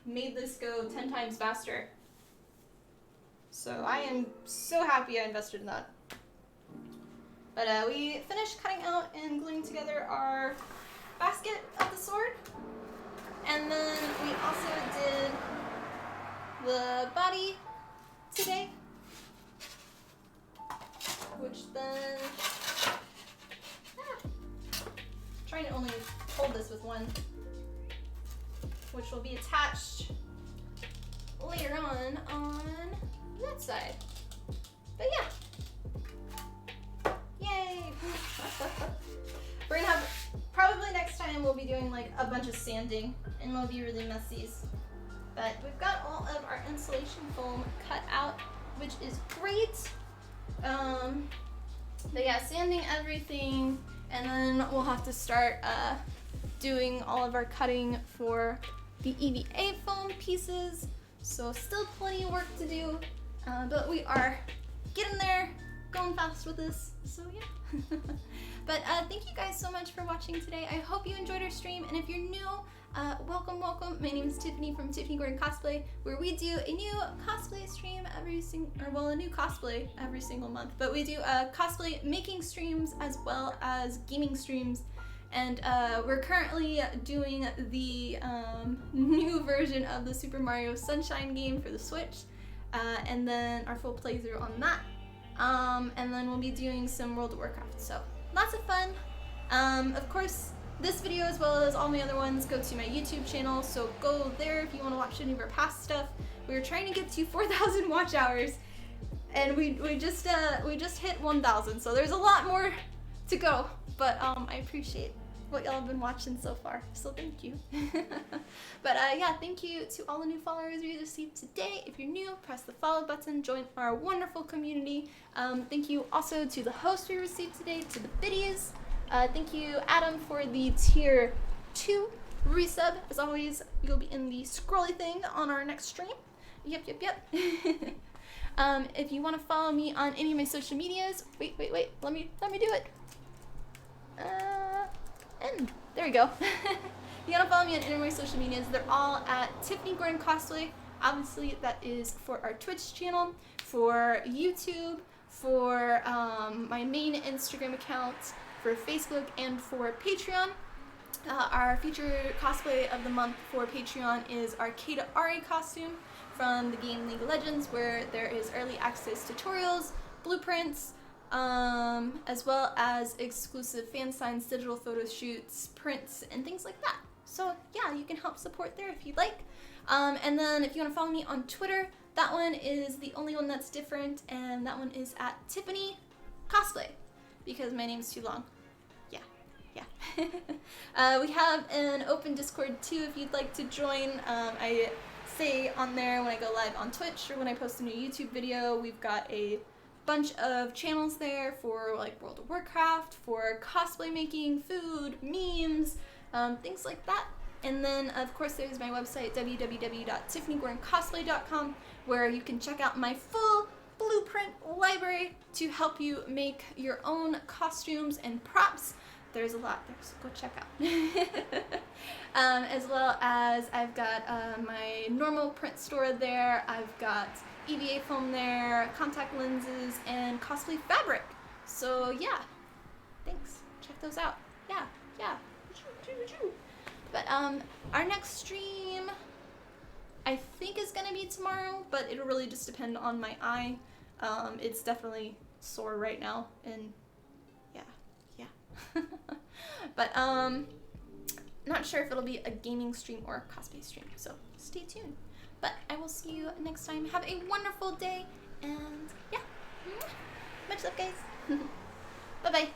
made this go 10 times faster. So I am so happy I invested in that. But we finished cutting out and gluing together our basket of the sword. And then we also did the body today. Which then, trying to only hold this with one, which will be attached later on that side. But yeah, yay! We're gonna have, probably next time we'll be doing like a bunch of sanding and it'll be really messy. But we've got all of our insulation foam cut out, which is great. But yeah, sanding everything, and then we'll have to start doing all of our cutting for the EVA foam pieces. So still plenty of work to do, but we are getting there, going fast with this, so yeah. But thank you guys so much for watching today. I hope you enjoyed our stream, and if you're new, welcome. My name is Tiffany from Tiffany Gordon Cosplay, where we do a new cosplay stream a new cosplay every single month. But we do cosplay making streams as well as gaming streams, and we're currently doing the new version of the Super Mario Sunshine game for the Switch, and then our full playthrough on that, and then we'll be doing some World of Warcraft. So lots of fun. Of course, this video as well as all my other ones go to my YouTube channel, so go there if you want to watch any of our past stuff. We were trying to get to 4,000 watch hours, and we just hit 1,000, so there's a lot more to go. But I appreciate what y'all have been watching so far, so thank you. But yeah, thank you to all the new followers we received today. If you're new, press the follow button, join our wonderful community. Thank you also to the hosts we received today, to the biddies. Thank you, Adam, for the tier 2 resub. As always, you'll be in the scrolly thing on our next stream. Yep. If you want to follow me on any of my social medias, wait, let me do it. And there we go. You want to follow me on any of my social medias, they're all at Tiffany Gordon Cosplay. Obviously, that is for our Twitch channel, for YouTube, for my main Instagram account, for Facebook, and for Patreon. Our featured cosplay of the month for Patreon is our Kata Ari costume from the game League of Legends, where there is early access tutorials, blueprints, as well as exclusive fan signs, digital photo shoots, prints, and things like that. So yeah, you can help support there if you'd like. And then if you want to follow me on Twitter, that one is the only one that's different, and that one is at Tiffany Cosplay, because my name's too long. Yeah. We have an open Discord too if you'd like to join. I say on there when I go live on Twitch or when I post a new YouTube video. We've got a bunch of channels there for like World of Warcraft, for cosplay making, food, memes, things like that. And then of course there's my website, www.tiffanygorencosplay.com, where you can check out my full blueprint library to help you make your own costumes and props. There's a lot there, so go check out. As well as I've got my normal print store there. I've got EVA foam there, contact lenses, and cosplay fabric. So yeah, thanks. Check those out. Yeah. But our next stream, I think, is gonna be tomorrow, but it'll really just depend on my eye. It's definitely sore right now, and yeah. But not sure if it'll be a gaming stream or a cosplay stream, so stay tuned. But I will see you next time. Have a wonderful day, and yeah, much love, guys. Bye bye.